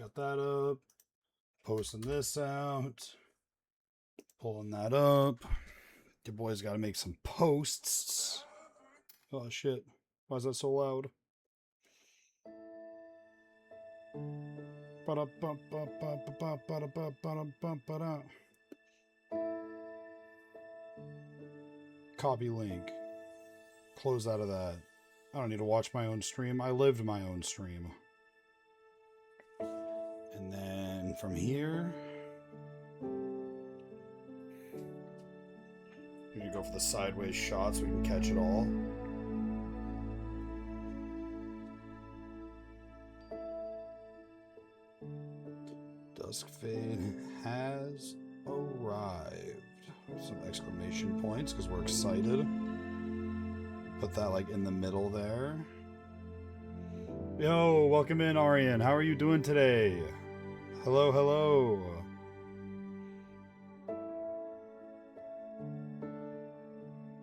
Got that up. Posting this out. Pulling that up. Your boy's got to make some posts. Oh shit. Why is that so loud? Copy link. Close out of that. I don't need to watch my own stream. I lived my own stream. And then from here, I'm gonna go for the sideways shot so we can catch it all. Duskfade has arrived. Some exclamation points because we're excited. Put that like in the middle there. Yo, welcome in, Arian. How are you doing today? Hello, hello.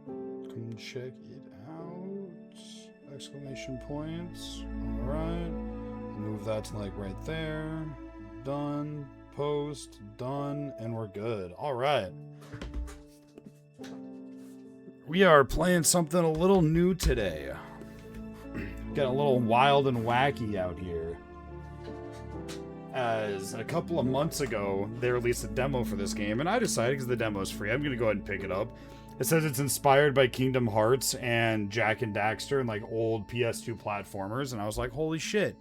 Come check it out. Exclamation points. All right. Move that to like right there. Done. Post. Done. And we're good. All right. We are playing something a little new today. Getting a little wild and wacky out here. As a couple of months ago, they released a demo for this game, and I decided, because the demo is free, I'm going to go ahead and pick it up. It says it's inspired by Kingdom Hearts and Jak and Daxter and like old PS2 platformers, and I was like, holy shit.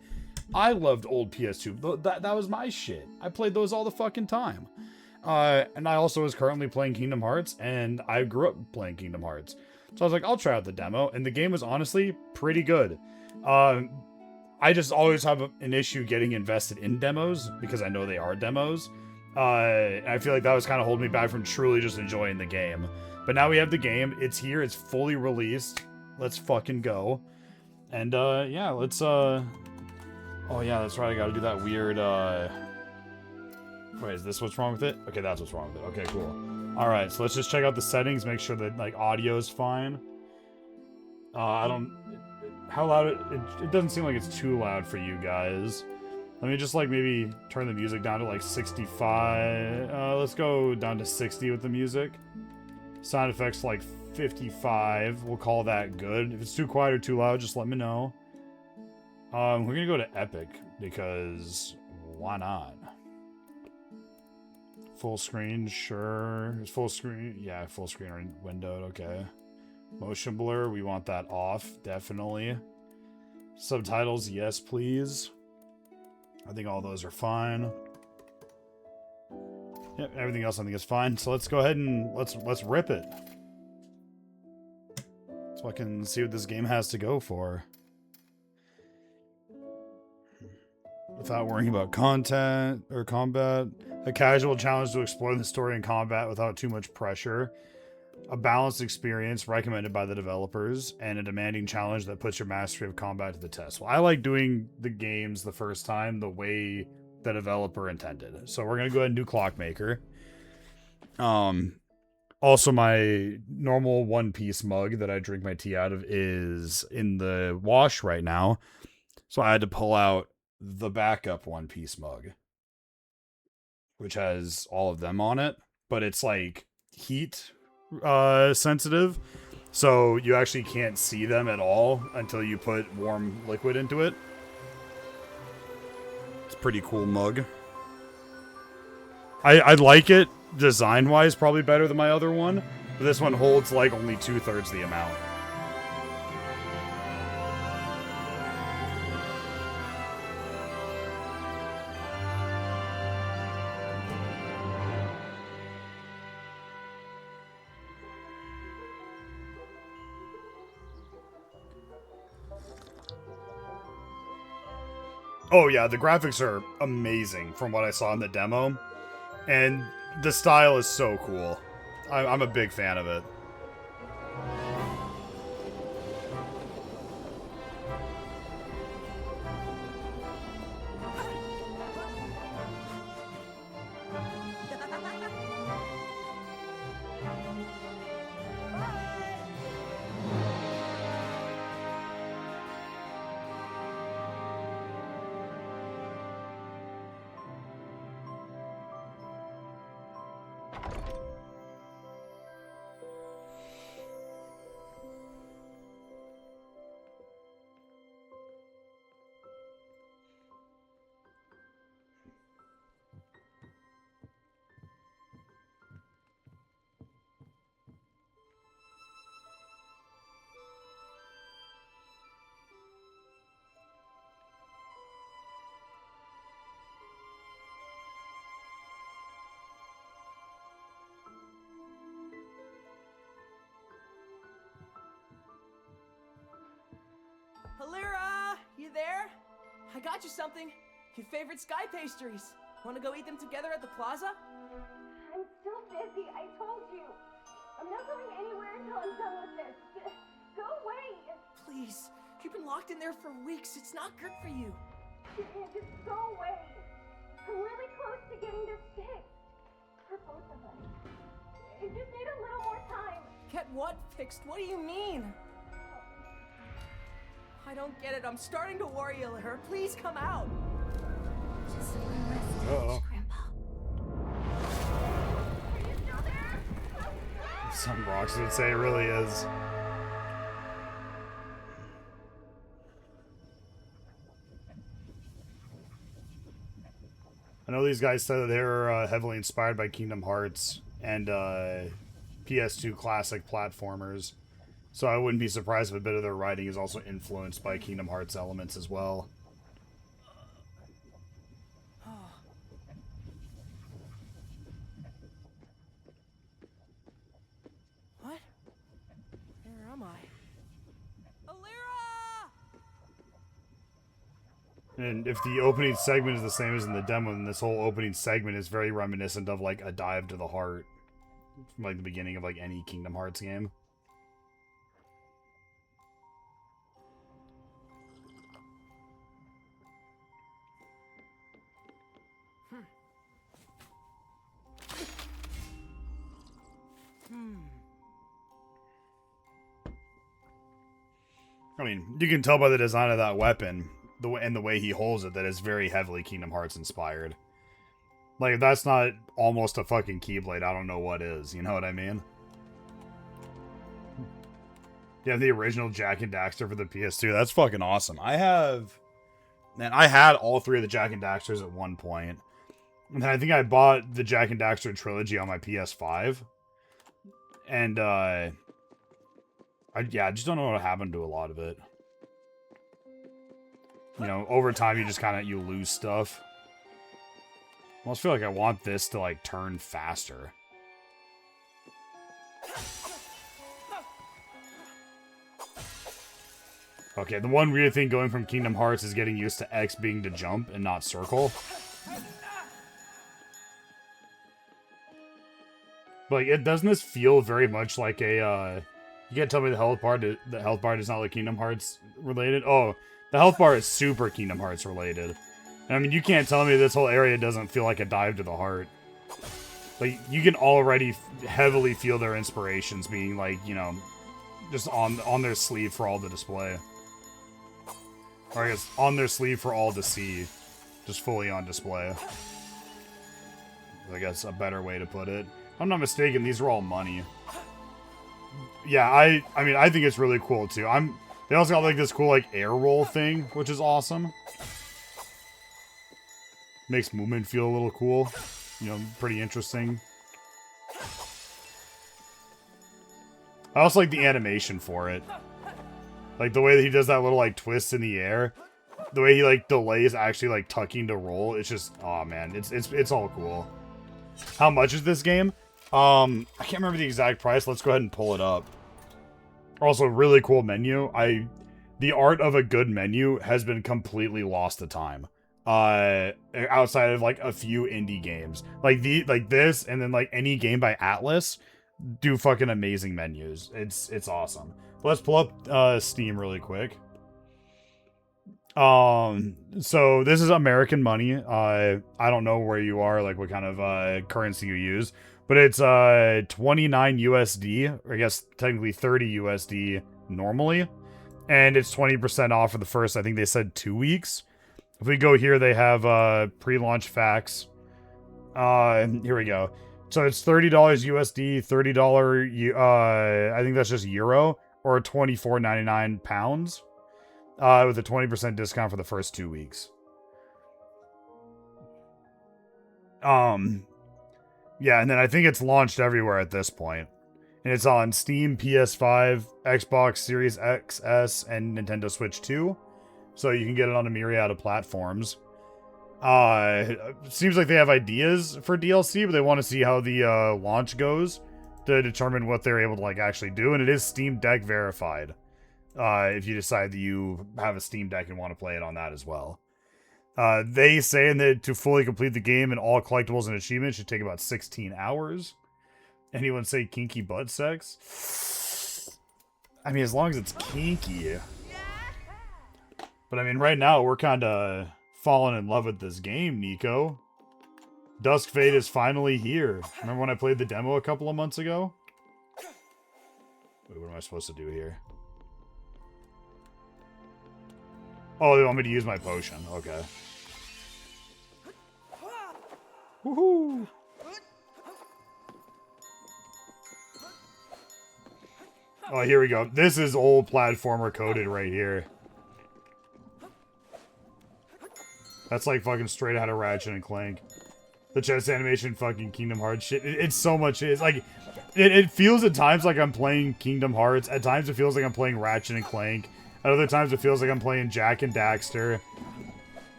I loved old PS2. That was my shit. I played those all the fucking time. And I also was currently playing Kingdom Hearts, and I grew up playing Kingdom Hearts. So I was like, I'll try out the demo, and the game was honestly pretty good. I just always have an issue getting invested in demos, because I know they are demos. I feel like that was kind of holding me back from truly just enjoying the game. But now we have the game, it's here, it's fully released. Let's fucking go. And yeah, let's oh yeah, that's right, I gotta do that weird wait, is this what's wrong with it? Okay, that's what's wrong with it. Okay, cool. Alright, so let's just check out the settings, make sure that, like, audio is fine. I don't... How loud... It doesn't seem like it's too loud for you guys. Let me just, like, maybe turn the music down to, like, 65... let's go down to 60 with the music. Sound effects, like, 55. We'll call that good. If it's too quiet or too loud, just let me know. We're gonna go to Epic, because... why not? Full screen, sure. Is full screen? Yeah, full screen or windowed, okay. Motion blur, we want that off, definitely. Subtitles, yes, please. I think all those are fine. Yep, everything else I think is fine. So let's go ahead and let's rip it. So I can see what this game has to go for. Without worrying about content or combat. A casual challenge to explore the story and combat without too much pressure. A balanced experience recommended by the developers. And a demanding challenge that puts your mastery of combat to the test. Well, I like doing the games the first time the way the developer intended. So we're going to go ahead and do Clockmaker. Also, my normal One Piece mug that I drink my tea out of is in the wash right now. So I had to pull out the backup One Piece mug, which has all of them on it, but it's like heat sensitive, so you actually can't see them at all until you put warm liquid into it. It's a pretty cool mug. I like it design wise, probably better than my other one, but this one holds like only 2/3 the amount. Oh yeah, the graphics are amazing from what I saw in the demo. And the style is so cool. I'm a big fan of it. Halira, you there? I got you something. Your favorite sky pastries. Want to go eat them together at the plaza? I'm so busy, I told you. I'm not going anywhere until I'm done with this. Go away. Please, you've been locked in there for weeks. It's not good for you. Just go away. I'm really close to getting this fixed. For both of us. I just need a little more time. Get what fixed? What do you mean? I don't get it. I'm starting to worry, Halira. Please come out. Just one last touch, Grandpa. Are you still there? Some rocks would say it really is. I know these guys said that they were heavily inspired by Kingdom Hearts and PS2 classic platformers. So I wouldn't be surprised if a bit of their writing is also influenced by Kingdom Hearts elements as well. What? Where am I? Halira! And if the opening segment is the same as in the demo, then this whole opening segment is very reminiscent of like a dive to the heart from like the beginning of like any Kingdom Hearts game. I mean, you can tell by the design of that weapon, and the way he holds it, that it's very heavily Kingdom Hearts inspired. Like, if that's not almost a fucking Keyblade, I don't know what is. You know what I mean? You have the original Jak and Daxter for the PS2. That's fucking awesome. I had all three of the Jak and Daxters at one point. And then I think I bought the Jak and Daxter trilogy on my PS5. And, I just don't know what happened to a lot of it. You know, over time you just kind of, you lose stuff. I almost feel like I want this to, like, turn faster. Okay, the one weird thing going from Kingdom Hearts is getting used to X being to jump and not circle. But, like, doesn't this feel very much like a, you can't tell me the health bar does not look Kingdom Hearts related? Oh, the health bar is super Kingdom Hearts related. And, I mean, you can't tell me this whole area doesn't feel like a dive to the heart. Like, you can already heavily feel their inspirations being, like, you know, just on their sleeve for all to display. Or I guess, on their sleeve for all to see. Just fully on display. I guess a better way to put it. If I'm not mistaken, these are all money. Yeah, I mean, I think it's really cool, too. They also got, like, this cool, like, air roll thing, which is awesome. Makes movement feel a little cool. You know, pretty interesting. I also like the animation for it. Like, the way that he does that little, like, twist in the air. The way he, like, delays actually, like, tucking to roll. It's just, oh, man. It's all cool. How much is this game? I can't remember the exact price. Let's go ahead and pull it up. Also, really cool menu. The art of a good menu has been completely lost to time. Outside of, like, a few indie games. Like this, and then, like, any game by Atlas do fucking amazing menus. It's awesome. Let's pull up Steam really quick. So this is American money. I don't know where you are, like what kind of currency you use, but it's 29 USD, or I guess technically 30 USD normally, and it's 20% off for the first, I think they said 2 weeks. If we go here, they have pre-launch facts. Here we go. So it's $30 USD, $30 I think that's just euro, or 24.99 pounds, with a 20% discount for the first 2 weeks. Yeah, and then I think it's launched everywhere at this point. And it's on Steam, PS5, Xbox Series XS, and Nintendo Switch 2. So you can get it on a myriad of platforms. Seems like they have ideas for DLC, but they want to see how the launch goes to determine what they're able to like actually do. And it is Steam Deck verified. If you decide that you have a Steam Deck and want to play it on that as well. They say that to fully complete the game and all collectibles and achievements should take about 16 hours. Anyone say kinky butt sex? I mean, as long as it's kinky. But I mean, right now, we're kind of falling in love with this game, Nico. Duskfade is finally here. Remember when I played the demo a couple of months ago? Wait, what am I supposed to do here? Oh, they want me to use my potion. Okay. Woohoo! Oh, here we go. This is old platformer coded right here. That's like fucking straight out of Ratchet and Clank. The chess animation, fucking Kingdom Hearts shit. It's so much. It's like, it feels at times like I'm playing Kingdom Hearts. At times it feels like I'm playing Ratchet and Clank. At other times it feels like I'm playing Jak and Daxter.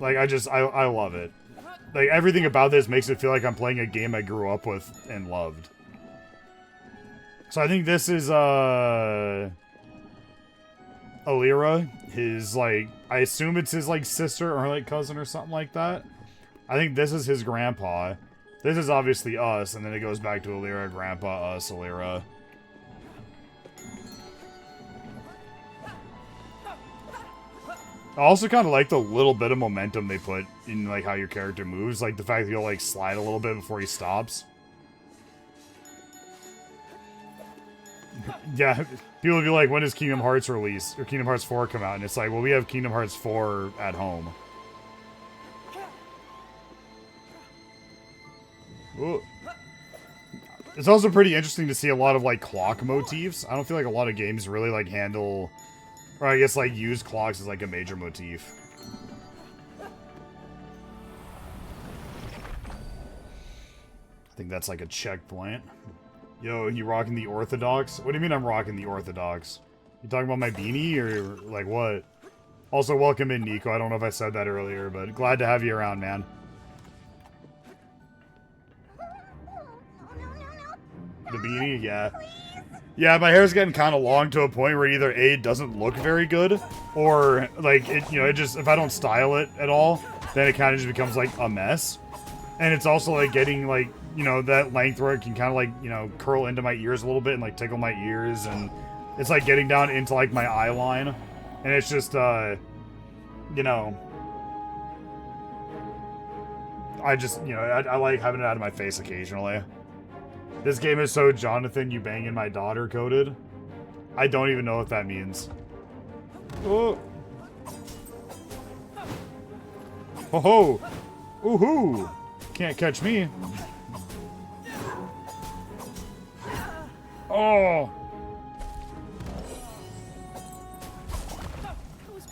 Like, I love it. Like, everything about this makes it feel like I'm playing a game I grew up with and loved. So I think this is, Alira. His, like, I assume it's his, like, sister or, like, cousin or something like that. I think this is his grandpa. This is obviously us, and then it goes back to Alira, grandpa, us, Alira. I also kind of like the little bit of momentum they put in, like, how your character moves. Like, the fact that you'll, like, slide a little bit before he stops. Yeah, people will be like, when does Kingdom Hearts release? Or Kingdom Hearts 4 come out? And it's like, well, we have Kingdom Hearts 4 at home. Ooh. It's also pretty interesting to see a lot of, like, clock motifs. I don't feel like a lot of games really, like, handle... Or I guess, like, use clocks as, like, a major motif. I think that's, like, a checkpoint. Yo, you rocking the Orthodox? What do you mean I'm rocking the Orthodox? You talking about my beanie, or, like, what? Also, welcome in, Nico. I don't know if I said that earlier, but glad to have you around, man. The beanie? Yeah. Yeah, my hair's getting kind of long to a point where either A, it doesn't look very good, or, like, it, you know, it just, if I don't style it at all, then it kind of just becomes, like, a mess. And it's also, like, getting, like, you know, that length where it can kind of, like, you know, curl into my ears a little bit and, like, tickle my ears, and it's, like, getting down into, like, my eye line. And it's just, you know, I just, you know, I like having it out of my face occasionally. This game is so Jonathan, you banging my daughter coded. I don't even know what that means. Oh. Ho ho. Ooh-hoo. Can't catch me. Oh.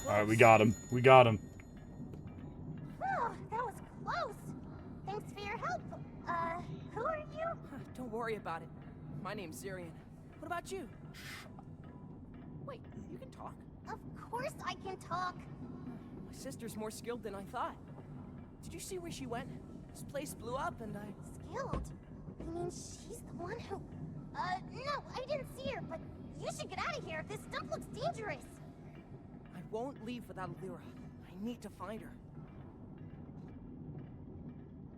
Alright, we got him. We got him. Oh, that was close. Thanks for your help. Who are you? Don't worry about it. My name's Zirian. What about you? Wait, you can talk. Of course I can talk. My sister's more skilled than I thought. Did you see where she went? This place blew up and I... Skilled? You mean she's the one who... no, I didn't see her, but you should get out of here. This stuff looks dangerous. I won't leave without Alira. I need to find her.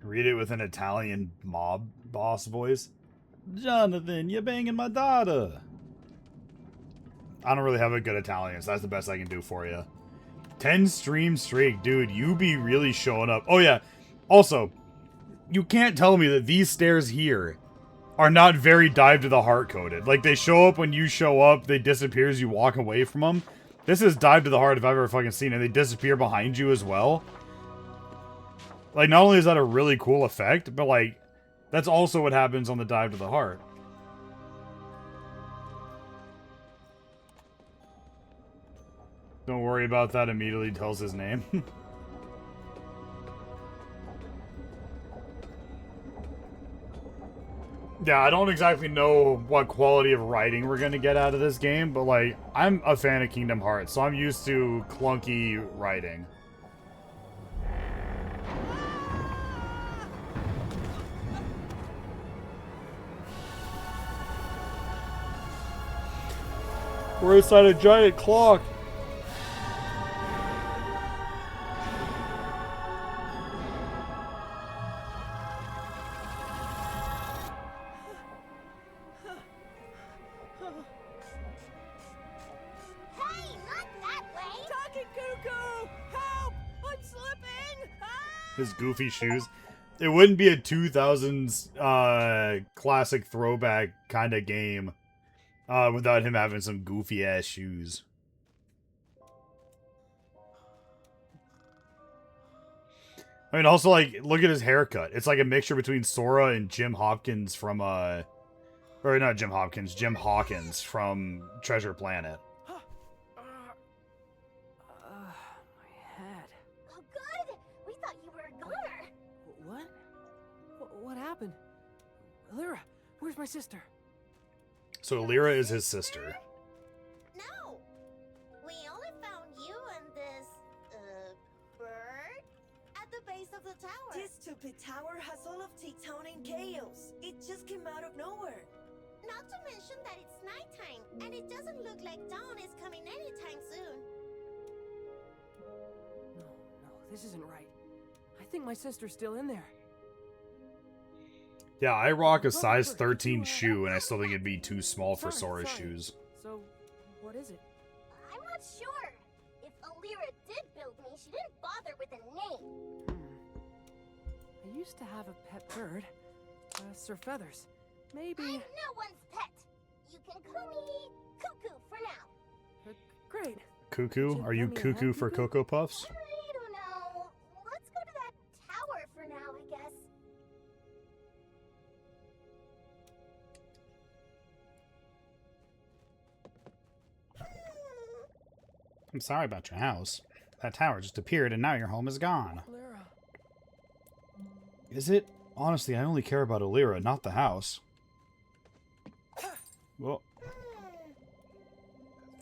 Read it with an Italian mob boss voice. Jonathan, you're banging my daughter. I don't really have a good Italian, so that's the best I can do for you. 10 stream streak. Dude, you be really showing up. Oh, yeah. Also, you can't tell me that these stairs here are not very dive to the heart coded. Like, they show up when you show up, they disappear as you walk away from them. This is dive to the heart if I've ever fucking seen it. They disappear behind you as well. Like, not only is that a really cool effect, but, like, That's also what happens on the dive to the heart. Don't worry about that, immediately tells his name. Yeah, I don't exactly know what quality of writing we're gonna get out of this game, but like, I'm a fan of Kingdom Hearts, so I'm used to clunky writing. We're inside a giant clock. Hey, not that way! Talking Cuckoo! Help! I'm slipping! Ah! His goofy shoes. It wouldn't be a 2000s classic throwback kind of game without him having some goofy ass shoes. I mean, also, like, look at his haircut. It's like a mixture between Sora and Jim Hopkins from, or not Jim Hopkins, Jim Hawkins from Treasure Planet. My head. Oh, good! We thought you were a goner. What? What happened? Lyra, where's my sister? So Lyra is his sister. No! We only found you and this, bird at the base of the tower. This stupid tower has all of Tectonic chaos. It just came out of nowhere. Not to mention that it's nighttime, and it doesn't look like dawn is coming anytime soon. No, this isn't right. I think my sister's still in there. Yeah, I rock a size 13 shoe, and I still think it'd be too small for Sora's Sorry. shoes. So, what is it? I'm not sure. If Alira did build me, she didn't bother with a name. I used to have a pet bird, Sir Feathers. Maybe. I'm no one's pet. You can call me Cuckoo for now. Great. Cuckoo? Are you cuckoo for Cocoa Puffs? I don't know. Let's go to that tower for now, I guess. I'm sorry about your house. That tower just appeared and now your home is gone. Lyra. Is it? Honestly, I only care about Alira, not the house. Well,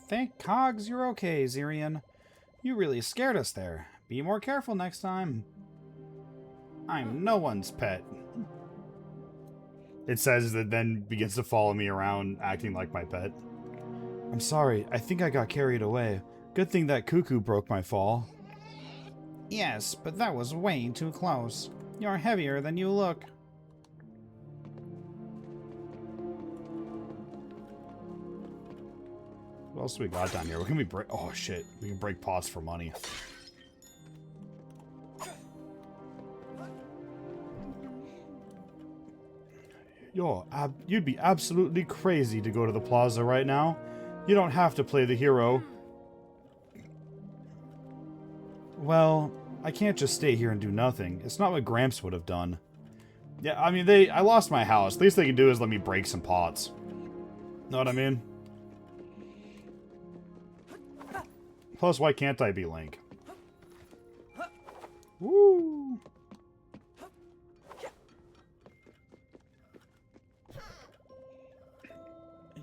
thank Cogs you're okay, Zirian. You really scared us there. Be more careful next time. I'm no one's pet. It says that then begins to follow me around, acting like my pet. I'm sorry, I think I got carried away. Good thing that Cuckoo broke my fall. Yes, but that was way too close. You're heavier than you look. What else do we got down here? What can we break? Oh, shit. We can break pots for money. Yo, you'd be absolutely crazy to go to the plaza right now. You don't have to play the hero. Well, I can't just stay here and do nothing. It's not what Gramps would have done. Yeah, I mean, I lost my house. Least they can do is let me break some pots. Know what I mean? Plus, why can't I be Link? Woo!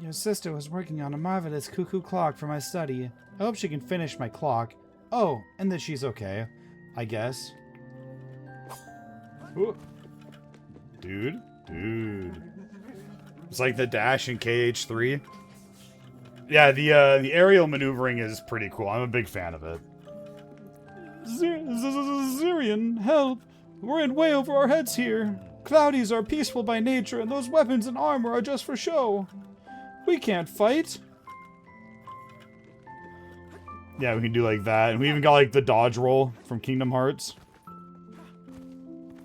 Your sister was working on a marvelous cuckoo clock for my study. I hope she can finish my clock. Oh, and that she's okay, I guess. Ooh. Dude. It's like the dash in KH3. Yeah, the aerial maneuvering is pretty cool. I'm a big fan of it. Zirian, help! We're in way over our heads here. Cloudies are peaceful by nature, and those weapons and armor are just for show. We can't fight. Yeah, we can do like that. And we even got like the dodge roll from Kingdom Hearts.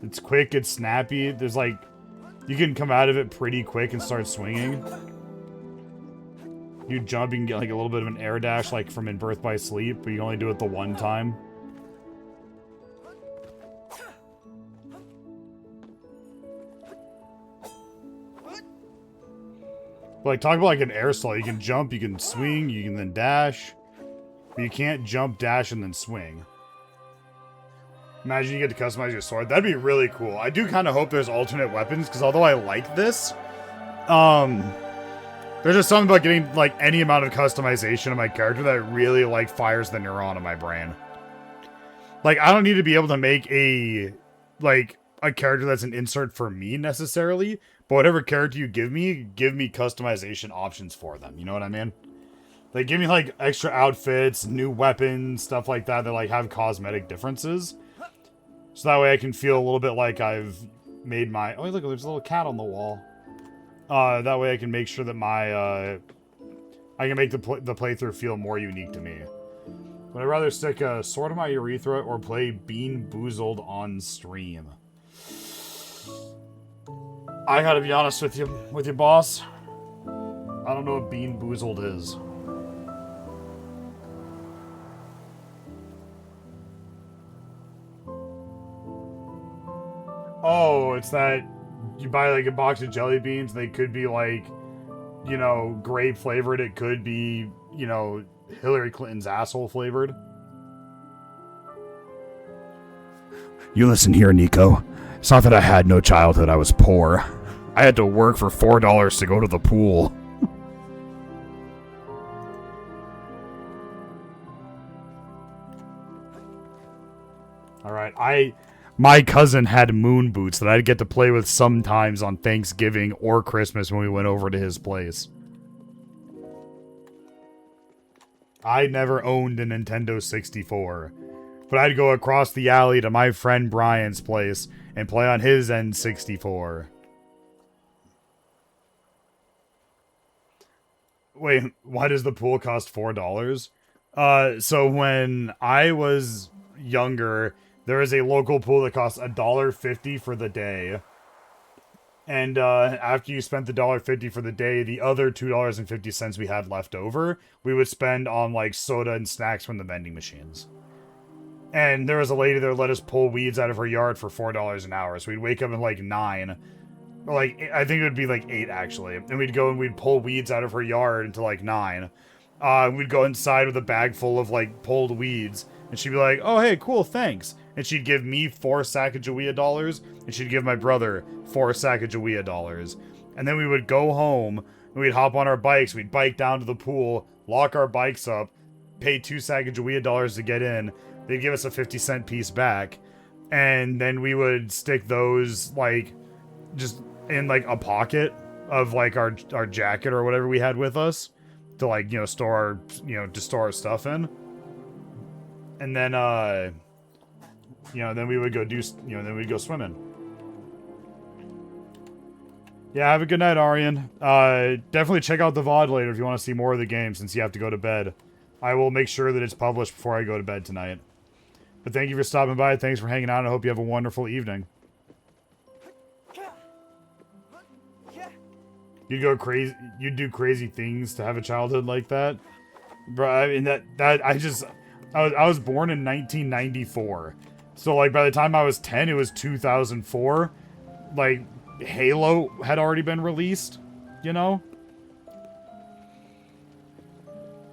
It's quick, it's snappy. There's like, you can come out of it pretty quick and start swinging. You jump, you can get like a little bit of an air dash like from In Birth by Sleep, but you only do it the one time. But like, talk about like an air slide. You can jump, you can swing, you can then dash. But you can't jump, dash, and then swing. Imagine you get to customize your sword. That'd be really cool. I do kind of hope there's alternate weapons, because although I like this, there's just something about getting like any amount of customization of my character that really like fires the neuron in my brain. Like, I don't need to be able to make a character that's an insert for me necessarily, but whatever character you give me customization options for them. You know what I mean? Like, give me like extra outfits, new weapons, stuff like that like have cosmetic differences. So that way I can feel a little bit like I've made my... Oh, look, there's a little cat on the wall. That way I can make sure that my... I can make the playthrough feel more unique to me. Would I rather stick a sword in my urethra or play Bean Boozled on stream? I gotta be honest with you, boss. I don't know what Bean Boozled is. Oh, it's that you buy like a box of jelly beans. They could be like, you know, grape flavored. It could be, you know, Hillary Clinton's asshole flavored. You listen here, Nico. It's not that I had no childhood. I was poor. I had to work for $4 to go to the pool. Alright, my cousin had moon boots that I'd get to play with sometimes on Thanksgiving or Christmas when we went over to his place. I never owned a Nintendo 64, but I'd go across the alley to my friend Brian's place and play on his N64. Wait, why does the pool cost $4? So when I was younger, there is a local pool that costs $1.50 for the day. And after you spent the $1.50 for the day, the other $2.50 we had left over, we would spend on like soda and snacks from the vending machines. And there was a lady that let us pull weeds out of her yard for $4 an hour. So we'd wake up at like 9. Or like, I think it would be like 8 actually. And we'd go and we'd pull weeds out of her yard until like 9. We'd go inside with a bag full of like pulled weeds. And she'd be like, oh hey, cool, thanks. And she'd give me 4 Sacagawea dollars, and she'd give my brother 4 Sacagawea dollars. And then we would go home, and we'd hop on our bikes, we'd bike down to the pool, lock our bikes up, pay 2 Sacagawea dollars to get in, they'd give us a 50-cent piece back, and then we would stick those, like, just in, like, a pocket of, like, our jacket or whatever we had with us, to, like, you know, store our stuff in. And then, you know, then we would go then we'd go swimming. Yeah, have a good night, Arian. Definitely check out the VOD later if you want to see more of the game since you have to go to bed. I will make sure that it's published before I go to bed tonight. But thank you for stopping by. Thanks for hanging out. I hope you have a wonderful evening. You'd go crazy. You'd do crazy things to have a childhood like that, bro. I mean, I was born in 1994. So, like, by the time I was 10, it was 2004. Like, Halo had already been released, you know?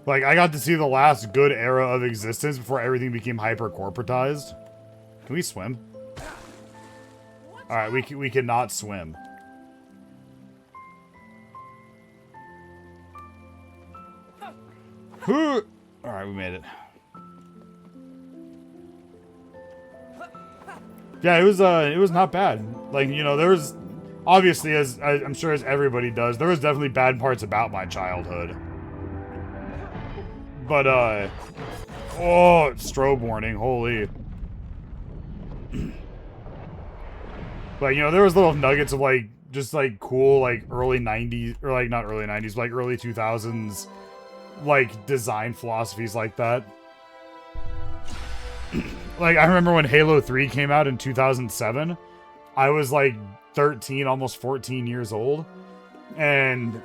Like, I got to see the last good era of existence before everything became hyper-corporatized. Can we swim? Alright, we cannot swim. Alright, we made it. Yeah, it was not bad. Like, you know, there was, obviously, as I'm sure as everybody does, there was definitely bad parts about my childhood. But, oh, strobe warning, holy. But, you know, there was little nuggets of, like, just, like, cool, like, early 90s, or, like, not early 90s, but, like, early 2000s, like, design philosophies like that. Like, I remember when Halo 3 came out in 2007, I was, like, 13, almost 14 years old, and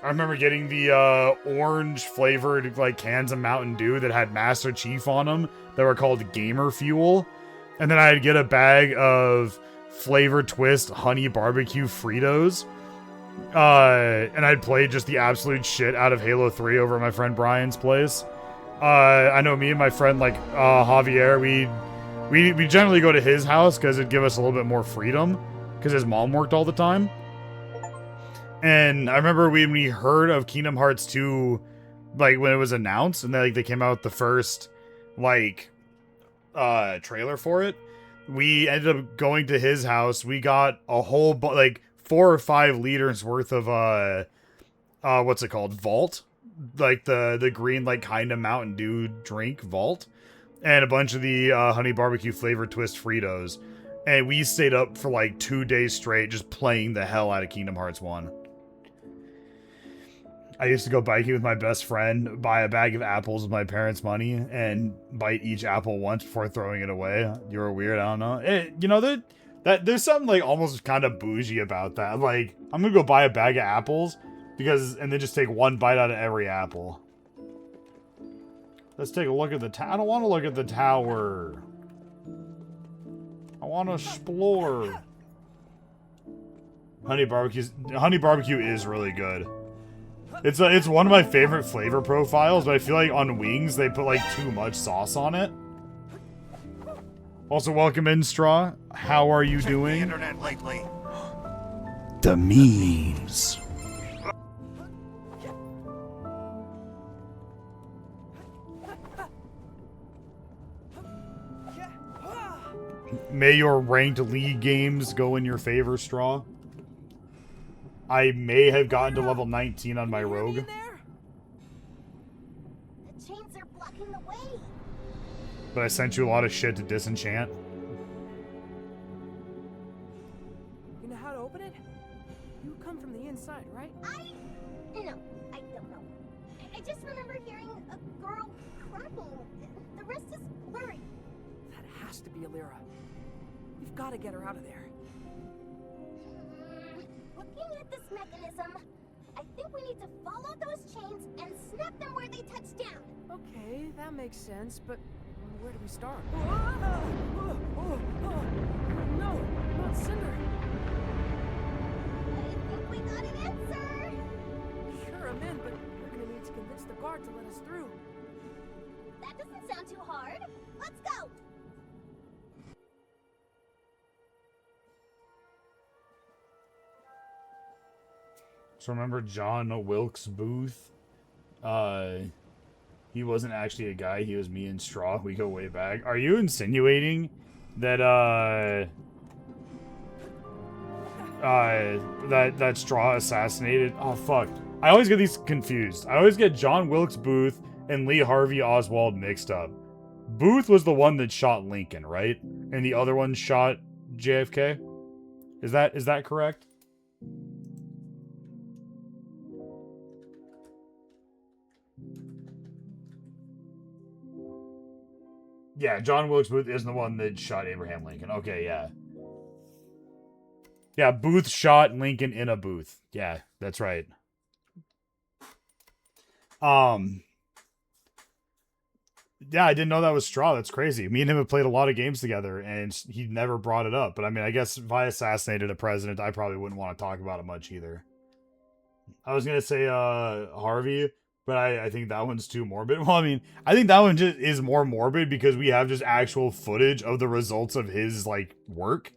I remember getting the, orange-flavored, like, cans of Mountain Dew that had Master Chief on them, that were called Gamer Fuel, and then I'd get a bag of Flavor Twist Honey Barbecue Fritos, And I'd played just the absolute shit out of Halo 3 over at my friend Brian's place. I know me and my friend, like, Javier, we generally go to his house because it'd give us a little bit more freedom because his mom worked all the time. And I remember when we heard of Kingdom Hearts 2, like, when it was announced, and then, like, they came out with the first, like, trailer for it, we ended up going to his house. We got a whole, like, 4 or 5 liters worth of, what's it called? Vault. Like, the green, like, kind of Mountain Dew drink Vault. And a bunch of the, honey barbecue flavored Twist Fritos. And we stayed up for, like, 2 days straight just playing the hell out of Kingdom Hearts 1. I used to go biking with my best friend, buy a bag of apples with my parents' money, and bite each apple once before throwing it away. You were weird, I don't know. You know, that there's something, like, almost kind of bougie about that. Like, I'm gonna go buy a bag of apples, and then just take one bite out of every apple. Let's take a look at the tower. I don't want to look at the tower. I want to explore. Honey barbecue is really good. It's one of my favorite flavor profiles, but I feel like on wings they put like too much sauce on it. Also, welcome in, Straw. How are you doing? The internet lately. The memes. May your ranked league games go in your favor, Straw. I may have gotten to level 19 on my rogue. The chains are blocking the way. But I sent you a lot of shit to disenchant. You know how to open it? You come from the inside, right? No, I don't know. I just remember hearing a girl crying. The rest is blurry. That has to be Alira. We've got to get her out of there. Looking at this mechanism, I think we need to follow those chains and snap them where they touch down. Okay, that makes sense, but where do we start? No, not Cinder. I think we got an answer. Sure, I'm in, but we're gonna need to convince the guard to let us through. That doesn't sound too hard. Let's go. So remember John Wilkes Booth? He wasn't actually a guy, he was me and Straw. We go way back. Are you insinuating that, that Straw assassinated? Oh, fuck. I always get these confused. I always get John Wilkes Booth and Lee Harvey Oswald mixed up. Booth was the one that shot Lincoln, right? And the other one shot JFK? Is that correct? Yeah, John Wilkes Booth is the one that shot Abraham Lincoln. Okay, yeah. Yeah, Booth shot Lincoln in a booth. Yeah, that's right. Yeah, I didn't know that was Straw. That's crazy. Me and him have played a lot of games together, and he never brought it up. But, I mean, I guess if I assassinated a president, I probably wouldn't want to talk about it much either. I was going to say Harvey, but I think that one's too morbid. Well, I mean, I think that one just is more morbid because we have just actual footage of the results of his, like, work.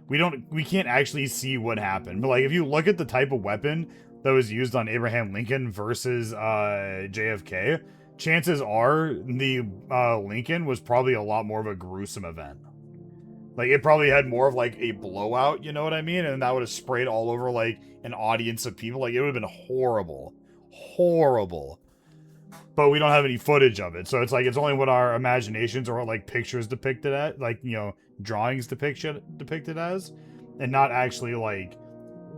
We can't actually see what happened. But, like, if you look at the type of weapon that was used on Abraham Lincoln versus JFK, chances are the Lincoln was probably a lot more of a gruesome event. Like, it probably had more of, like, a blowout, you know what I mean? And that would have sprayed all over, like, an audience of people. Like, it would have been horrible. Horrible. But we don't have any footage of it. So it's like, it's only what our imaginations or what, like, pictures depicted at, like, you know, drawings depicted as, and not actually, like,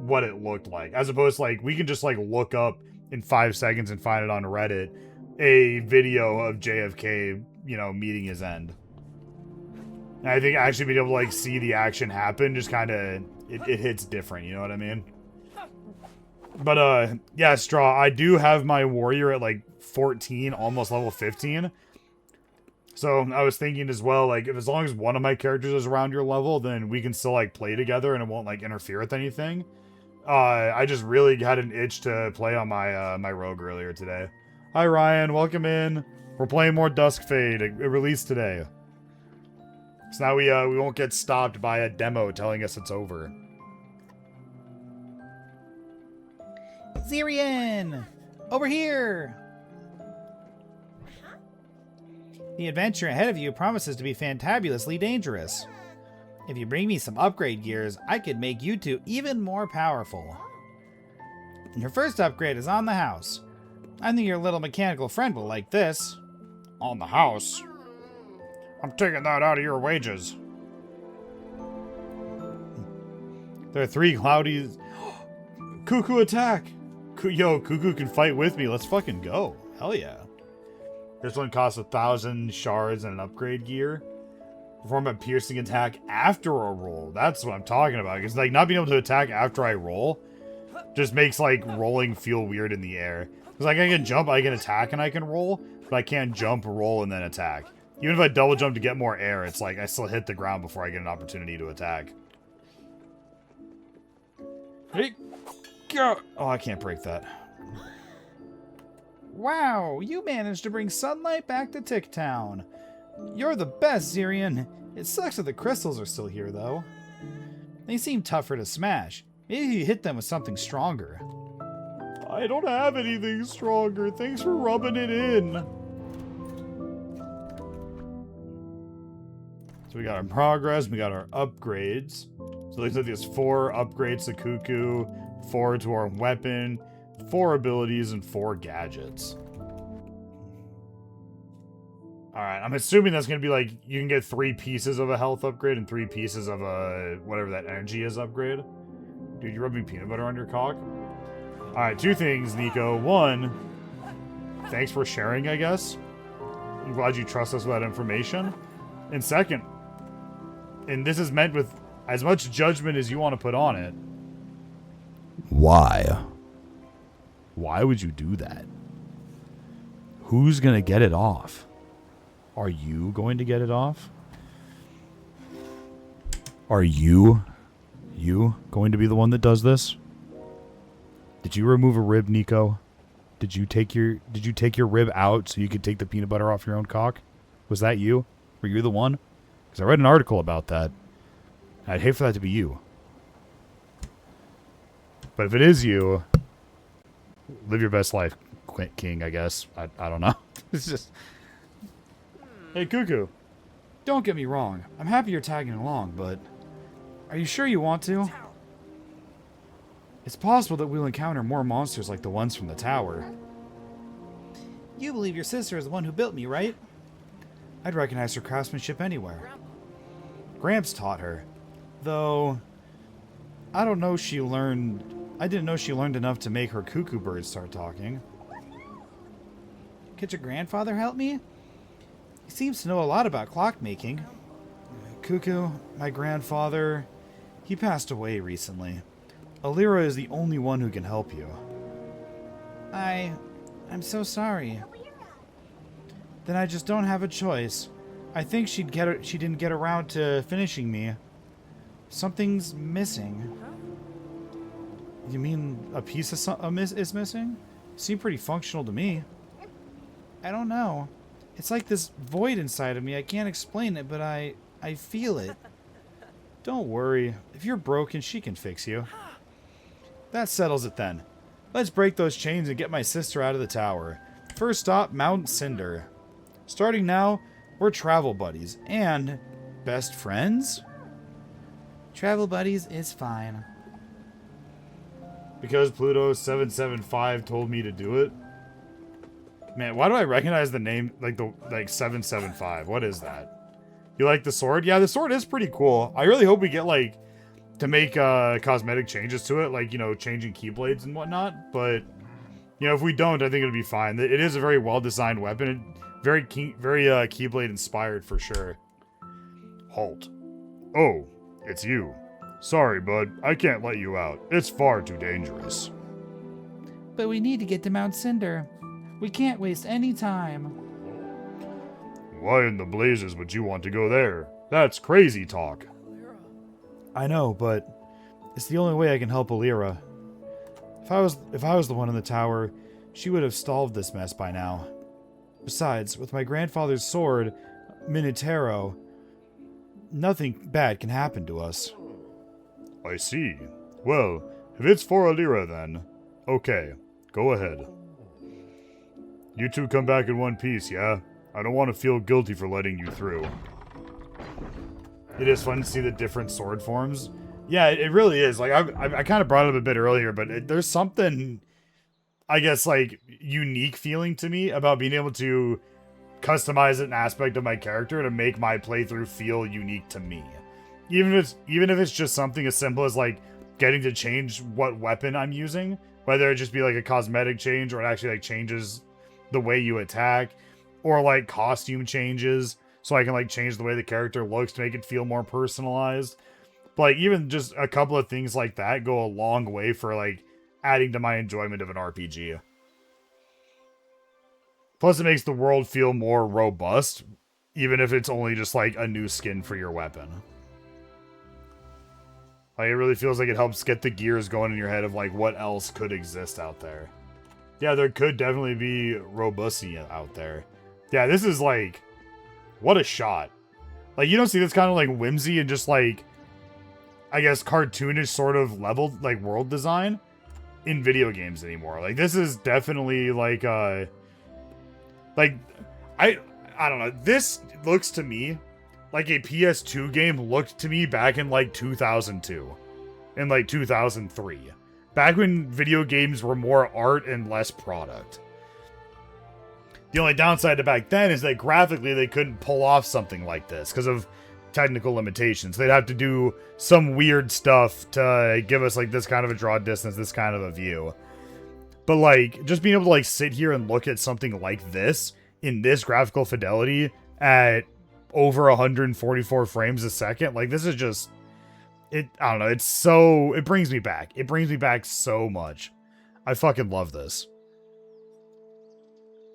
what it looked like. As opposed to, like, we can just, like, look up in 5 seconds and find it on Reddit a video of JFK, you know, meeting his end. And I think actually being able to, like, see the action happen just kind of, it hits different, you know what I mean? But, yeah, Straw, I do have my warrior at, like, 14, almost level 15. So, I was thinking as well, like, if as long as one of my characters is around your level, then we can still, like, play together and it won't, like, interfere with anything. I just really had an itch to play on my my rogue earlier today. Hi Ryan, welcome in. We're playing more Duskfade. It released today. So now we won't get stopped by a demo telling us it's over. Zirian! Over here! The adventure ahead of you promises to be fantabulously dangerous. If you bring me some upgrade gears, I could make you two even more powerful. Your first upgrade is on the house. I think your little mechanical friend will like this. On the house? I'm taking that out of your wages. There are 3 cloudies. Cuckoo attack! Yo, Cuckoo can fight with me. Let's fucking go. Hell yeah. This one costs 1,000 shards and an upgrade gear. Perform a piercing attack after a roll. That's what I'm talking about. Because, like, not being able to attack after I roll just makes, like, rolling feel weird in the air. Because, like, I can jump, I can attack, and I can roll. But I can't jump, roll, and then attack. Even if I double jump to get more air, it's like I still hit the ground before I get an opportunity to attack. Hey, go! Oh, I can't break that. Wow, you managed to bring sunlight back to Tick Town. You're the best, Zirian. It sucks that the crystals are still here, though. They seem tougher to smash. Maybe you hit them with something stronger. I don't have anything stronger. Thanks for rubbing it in. So we got our progress, we got our upgrades. So it looks like there's 4 upgrades to Cuckoo, 4 to our weapon, 4 abilities, and 4 gadgets. Alright, I'm assuming that's going to be like, you can get 3 pieces of a health upgrade and 3 pieces of a, whatever that energy is upgrade. Dude, you rubbing peanut butter on your cock? Alright, 2 things, Nico. 1, thanks for sharing, I guess. I'm glad you trust us with that information. And second, and this is meant with as much judgment as you want to put on it. Why? Why would you do that? Who's going to get it off? Are you going to get it off? Are you going to be the one that does this? Did you remove a rib, Nico? Did you take your rib out so you could take the peanut butter off your own cock? Was that you? Were you the one? Because I read an article about that. I'd hate for that to be you. But if it is you, live your best life, King, I guess. I don't know. It's just... Hey, Cuckoo. Don't get me wrong. I'm happy you're tagging along, but... Are you sure you want to? It's possible that we'll encounter more monsters like the ones from the tower. You believe your sister is the one who built me, right? I'd recognize her craftsmanship anywhere. Gramps taught her. Though... I didn't know she learned enough to make her cuckoo bird start talking. Could your grandfather help me? He seems to know a lot about clockmaking. Cuckoo, my grandfather, he passed away recently. Alira is the only one who can help you. I'm so sorry. Then I just don't have a choice. I think she didn't get around to finishing me. Something's missing. You mean a piece of is missing? Seemed pretty functional to me. I don't know. It's like this void inside of me. I can't explain it, but I feel it. Don't worry. If you're broken, she can fix you. That settles it then. Let's break those chains and get my sister out of the tower. First stop, Mount Cinder. Starting now, we're travel buddies and best friends? Travel buddies is fine. Because Pluto 775 told me to do it? Man, why do I recognize the name, like 775? What is that? You like the sword? Yeah, the sword is pretty cool. I really hope we get, like, to make cosmetic changes to it, like, you know, changing keyblades and whatnot. But, you know, if we don't, I think it'll be fine. It is a very well-designed weapon. Very Keyblade inspired for sure. Halt. Oh, it's you. Sorry, bud. I can't let you out. It's far too dangerous. But we need to get to Mount Cinder. We can't waste any time. Why in the blazes would you want to go there? That's crazy talk. I know, but it's the only way I can help Alira. If I was the one in the tower, she would have solved this mess by now. Besides, with my grandfather's sword, Minotero, nothing bad can happen to us. I see. Well, if it's for Alira then, okay, go ahead. You two come back in one piece, yeah? I don't want to feel guilty for letting you through. It is fun to see the different sword forms. Yeah, it really is. Like, I kind of brought it up a bit earlier, but there's something, I guess, like, unique feeling to me about being able to customize an aspect of my character to make my playthrough feel unique to me. Even if it's just something as simple as, like, getting to change what weapon I'm using, whether it just be, like, a cosmetic change or it actually, like, changes the way you attack, or, like, costume changes, so I can, like, change the way the character looks to make it feel more personalized. But, like, even just a couple of things like that go a long way for, like, adding to my enjoyment of an RPG. Plus, it makes the world feel more robust, even if it's only just, like, a new skin for your weapon. Like, it really feels like it helps get the gears going in your head of, like, what else could exist out there. Yeah, there could definitely be Robusti out there. Yeah, this is, like, what a shot. Like, you don't see this kind of, like, whimsy and just, like, I guess, cartoonish sort of level, like, world design in video games anymore. Like, this is definitely, like, I don't know. This looks to me like a PS2 game looked to me back in, like, 2002. And, like, 2003. Back when video games were more art and less product. The only downside to back then is that graphically they couldn't pull off something like this because of technical limitations. They'd have to do some weird stuff to give us, like, this kind of a draw distance, this kind of a view. But, like, just being able to, like, sit here and look at something like this in this graphical fidelity at over 144 frames a second, like, this is just, I don't know, it's so, it brings me back. It brings me back so much. I fucking love this.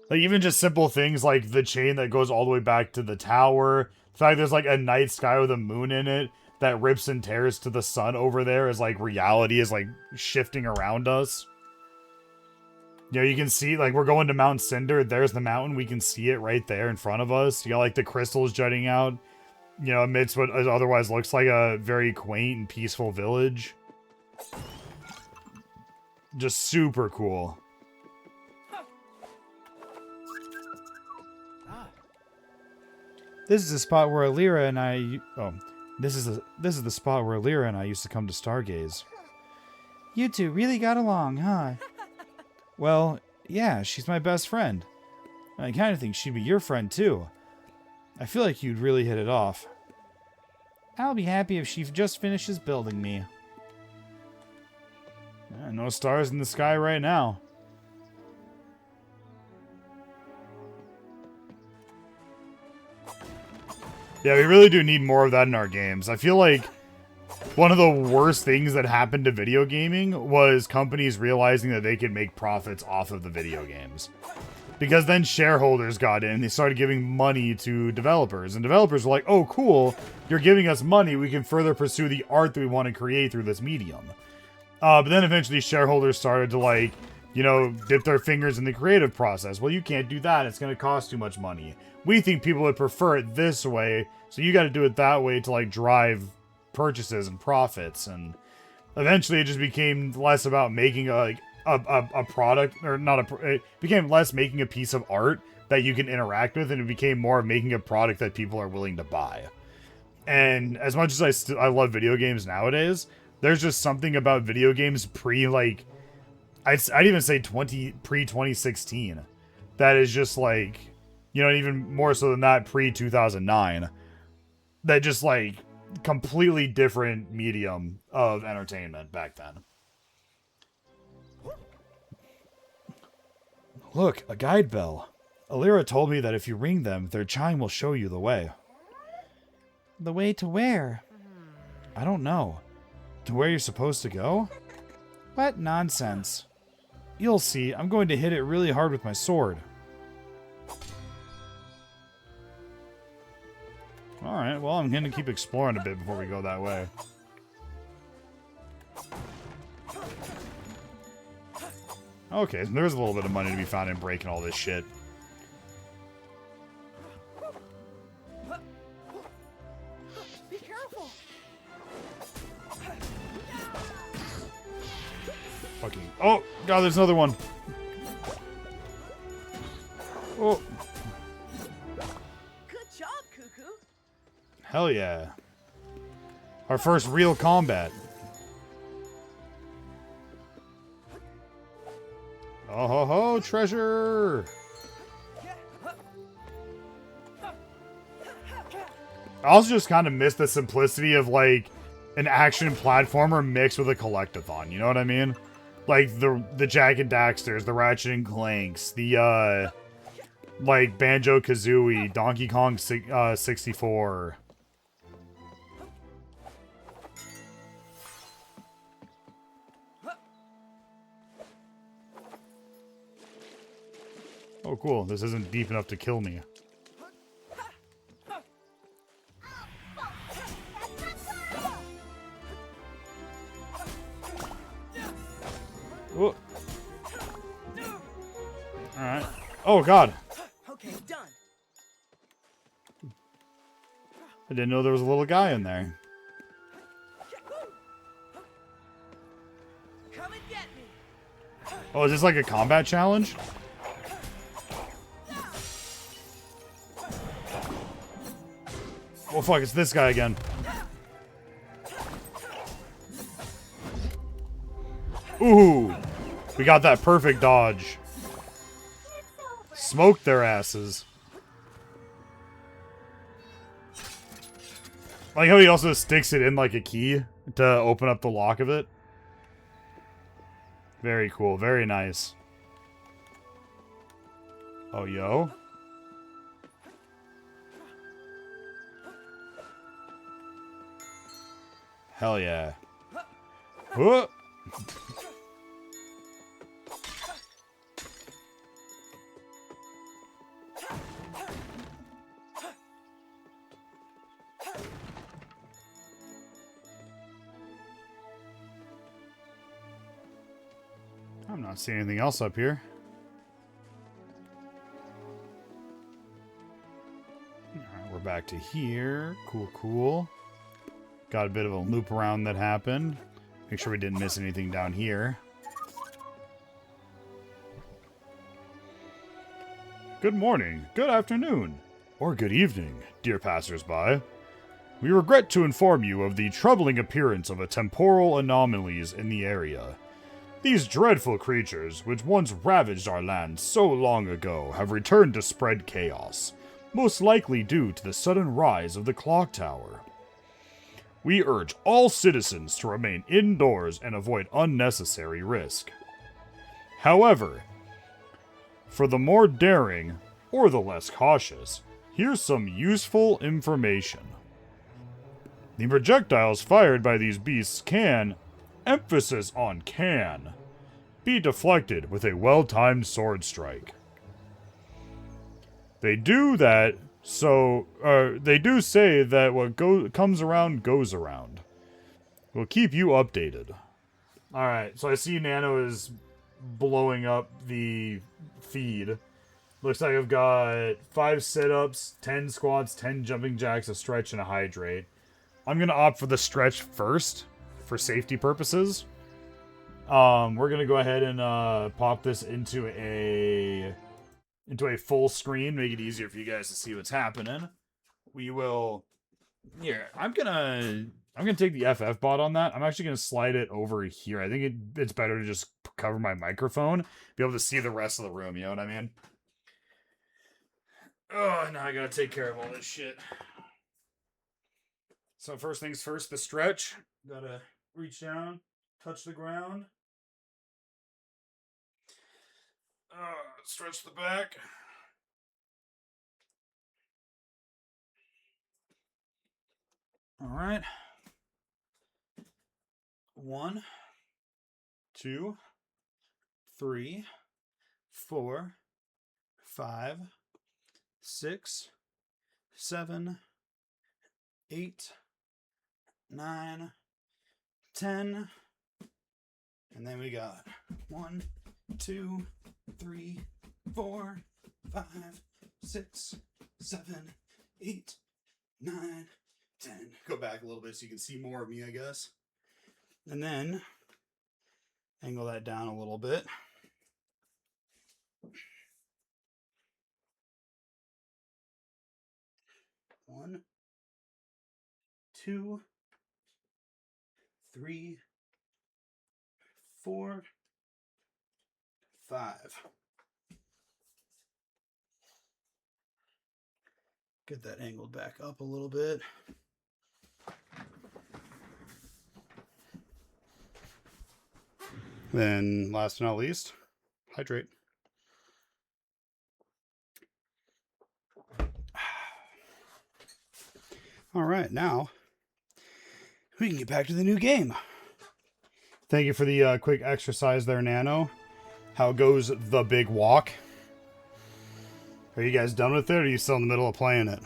Like, even just simple things like the chain that goes all the way back to the tower. The fact there's, like, a night sky with a moon in it that rips and tears to the sun over there as, like, reality is, like, shifting around us. You know, you can see, like, we're going to Mount Cinder. There's the mountain. We can see it right there in front of us. You got, like, the crystals jutting out, you know, amidst what otherwise looks like a very quaint and peaceful village. Just super cool. This is the spot where Alira and I... Oh, this is the spot where Alira and I used to come to stargaze. You two really got along, huh? Well, yeah, she's my best friend. I kind of think she'd be your friend, too. I feel like you'd really hit it off. I'll be happy if she just finishes building me. No stars in the sky right now. Yeah, we really do need more of that in our games. I feel like one of the worst things that happened to video gaming was companies realizing that they could make profits off of the video games. Because then shareholders got in, they started giving money to developers. And developers were like, oh, cool, you're giving us money, we can further pursue the art that we want to create through this medium. But then eventually shareholders started to, like, you know, dip their fingers in the creative process. Well, you can't do that, it's going to cost too much money. We think people would prefer it this way, so you got to do it that way to, like, drive purchases and profits. And eventually it just became less about making a product, or not it became less making a piece of art that you can interact with, and it became more of making a product that people are willing to buy. And as much as I love video games nowadays, there's just something about video games pre, I'd even say pre-2016 that is just, like, you know, even more so than that, pre-2009, that just, like, completely different medium of entertainment back then. Look, a guide bell. Alira told me that if you ring them, their chime will show you the way. The way to where? I don't know. To where you're supposed to go? What nonsense. You'll see, I'm going to hit it really hard with my sword. Alright, well, I'm going to keep exploring a bit before we go that way. Okay, there's a little bit of money to be found in breaking all this shit. Be careful. Fucking. Oh, God, there's another one. Oh. Good job, Cuckoo. Hell yeah. Our first real combat. Oh ho ho, treasure! I also just kind of miss the simplicity of, like, an action platformer mixed with a collectathon, you know what I mean? Like, the Jak and Daxters, the Ratchet and Clanks, the, like, Banjo-Kazooie, Donkey Kong 64. Oh, cool. This isn't deep enough to kill me. Oh. Alright. Oh, God. Okay, done. I didn't know there was a little guy in there. Come and get me. Oh, is this like a combat challenge? Oh, fuck, it's this guy again. Ooh. We got that perfect dodge. Smoked their asses. Like how he also sticks it in like a key to open up the lock of it. Very cool. Very nice. Oh, yo. Hell yeah. Whoa. I'm not seeing anything else up here. Alright, we're back to here. Cool, cool. Got a bit of a loop around that happened. Make sure we didn't miss anything down here. Good morning, good afternoon, or good evening, dear passers-by. We regret to inform you of the troubling appearance of a temporal anomalies in the area. These dreadful creatures, which once ravaged our land so long ago, have returned to spread chaos, most likely due to the sudden rise of the clock tower. We urge all citizens to remain indoors and avoid unnecessary risk. However, for the more daring, or the less cautious, here's some useful information. The projectiles fired by these beasts can, emphasis on can, be deflected with a well-timed sword strike. They do that, so, they do say that what comes around goes around. We'll keep you updated. Alright, so I see Nano is blowing up the feed. Looks like I've got 5 sit-ups, 10 squats, 10 jumping jacks, a stretch, and a hydrate. I'm gonna opt for the stretch first, for safety purposes. We're gonna go ahead and pop this into a full screen, make it easier for you guys to see what's happening. We will. Here, I'm gonna take the FF bot on that. I'm actually gonna slide it over here. I think it's better to just cover my microphone, be able to see the rest of the room. You know what I mean? Oh, now I gotta take care of all this shit. So first things first, the stretch. Gotta reach down, touch the ground. Stretch the back. All right. 1, 2, 3, 4, 5, 6, 7, 8, 9, 10. And then we got 1, 2, 3, 4, 5, 6, 7, 8, 9, 10. Go back a little bit so you can see more of me, I guess. And then angle that down a little bit. One, 2, 3, 4, 5. Get that angled back up a little bit. Then, last but not least, hydrate. All right, now we can get back to the new game. Thank you for the quick exercise there, Nano. How goes the big walk? Are you guys done with it, or are you still in the middle of playing it?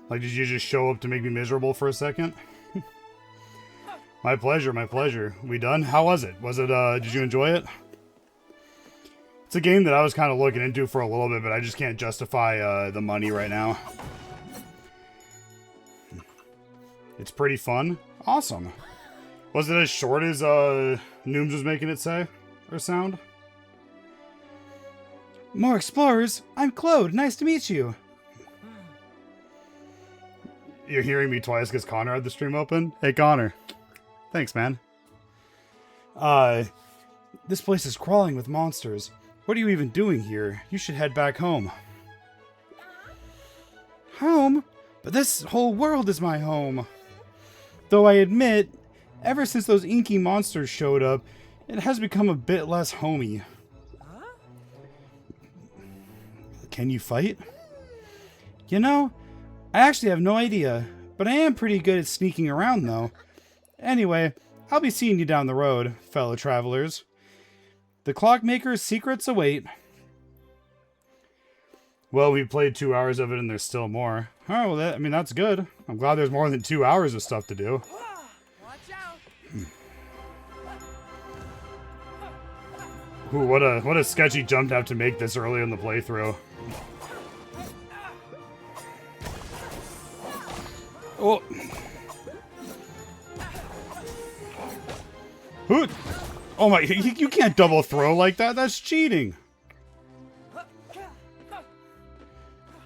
Like, did you just show up to make me miserable for a second? My pleasure, my pleasure. We done? How was it? Was it, did you enjoy it? It's a game that I was kind of looking into for a little bit, but I just can't justify the money right now. It's pretty fun. Awesome. Was it as short as Nooms was making it say? Or sound? More explorers. I'm Claude. Nice to meet you. You're hearing me twice because Connor had the stream open? Hey, Connor. Thanks, man. This place is crawling with monsters. What are you even doing here? You should head back home. Home? But this whole world is my home. Though I admit, ever since those inky monsters showed up, it has become a bit less homey. Can you fight? You know, I actually have no idea, but I am pretty good at sneaking around, though. Anyway, I'll be seeing you down the road, fellow travelers. The Clockmaker's secrets await. Well, we played 2 hours of it and there's still more. Oh, well, that's good. I'm glad there's more than 2 hours of stuff to do. Watch out. Ooh, what a sketchy jump to have to make this early in the playthrough. Oh. Oh my, you can't double throw like that. That's cheating.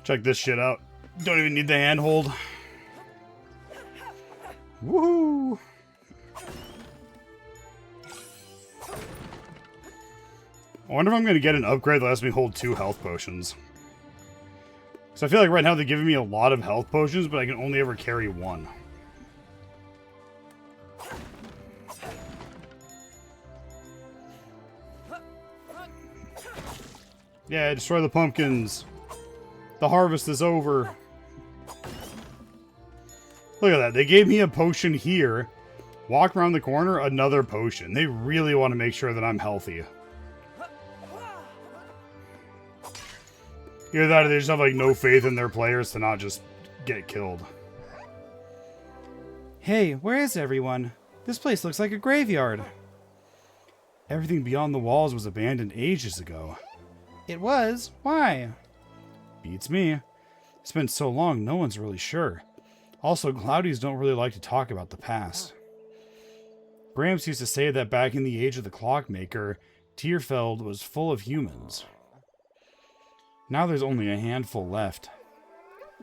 Check this shit out. Don't even need the handhold. Woohoo! I wonder if I'm going to get an upgrade that lets me hold 2 health potions. So I feel like right now they're giving me a lot of health potions, but I can only ever carry 1. Yeah, destroy the pumpkins. The harvest is over. Look at that. They gave me a potion here. Walk around the corner, another potion. They really want to make sure that I'm healthy. Either that or they just have like no faith in their players to not just get killed. Hey, where is everyone? This place looks like a graveyard. Everything beyond the walls was abandoned ages ago. It was? Why? Beats me. It's been so long, no one's really sure. Also, Cloudies don't really like to talk about the past. Gramps used to say that back in the age of the Clockmaker, Tierfeld was full of humans. Now there's only a handful left.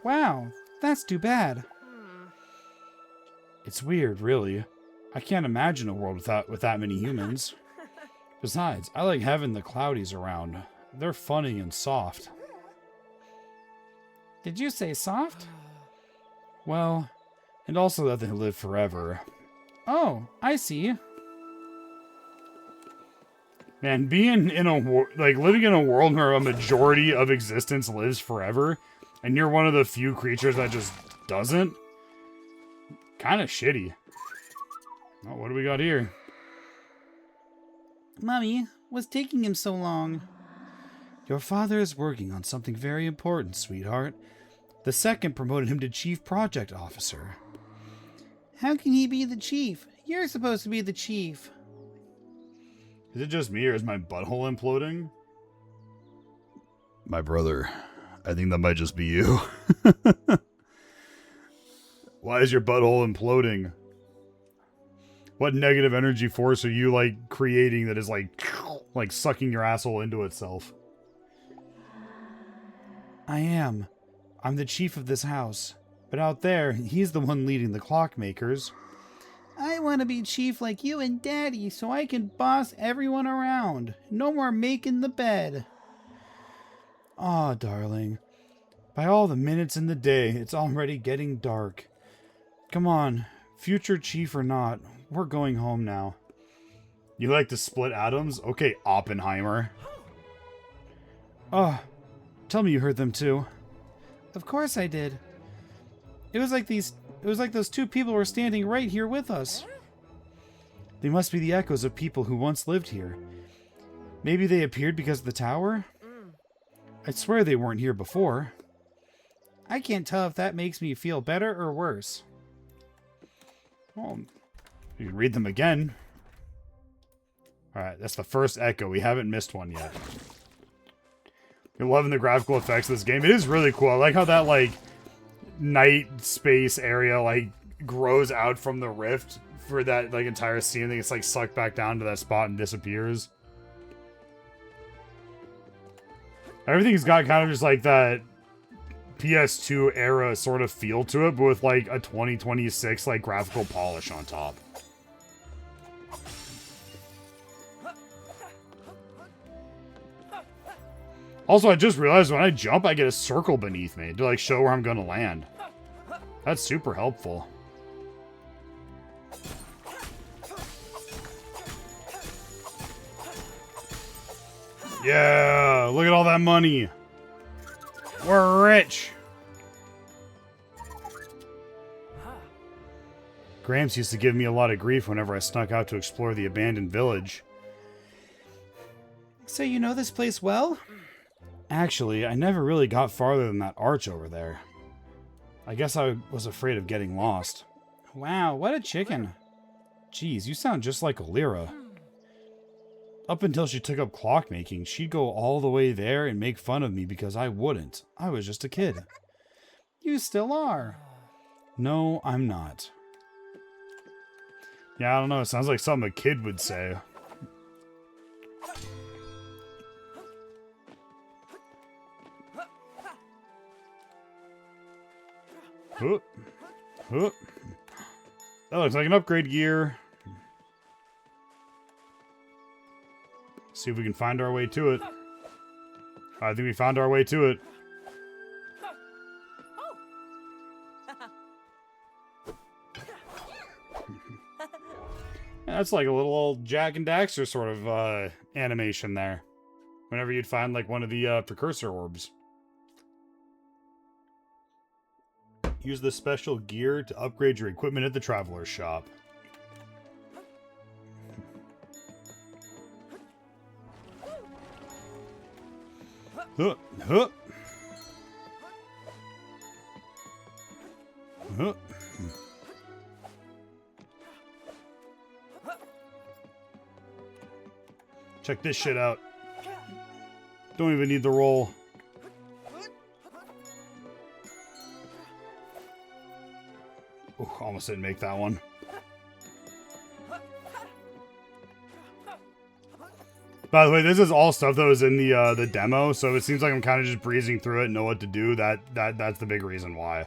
Wow, that's too bad. It's weird, really. I can't imagine a world with that many humans. Besides, I like having the Cloudies around. They're funny and soft. Did you say soft? Well, and also that they live forever. Oh, I see. Man, being in living in a world where a majority of existence lives forever, and you're one of the few creatures that just doesn't, kind of shitty. Oh, what do we got here? Mommy, what's taking him so long? Your father is working on something very important, sweetheart. The second promoted him to Chief Project Officer. How can he be the chief? You're supposed to be the chief. Is it just me or is my butthole imploding? My brother, I think that might just be you. Why is your butthole imploding? What negative energy force are you, like, creating that is, like sucking your asshole into itself? I am. I'm the chief of this house. But out there, he's the one leading the clockmakers. I want to be chief like you and Daddy so I can boss everyone around. No more making the bed. Aw, darling. By all the minutes in the day, it's already getting dark. Come on, future chief or not, we're going home now. You like to split atoms? Okay, Oppenheimer. Oh, tell me you heard them too. Of course I did. It was like those two people were standing right here with us. They must be the echoes of people who once lived here. Maybe they appeared because of the tower? I swear they weren't here before. I can't tell if that makes me feel better or worse. Well, you can read them again. Alright, that's the first echo. We haven't missed one yet. You're loving the graphical effects of this game. It is really cool. I like how that, like, night space area, like, grows out from the rift for that, like, entire scene. I think it's, like, sucked back down to that spot and disappears. Everything's got kind of just, like, that PS2 era sort of feel to it, but with, like, a 2026, like, graphical polish on top. Also, I just realized when I jump, I get a circle beneath me to, like, show where I'm gonna land. That's super helpful. Yeah, look at all that money. We're rich. Gramps used to give me a lot of grief whenever I snuck out to explore the abandoned village. So you know this place well? Actually, I never really got farther than that arch over there. I guess I was afraid of getting lost. Wow, what a chicken. Geez, you sound just like Alira. Up until she took up clockmaking, she'd go all the way there and make fun of me because I wouldn't. I was just a kid. You still are. No, I'm not. Yeah, I don't know. It sounds like something a kid would say. Whoop. Whoop. That looks like an upgrade gear. See if we can find our way to it. I think we found our way to it. That's like a little old Jack and Daxter sort of animation there. Whenever you'd find like one of the precursor orbs. Use the special gear to upgrade your equipment at the Traveler's Shop. Huh, huh. Huh. Check this shit out. Don't even need the roll. Ooh, almost didn't make that one. By the way, this is all stuff that was in the demo, so it seems like I'm kind of just breezing through it and know what to do. That's the big reason why.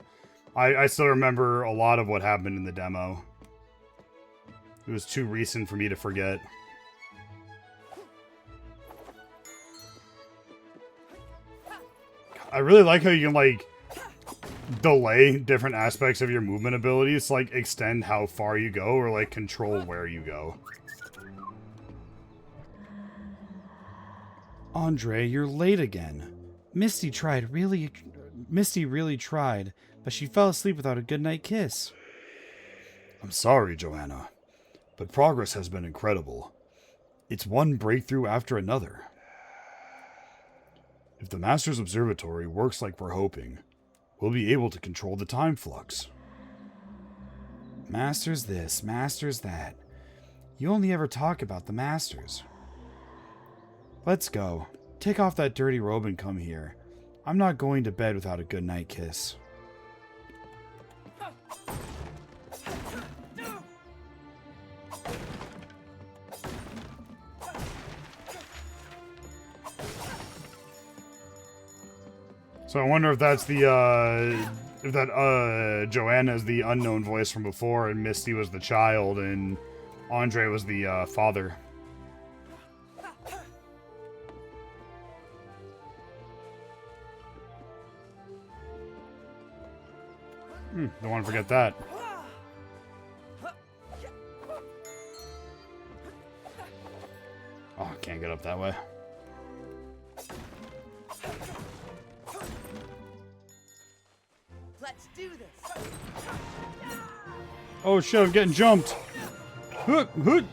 I still remember a lot of what happened in the demo. It was too recent for me to forget. I really like how you can, like, delay different aspects of your movement abilities to, like, extend how far you go or, like, control where you go. Andre, you're late again. Misty really tried, but she fell asleep without a goodnight kiss. I'm sorry, Joanna, but progress has been incredible. It's one breakthrough after another. If the Master's Observatory works like we're hoping, we'll be able to control the time flux. Masters this, masters that. You only ever talk about the masters. Let's go. Take off that dirty robe and come here. I'm not going to bed without a good night kiss. So I wonder if that's the, Joanna is the unknown voice from before, and Misty was the child, and Andre was the, father. Don't want to forget that. Oh, I can't get up that way. Let's do this. Oh shit, I'm getting jumped. Looks like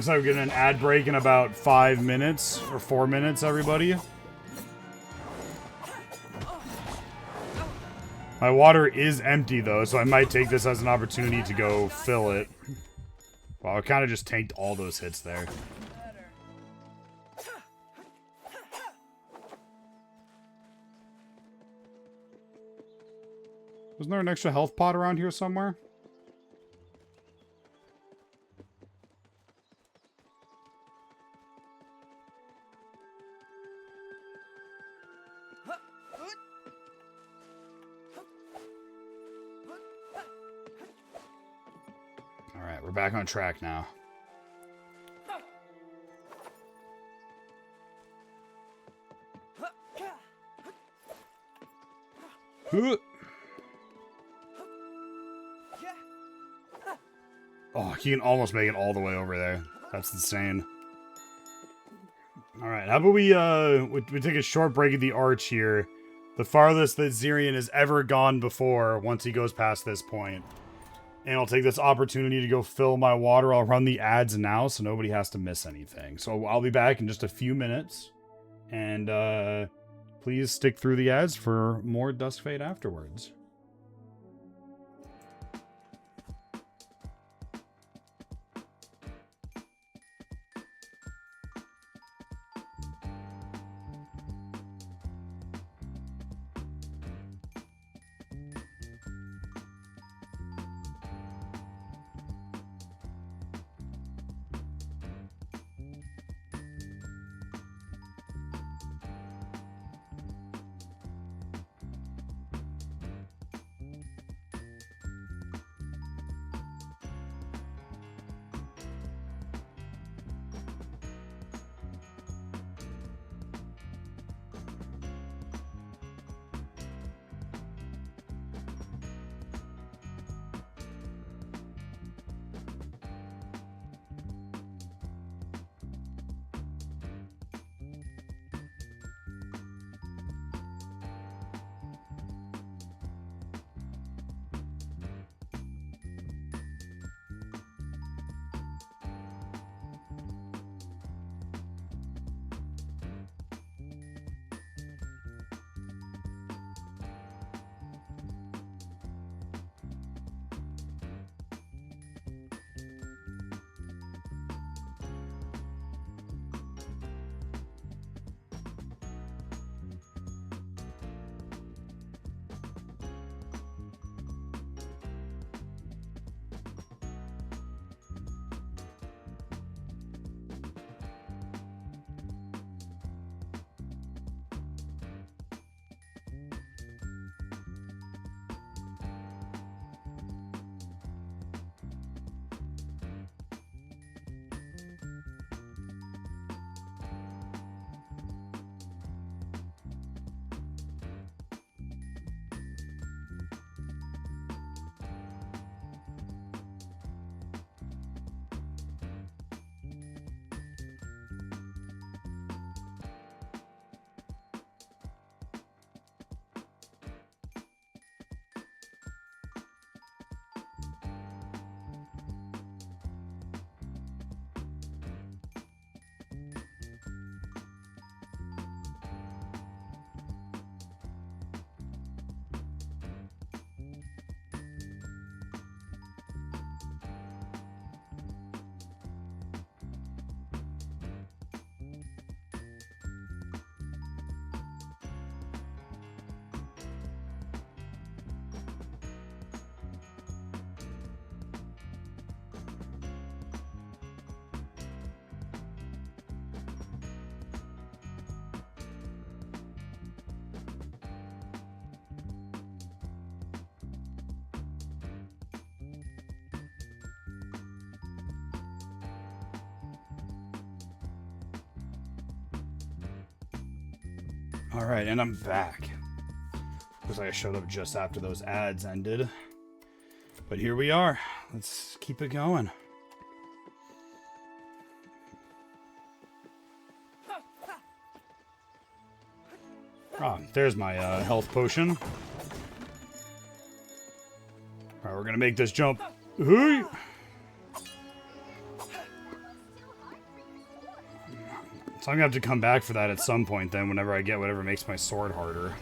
we're getting an ad break in about 5 minutes, or 4 minutes, everybody. My water is empty, though, so I might take this as an opportunity to go fill it. Wow, I kind of just tanked all those hits there. Wasn't there an extra health pot around here somewhere? Alright, we're back on track now. Oh, he can almost make it all the way over there. That's insane. Alright, how about we take a short break at the arch here. The farthest that Zirian has ever gone before once he goes past this point. And I'll take this opportunity to go fill my water. I'll run the ads now so nobody has to miss anything. So I'll be back in just a few minutes. And please stick through the ads for more Duskfade afterwards. Alright, and I'm back. Looks like I showed up just after those ads ended. But here we are. Let's keep it going. Ah, there's my health potion. Alright, we're gonna make this jump. Hey! So I'm gonna have to come back for that at some point then, whenever I get whatever makes my sword harder.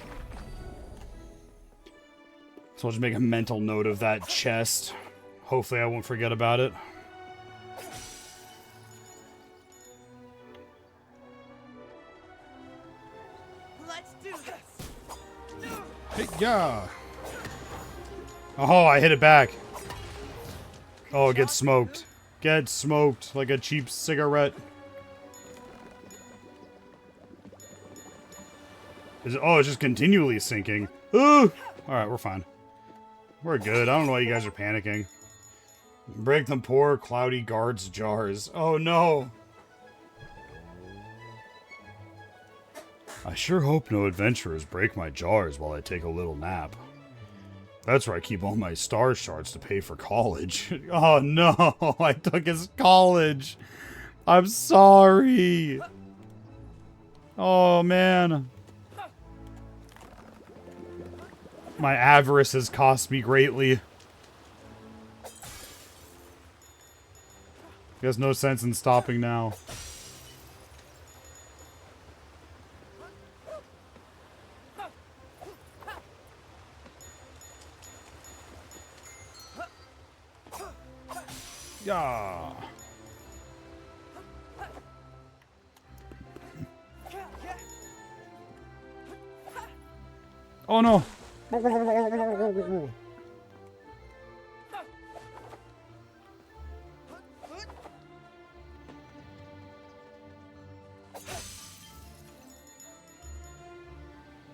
So I'll just make a mental note of that chest. Hopefully I won't forget about it. Let's do this. Hey, yeah. Oh, I hit it back. Oh, get smoked. Get smoked like a cheap cigarette. Oh, it's just continually sinking. Ooh! Alright, we're fine. We're good. I don't know why you guys are panicking. Break them poor, cloudy guards' jars. Oh, no! I sure hope no adventurers break my jars while I take a little nap. That's where I keep all my star shards to pay for college. Oh, no! I took his college! I'm sorry! Oh, man. My avarice has cost me greatly. There's no sense in stopping now. Yeah. Oh no.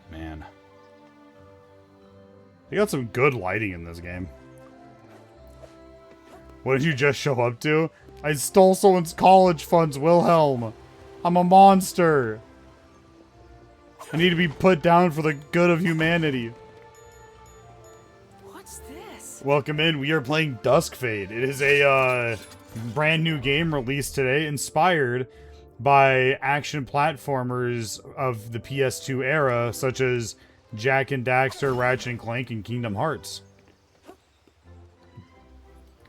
Man. They got some good lighting in this game. What did you just show up to? I stole someone's college funds, Wilhelm. I'm a monster. I need to be put down for the good of humanity. What's this? Welcome in. We are playing Duskfade. It is a brand new game released today, inspired by action platformers of the PS2 era, such as Jak and Daxter, Ratchet and Clank, and Kingdom Hearts.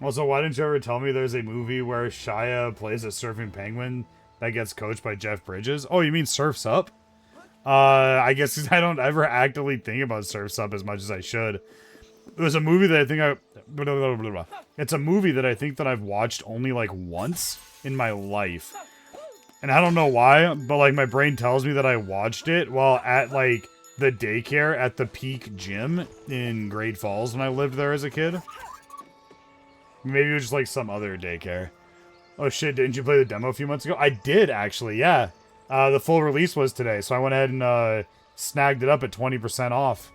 Also, why didn't you ever tell me there's a movie where Shia plays a surfing penguin that gets coached by Jeff Bridges? Oh, you mean Surf's Up? I guess 'cause I don't ever actively think about Surf's Up as much as I should. It was a movie that I think It's a movie that I think that I've watched only like once in my life. And I don't know why, but like my brain tells me that I watched it while at like the daycare at the Peak Gym in Great Falls when I lived there as a kid. Maybe it was just like some other daycare. Oh shit, didn't you play the demo a few months ago? I did actually, yeah. The full release was today, so I went ahead and snagged it up at 20% off.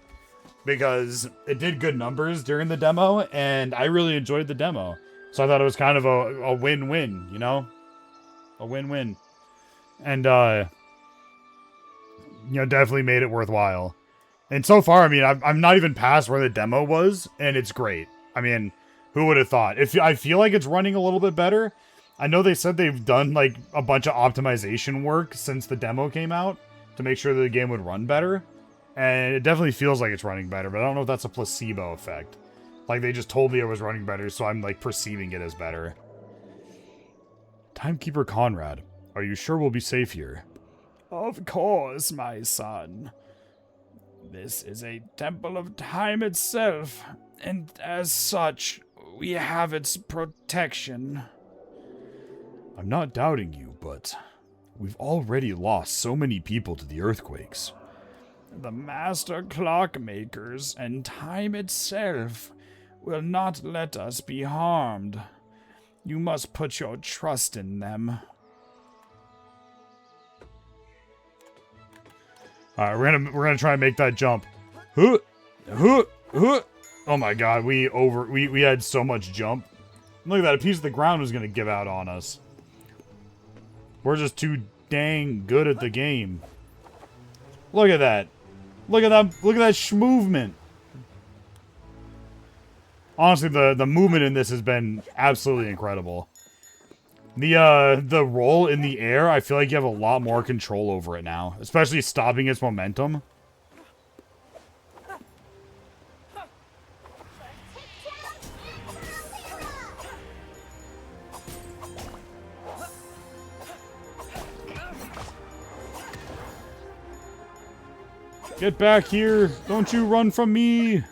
Because it did good numbers during the demo, and I really enjoyed the demo. So I thought it was kind of a win-win, you know? A win-win. And, you know, definitely made it worthwhile. And so far, I mean, I'm not even past where the demo was, and it's great. I mean, who would have thought? I feel like it's running a little bit better. I know they said they've done, like, a bunch of optimization work since the demo came out to make sure that the game would run better. And it definitely feels like it's running better, but I don't know if that's a placebo effect. Like, they just told me it was running better, so I'm, like, perceiving it as better. Timekeeper Conrad, are you sure we'll be safe here? Of course, my son. This is a temple of time itself, and as such, we have its protection. I'm not doubting you, but we've already lost so many people to the earthquakes. The master clockmakers and time itself will not let us be harmed. You must put your trust in them. Alright, we're gonna try and make that jump. Huh, huh, huh. Oh my god, we had so much jump. Look at that, a piece of the ground was gonna give out on us. We're just too dang good at the game. Look at that. Look at that. Look at that movement. Honestly, the movement in this has been absolutely incredible. The roll in the air, I feel like you have a lot more control over it now, especially stopping its momentum. Get back here! Don't you run from me!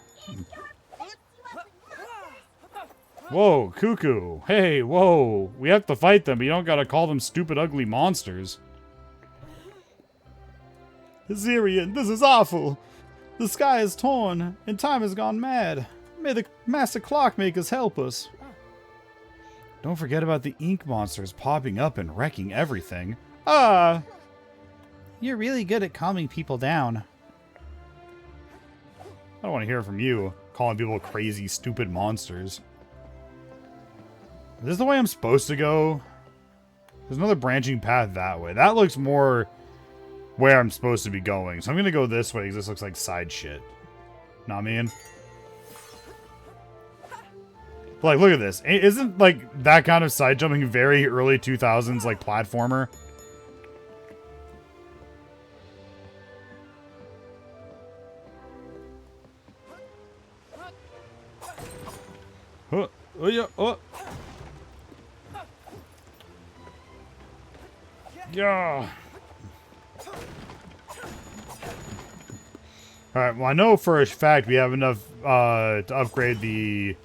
Whoa, Cuckoo. Hey, whoa. We have to fight them, but you don't gotta call them stupid, ugly monsters. Zirian, this is awful. The sky is torn, and time has gone mad. May the master clockmakers help us. Don't forget about the ink monsters popping up and wrecking everything. Ah! You're really good at calming people down. I don't want to hear from you, calling people crazy, stupid monsters. Is this the way I'm supposed to go? There's another branching path that way. That looks more where I'm supposed to be going. So I'm going to go this way because this looks like side shit. Know what I mean? But like, look at this. Isn't like that kind of side jumping very early 2000s like platformer? Oh, yeah, oh. Yeah. Alright, well I know for a fact we have enough to upgrade the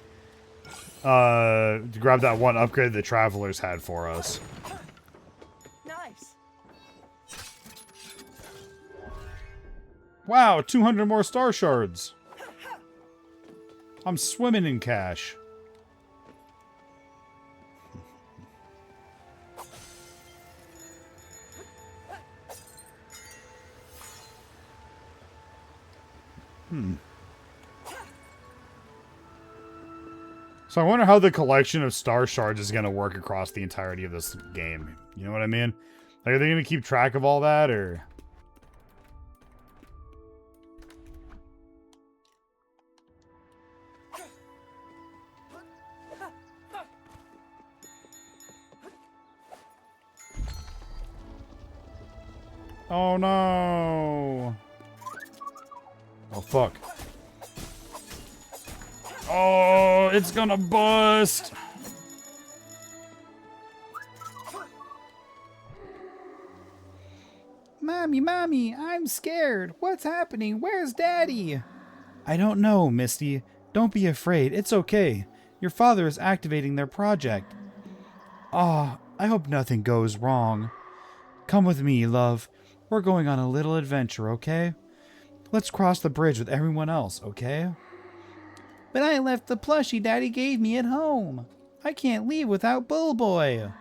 to grab that one upgrade the travelers had for us. Nice. Wow, 200 more star shards. I'm swimming in cash. So I wonder how the collection of star shards is going to work across the entirety of this game. You know what I mean? Like, are they going to keep track of all that, or... Oh no! Oh fuck. Oh, it's gonna bust! Mommy, I'm scared. What's happening? Where's Daddy? I don't know, Misty. Don't be afraid. It's okay. Your father is activating their project. Ah, I hope nothing goes wrong. Come with me, love. We're going on a little adventure, okay? Let's cross the bridge with everyone else, okay? But I left the plushie Daddy gave me at home. I can't leave without Bullboy.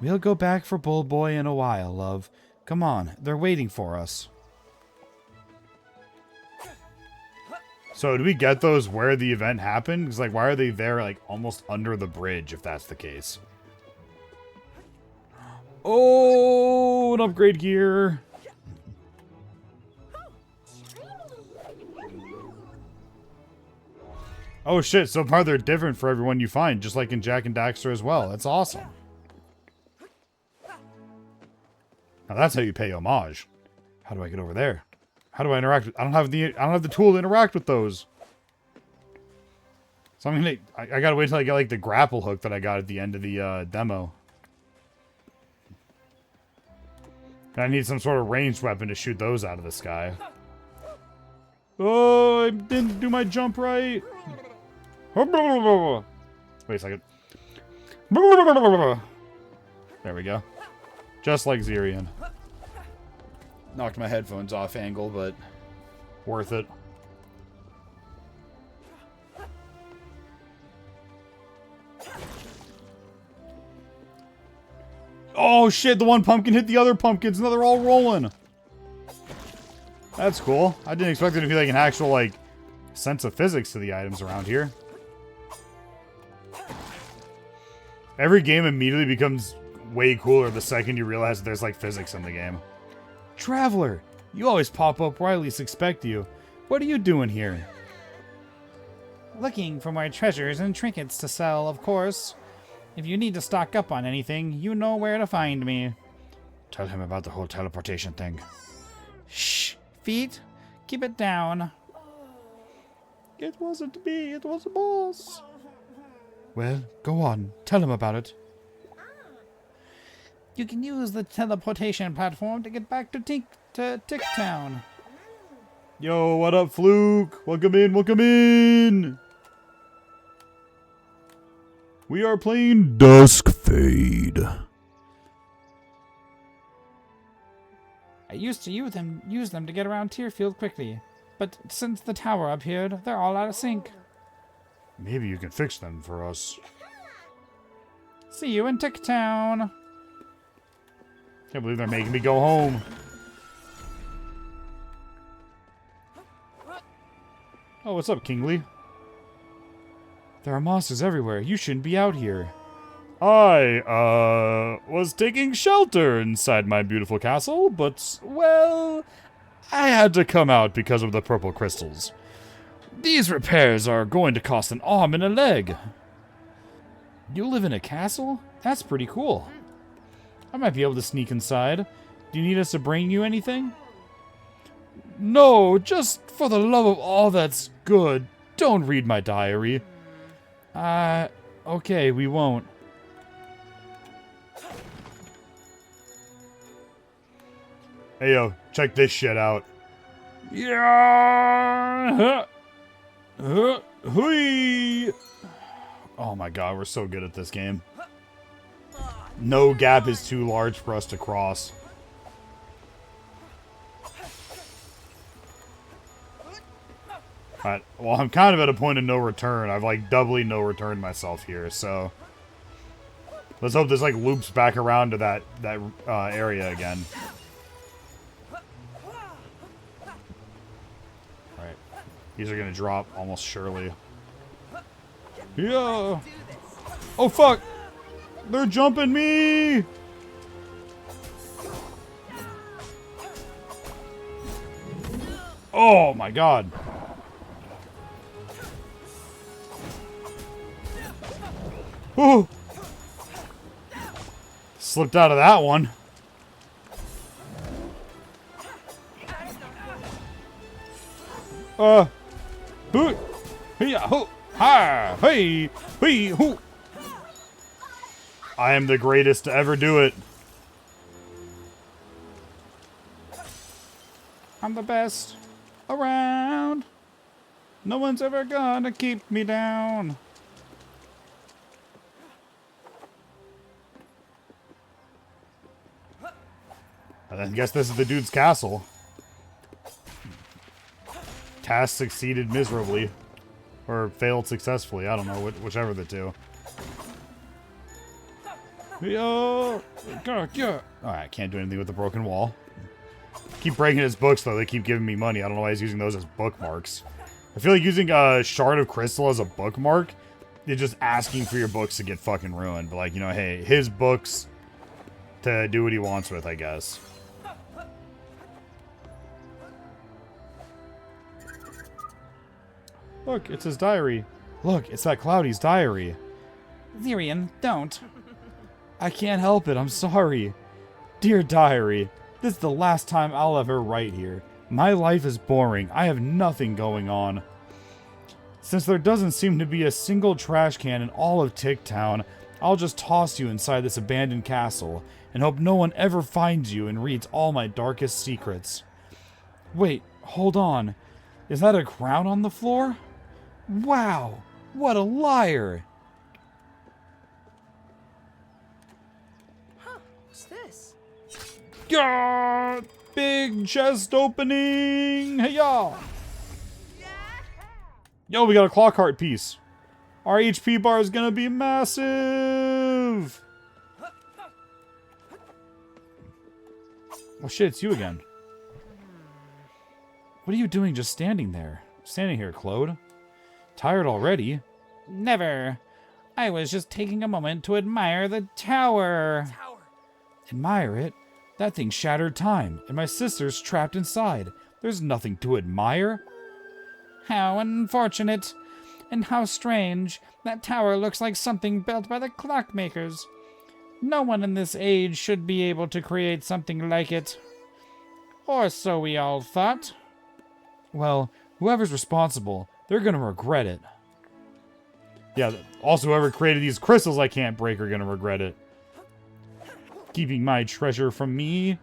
We'll go back for Bullboy in a while, love. Come on, they're waiting for us. So, do we get those where the event happened? Because, like, why are they there, like, almost under the bridge, if that's the case? Oh, an upgrade gear. Oh shit, so far they're different for everyone you find, just like in Jak and Daxter as well. That's awesome. Now that's how you pay homage. How do I get over there? How do I interact with... I don't have the tool to interact with those. So I'm gonna... I gotta wait till I get, like, the grapple hook that I got at the end of the demo. And I need some sort of ranged weapon to shoot those out of the sky. Oh, I didn't do my jump right. Wait a second. There we go. Just like Zirian. Knocked my headphones off angle, but worth it. Oh shit, the one pumpkin hit the other pumpkins, now they're all rolling. That's cool. I didn't expect there to be like an actual like sense of physics to the items around here. Every game immediately becomes way cooler the second you realize that there's like physics in the game. Traveler, You always pop up where I least expect you. What are you doing here? Looking for more treasures and trinkets to sell, of course. If you need to stock up on anything, you know where to find me. Tell him about the whole teleportation thing. Shh! Feet, keep it down. It wasn't me, it was the boss. Well, go on. Tell him about it. You can use the teleportation platform to get back to Tick Town. Yo, what up, Fluke? Welcome in, welcome in! We are playing Duskfade. I used to use them to get around Tearfield quickly, but since the tower appeared, they're all out of sync. Maybe you can fix them for us. See you in Tick Town. Can't believe they're making me go home. Oh, what's up, Kingly? There are monsters everywhere. You shouldn't be out here. I, was taking shelter inside my beautiful castle, but, well, I had to come out because of the purple crystals. These repairs are going to cost an arm and a leg. You live in a castle? That's pretty cool. I might be able to sneak inside. Do you need us to bring you anything? No, just for the love of all that's good, don't read my diary. Okay, we won't. Hey, yo, check this shit out. Yeah! Hui! Oh my god, we're so good at this game. No gap is too large for us to cross. Alright, well, I'm kind of at a point of no return. I've, like, doubly no returned myself here, so... Let's hope this, like, loops back around to that area again. Alright. These are gonna drop almost surely. Yeah! Oh, fuck! They're jumping me! Oh, my God. Ooh. Slipped out of that one. Hoo, hey, hoo, ha, hey, hey, hoo. I am the greatest to ever do it. I'm the best around. No one's ever gonna keep me down. I guess this is the dude's castle. Task succeeded miserably. Or failed successfully. I don't know, whichever the two. Yo! Oh, I can't do anything with the broken wall. Keep breaking his books, though. They keep giving me money. I don't know why he's using those as bookmarks. I feel like using a shard of crystal as a bookmark, you're just asking for your books to get fucking ruined. But, like, you know, hey, his books to do what he wants with, I guess. Look, it's his diary. Look, it's that Cloudy's diary. Zirian, don't. I can't help it, I'm sorry. Dear diary, this is the last time I'll ever write here. My life is boring. I have nothing going on. Since there doesn't seem to be a single trash can in all of Tick Town, I'll just toss you inside this abandoned castle and hope no one ever finds you and reads all my darkest secrets. Wait, hold on. Is that a crown on the floor? Wow, what a liar! Huh, what's this? Yeah! Big chest opening! Hey, y'all! Yo, we got a clock heart piece. Our HP bar is gonna be massive! Oh shit, it's you again. What are you doing just standing there? Standing here, Claude. Tired already? Never. I was just taking a moment to admire the tower. Tower. Admire it? That thing shattered time, and my sister's trapped inside. There's nothing to admire. How unfortunate. And how strange. That tower looks like something built by the clockmakers. No one in this age should be able to create something like it. Or so we all thought. Well, whoever's responsible, they're gonna regret it. Yeah, also whoever created these crystals I can't break are gonna regret it. Keeping my treasure from me.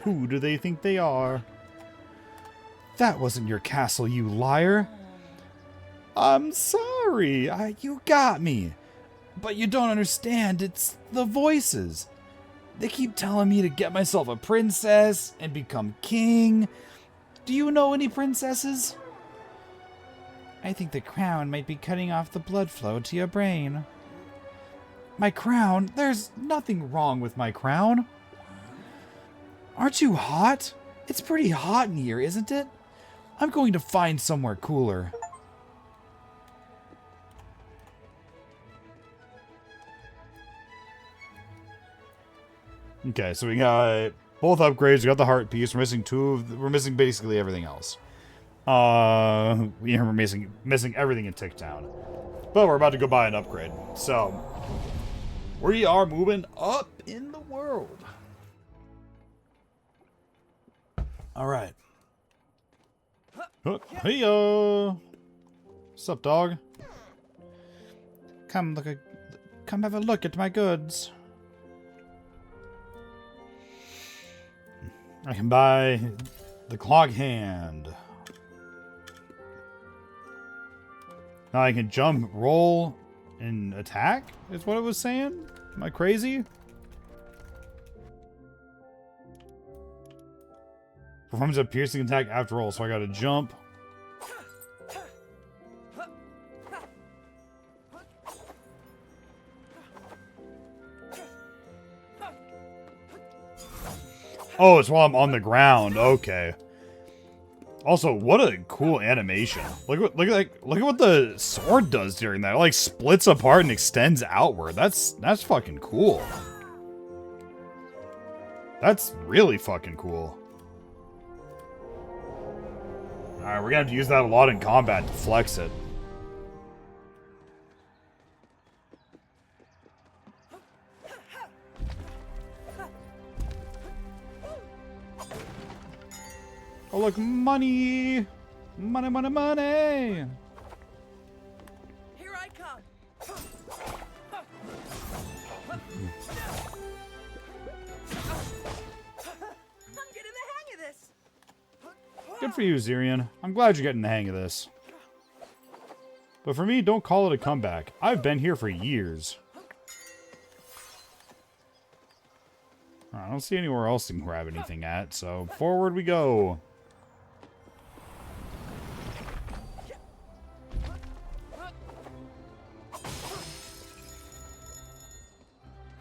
Who do they think they are? That wasn't your castle, you liar. I'm sorry, you got me. But you don't understand, it's the voices. They keep telling me to get myself a princess and become king. Do you know any princesses? I think the crown might be cutting off the blood flow to your brain. My crown? There's nothing wrong with my crown. Aren't you hot? It's pretty hot in here, isn't it? I'm going to find somewhere cooler. Okay, so we got both upgrades. We got the heart piece. We're missing we're missing basically everything else. We're missing everything in Tick Town. But we're about to go buy an upgrade. So we are moving up in the world. All right. Hey-yo. What's up, dog? Come have a look at my goods. I can buy the clog hand. Now I can jump, roll, and attack, is what it was saying? Am I crazy? Performs a piercing attack after roll, so I gotta jump. Oh, it's while I'm on the ground. Okay. Also, what a cool animation. Look at what the sword does during that. It like splits apart and extends outward. That's fucking cool. That's really fucking cool. Alright, we're gonna have to use that a lot in combat to flex it. Oh, look, money! Money, money, money! Here I come. I'm getting the hang of this. Good for you, Zirian. I'm glad you're getting the hang of this. But for me, don't call it a comeback. I've been here for years. I don't see anywhere else to grab anything at, so forward we go.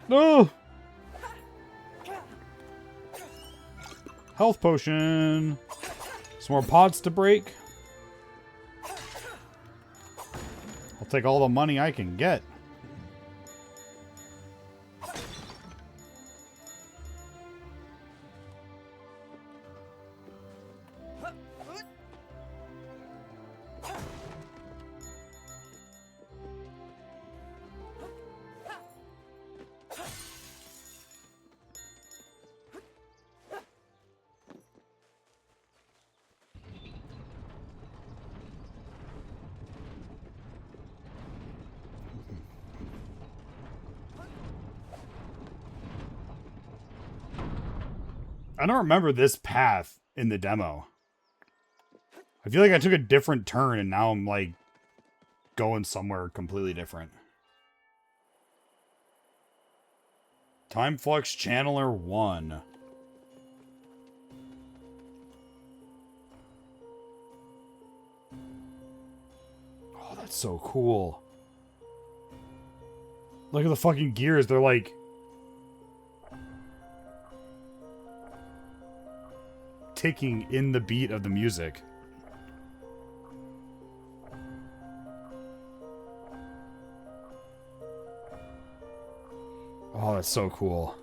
No! Health potion. Some more pots to break. I'll take all the money I can get. I don't remember this path in the demo. I feel like I took a different turn and now I'm like going somewhere completely different. Time Flux Channeler 1. Oh, that's so cool. Look at the fucking gears. They're like ticking in the beat of the music. Oh, that's so cool.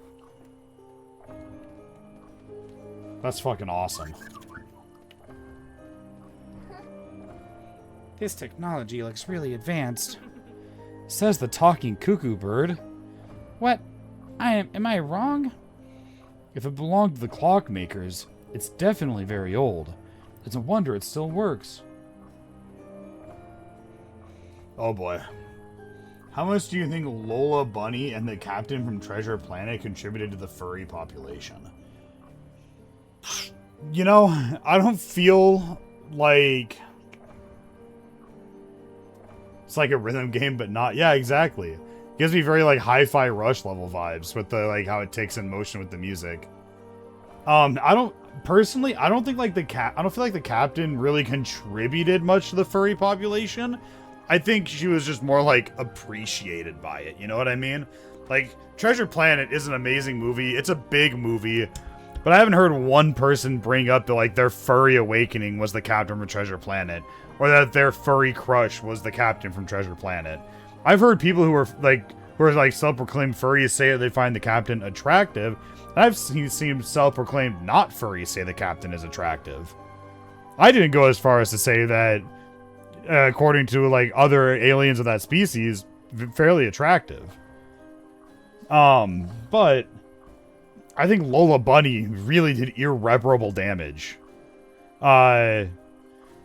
That's fucking awesome. This technology looks really advanced. Says the talking cuckoo bird. What? Am I wrong? If it belonged to the clockmakers, it's definitely very old. It's a wonder it still works. Oh boy. How much do you think Lola Bunny and the captain from Treasure Planet contributed to the furry population? You know, I don't feel like it's like a rhythm game, but not. Yeah, exactly. It gives me very like Hi-Fi Rush level vibes with the like how it takes in motion with the music. I don't think like I don't feel like the captain really contributed much to the furry population. I think she was just more like appreciated by it. You know what I mean? Like Treasure Planet is an amazing movie. It's a big movie. But I haven't heard one person bring up that, like, their furry awakening was the captain from Treasure Planet. Or that their furry crush was the captain from Treasure Planet. I've heard people who are self-proclaimed furries say that they find the captain attractive. And I've seen self-proclaimed not furries say the captain is attractive. I didn't go as far as to say that, according to, like, other aliens of that species, fairly attractive. But I think Lola Bunny really did irreparable damage. I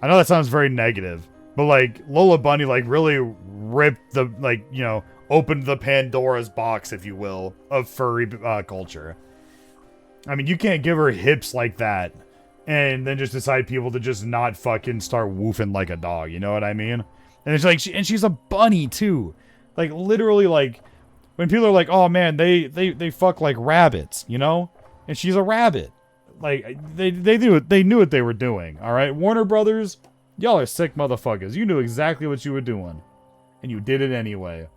know that sounds very negative, but like Lola Bunny like really ripped the like, you know, opened the Pandora's box, if you will, of furry culture. I mean, you can't give her hips like that and then just decide people to just not fucking start woofing like a dog, you know what I mean? And it's like she's a bunny too. Like literally like when people are like, "Oh man, they fuck like rabbits," you know? And she's a rabbit. Like they knew what they were doing, all right? Warner Brothers, y'all are sick motherfuckers. You knew exactly what you were doing, and you did it anyway.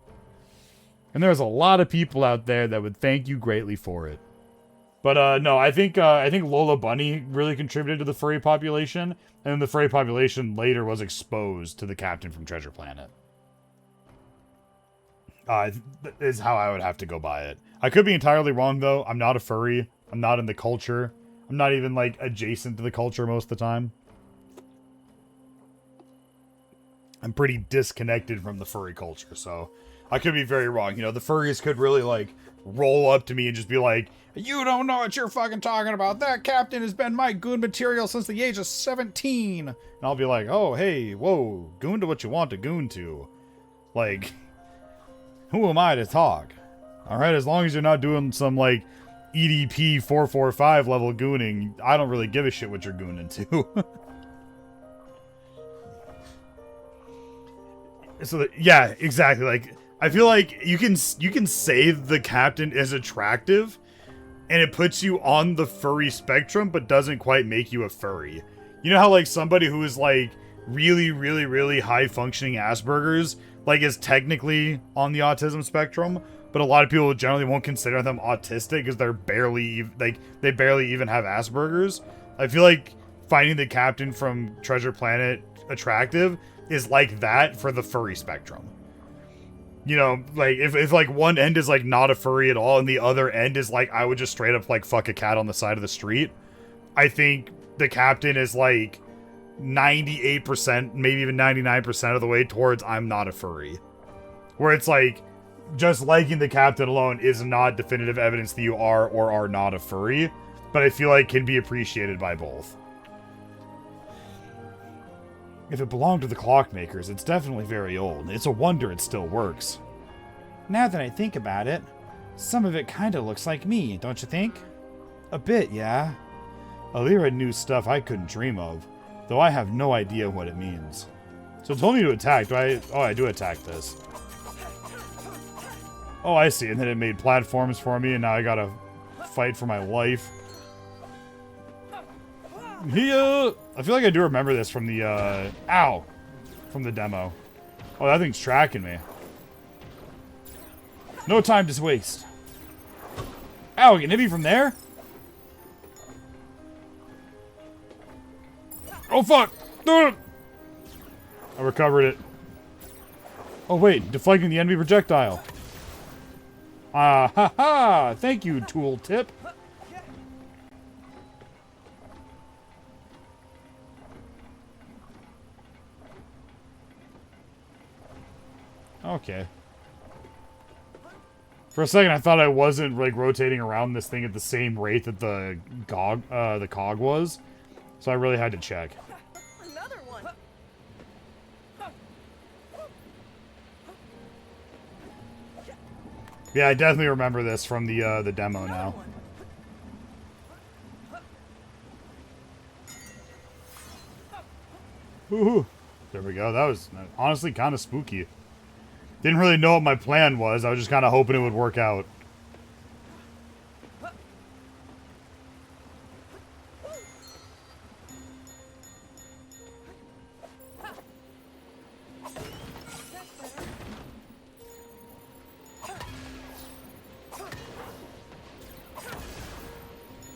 And there's a lot of people out there that would thank you greatly for it. But no, I think Lola Bunny really contributed to the furry population, and then the furry population later was exposed to the captain from Treasure Planet. Is how I would have to go by it. I could be entirely wrong, though. I'm not a furry. I'm not in the culture. I'm not even, like, adjacent to the culture most of the time. I'm pretty disconnected from the furry culture, so I could be very wrong. You know, the furries could really, like, roll up to me and just be like, "You don't know what you're fucking talking about. That captain has been my goon material since the age of 17. And I'll be like, "Oh, hey, whoa, goon to what you want to goon to." Like, who am I to talk? Alright, as long as you're not doing some, like, EDP 445 level gooning, I don't really give a shit what you're gooning to. So, yeah, exactly. Like, I feel like you can say the captain is attractive, and it puts you on the furry spectrum, but doesn't quite make you a furry. You know how, like, somebody who is, like, really, really, really high-functioning Asperger's, like, is technically on the autism spectrum, but a lot of people generally won't consider them autistic because they're barely, like, they barely even have Asperger's. I feel like finding the captain from Treasure Planet attractive is like that for the furry spectrum. You know, like, if like, one end is, like, not a furry at all, and the other end is, like, I would just straight up, like, fuck a cat on the side of the street, I think the captain is, like, 98%, maybe even 99% of the way towards I'm not a furry. Where it's like, just liking the captain alone is not definitive evidence that you are or are not a furry, but I feel like can be appreciated by both. If it belonged to the clockmakers, it's definitely very old. It's a wonder it still works. Now that I think about it, some of it kinda looks like me, don't you think? A bit, yeah. Alira knew stuff I couldn't dream of, though I have no idea what it means. So it told me to attack. Oh, I do attack this. Oh, I see. And then it made platforms for me, and now I gotta fight for my life. I feel like I do remember this from the, ow! From the demo. Oh, that thing's tracking me. No time to waste. Ow, you can hit me from there? Oh, fuck! I recovered it. Oh, wait. Deflecting the enemy projectile. Ah, ha, ha! Thank you, tooltip. Okay. For a second, I thought I wasn't, like, rotating around this thing at the same rate that the cog was. So I really had to check. Another one. Yeah, I definitely remember this from the demo now. Ooh, there we go. That was honestly kind of spooky. Didn't really know what my plan was. I was just kind of hoping it would work out.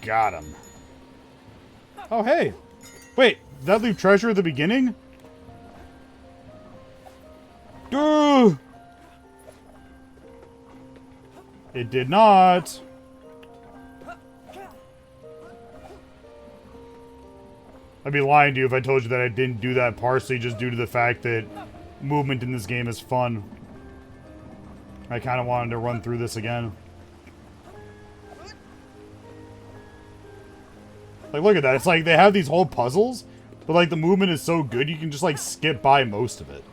Got him. Oh, hey. Wait, did that leave treasure at the beginning? Duh! It did not. I'd be lying to you if I told you that I didn't do that partially just due to the fact that movement in this game is fun. I kind of wanted to run through this again. Like, look at that. It's like they have these whole puzzles, but, like, the movement is so good you can just, like, skip by most of it.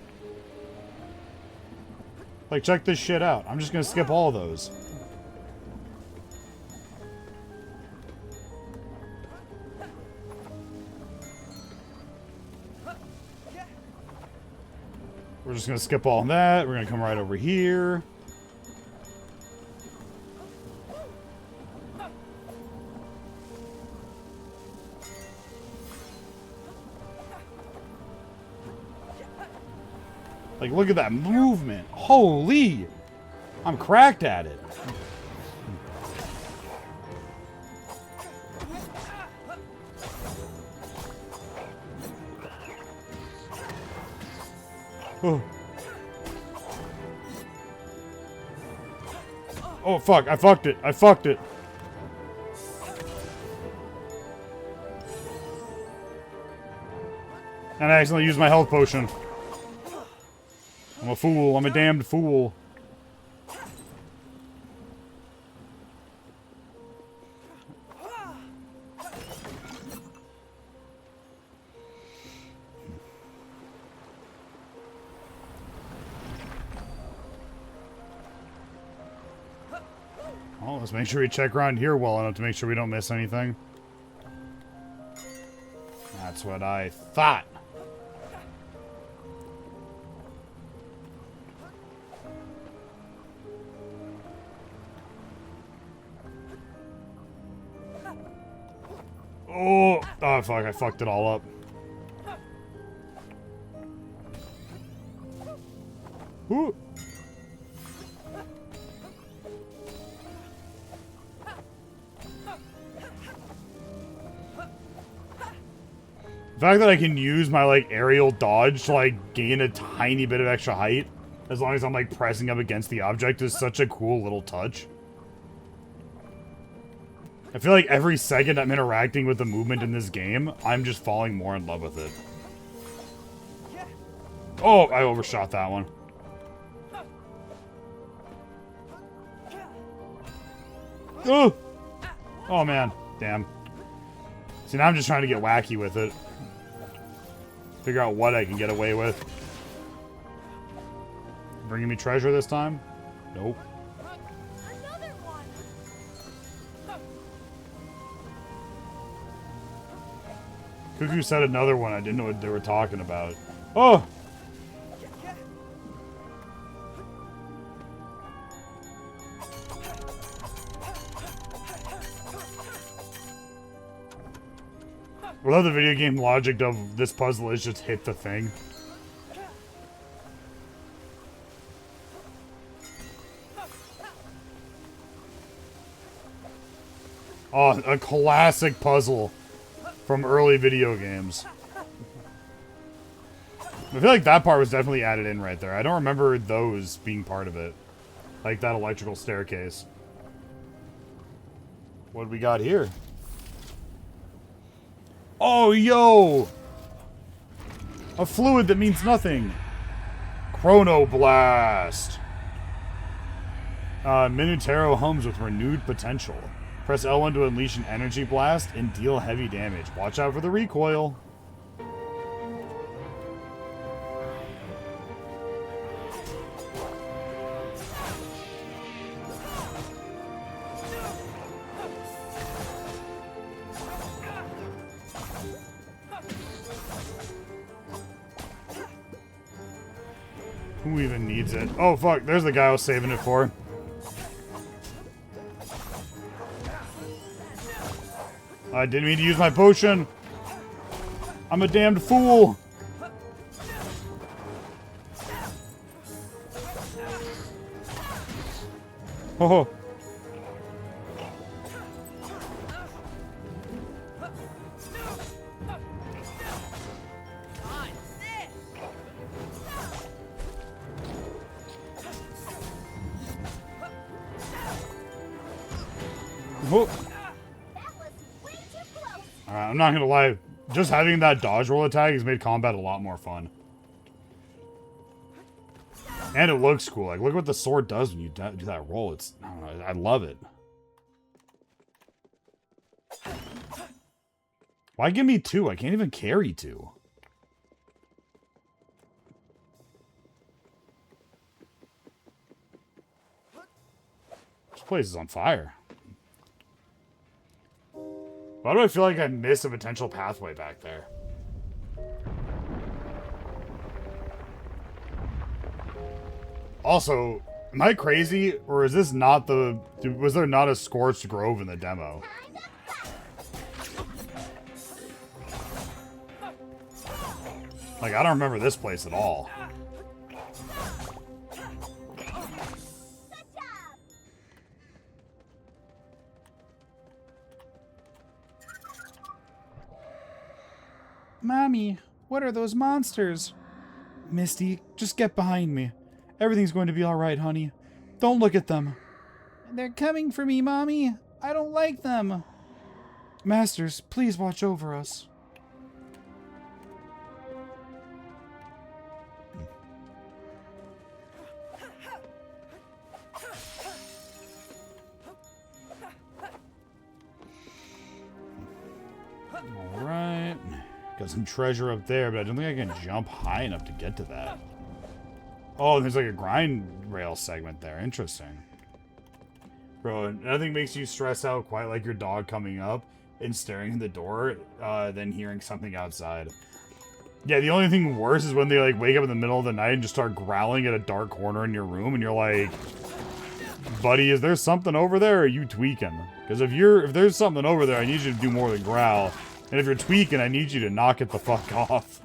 Like, check this shit out. I'm just gonna skip all of those. We're just gonna skip all of that. We're gonna come right over here. Like, look at that movement. Holy! I'm cracked at it. Oh. Oh, fuck. I fucked it. I fucked it. And I accidentally used my health potion. I'm a fool. I'm a damned fool. Well, let's make sure we check around here well enough to make sure we don't miss anything. That's what I thought. Oh, fuck, I fucked it all up. Ooh. The fact that I can use my, like, aerial dodge to, like, gain a tiny bit of extra height, as long as I'm, like, pressing up against the object is such a cool little touch. I feel like every second I'm interacting with the movement in this game, I'm just falling more in love with it. Oh, I overshot that one. Oh! Oh, man. Damn. See, now I'm just trying to get wacky with it. Figure out what I can get away with. Bringing me treasure this time? Nope. Another one. Cuckoo said another one. I didn't know what they were talking about. Oh! I love the video game logic of this puzzle is just hit the thing. Oh, a classic puzzle from early video games. I feel like that part was definitely added in right there. I don't remember those being part of it. Like that electrical staircase. What do we got here? Oh, yo! A fluid that means nothing. Chrono Blast. Minutero hums with renewed potential. Press L1 to unleash an energy blast and deal heavy damage. Watch out for the recoil. Who even needs it? Oh fuck, there's the guy I was saving it for. I didn't mean to use my potion. I'm a damned fool. Oh. Oh. Alright, I'm not gonna lie. Just having that dodge roll attack has made combat a lot more fun. And it looks cool. Like, look what the sword does when you do that roll. It's, I don't know, I love it. Why give me 2? I can't even carry 2. This place is on fire. Why do I feel like I missed a potential pathway back there? Also, am I crazy, or is this not the... Was there not a Scorched Grove in the demo? Like, I don't remember this place at all. Mommy, what are those monsters? Misty, just get behind me. Everything's going to be alright, honey. Don't look at them. They're coming for me, Mommy. I don't like them. Masters, please watch over us. Alright. Got some treasure up there, but I don't think I can jump high enough to get to that. Oh, there's like a grind rail segment there. Interesting. Bro, nothing makes you stress out quite like your dog coming up and staring at the door than hearing something outside. Yeah, the only thing worse is when they like wake up in the middle of the night and just start growling at a dark corner in your room and you're like, buddy, is there something over there or are you tweaking? Because if there's something over there, I need you to do more than growl. And if you're tweaking, I need you to knock it the fuck off.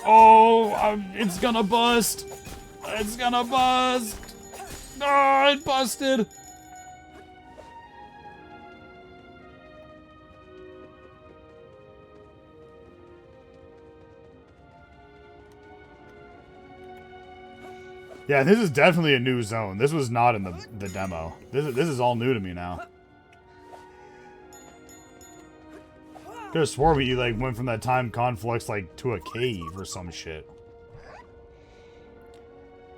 Oh, it's gonna bust. It's gonna bust. Oh, it busted. Yeah, this is definitely a new zone. This was not in the demo. This is all new to me now. Could have swore you like went from that time conflicts like to a cave or some shit.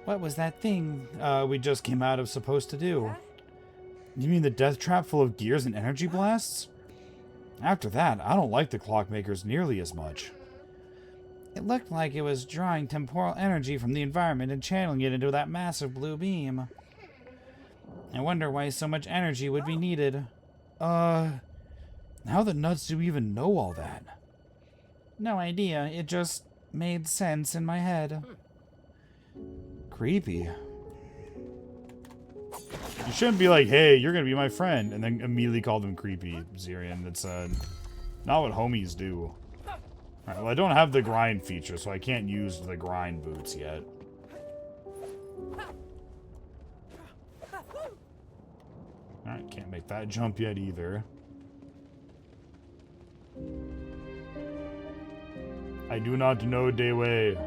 What was that thing we just came out of supposed to do? You mean the death trap full of gears and energy blasts? After that, I don't like the clockmakers nearly as much. It looked like it was drawing temporal energy from the environment and channeling it into that massive blue beam. I wonder why so much energy would be needed. How the nuts do we even know all that? No idea. It just made sense in my head. Creepy. You shouldn't be like, hey, you're gonna be my friend, and then immediately call them creepy, Zirian. That's not what homies do. Alright, well, I don't have the grind feature, so I can't use the grind boots yet. Alright, can't make that jump yet either. I do not know the way.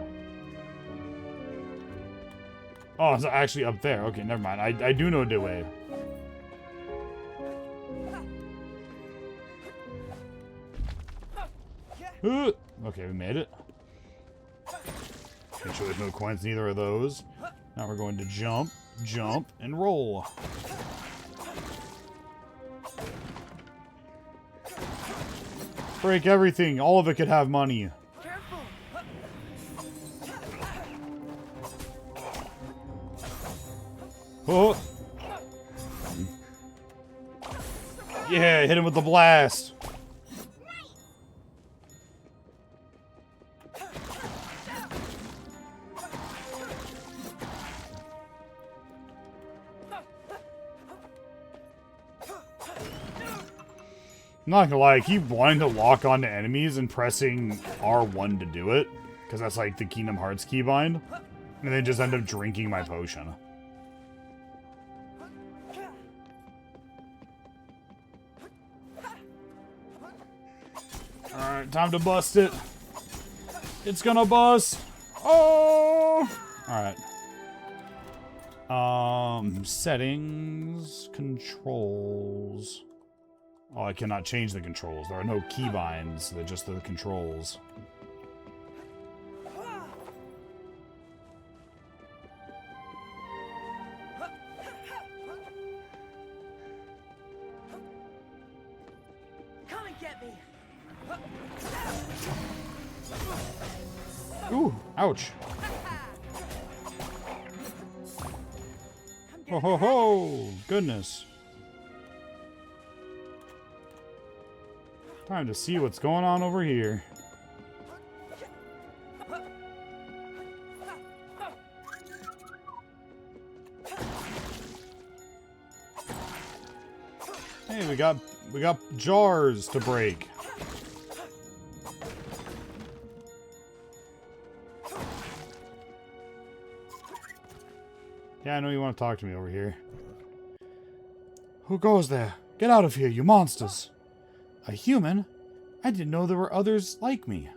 Oh, it's actually up there. Okay, never mind. I do know the way. Okay, we made it. Make sure there's no coins in either of those. Now we're going to jump, jump, and roll. Break everything. All of it could have money. Oh. Yeah, hit him with the blast. I'm not gonna lie, I keep wanting to lock onto enemies and pressing R1 to do it, because that's like the Kingdom Hearts keybind, and then just end up drinking my potion. Alright, time to bust it. It's gonna bust. Oh! Alright. Settings, controls. Oh, I cannot change the controls. There are no keybinds. They're just the controls. Come and get me. Ooh, ouch. Ho ho ho! Goodness. Time to see what's going on over here. Hey, we got jars to break. Yeah, I know you want to talk to me over here. Who goes there? Get out of here, you monsters! A human? I didn't know there were others like me.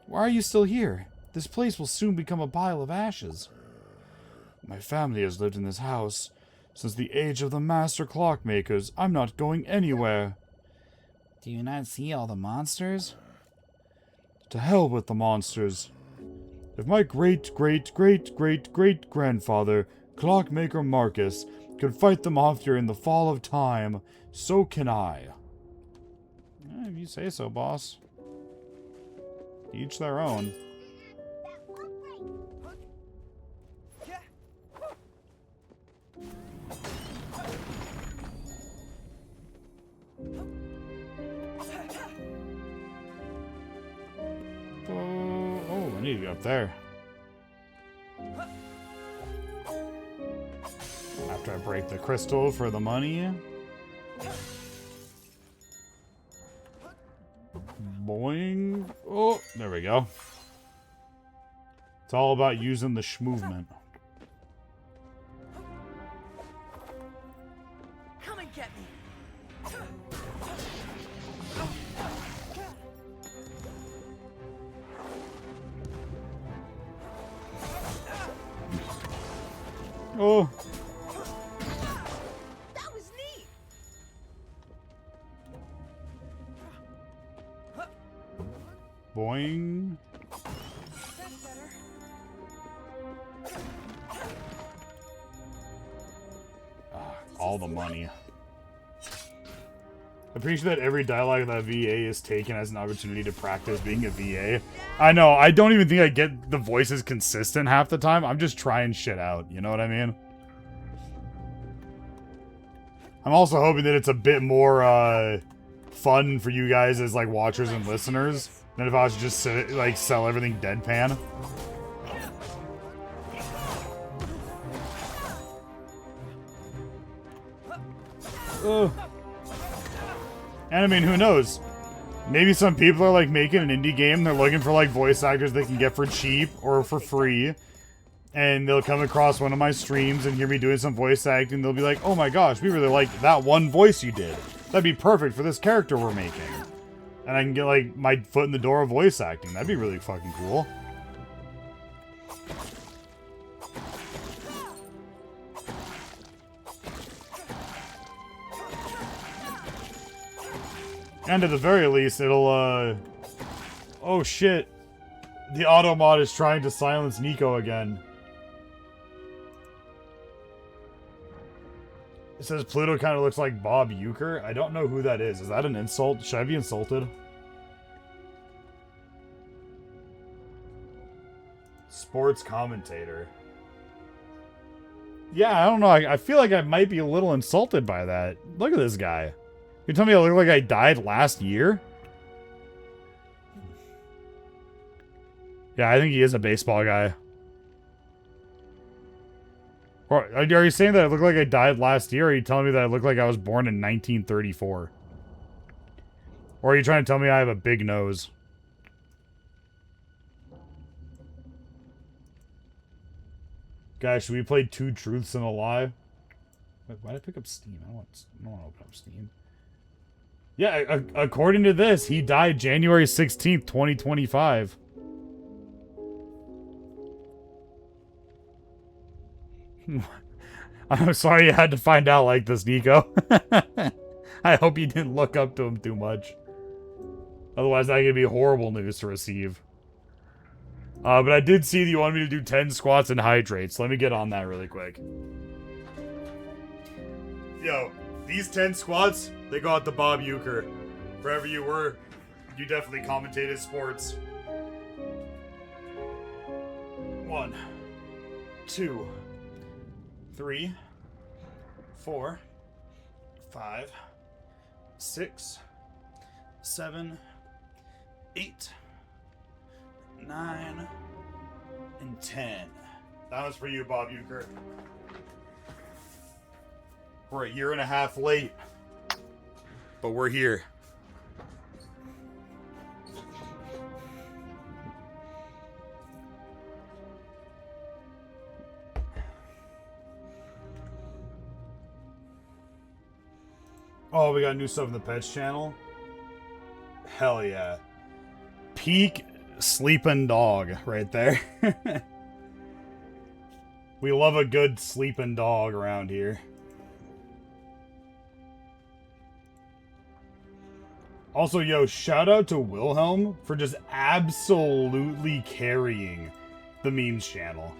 Why are you still here? This place will soon become a pile of ashes. My family has lived in this house since the age of the master clockmakers. I'm not going anywhere. Do you not see all the monsters? To hell with the monsters. If my great-great-great-great-great-grandfather, Clockmaker Marcus, could fight them off during the fall of time, so can I. If you say so, boss. Each their own. Oh, I need to get up there. After I break the crystal for the money. Boing. Oh, there we go. It's all about using the schmovement. Come and get me. Oh. That was neat. Boing. That's better. All the money. I'm pretty sure that every dialogue of that VA is taken as an opportunity to practice being a VA. I know, I don't even think I get the voices consistent half the time. I'm just trying shit out, you know what I mean? I'm also hoping that it's a bit more fun for you guys as like watchers and listeners than if I was to just like sell everything deadpan. Ugh. And I mean, who knows? Maybe some people are like making an indie game. They're looking for like voice actors they can get for cheap or for free. And they'll come across one of my streams and hear me doing some voice acting. They'll be like, oh my gosh, we really like that one voice you did. That'd be perfect for this character we're making. And I can get like my foot in the door of voice acting. That'd be really fucking cool. And at the very least, it'll, oh shit. The auto mod is trying to silence Nico again. It says Pluto kind of looks like Bob Euchre. I don't know who that is. Is that an insult? Should I be insulted? Sports commentator. Yeah, I don't know. I feel like I might be a little insulted by that. Look at this guy. You tell me I look like I died last year? Yeah, I think he is a baseball guy. Or are you saying that I look like I died last year, or are you telling me that I look like I was born in 1934? Or are you trying to tell me I have a big nose? Guys, should we play 2 truths and a lie? Wait, why did I pick up Steam? I don't want to open up Steam. Yeah, according to this, he died January 16th, 2025. I'm sorry you had to find out like this, Nico. I hope you didn't look up to him too much. Otherwise, that could be horrible news to receive. But I did see that you wanted me to do 10 squats and hydrates. Let me get on that really quick. Yo, these 10 squats, they go out to Bob Euchre. Wherever you were, you definitely commentated sports. 1, 2, 3, 4, 5, 6, 7, 8, 9, and 10. That was for you, Bob Euchre. We're a year and a half late, but we're here. Oh, we got new stuff in the pets channel? Hell yeah. Peak sleeping dog right there. We love a good sleeping dog around here. Also, yo, shout out to Wilhelm for just absolutely carrying the memes channel.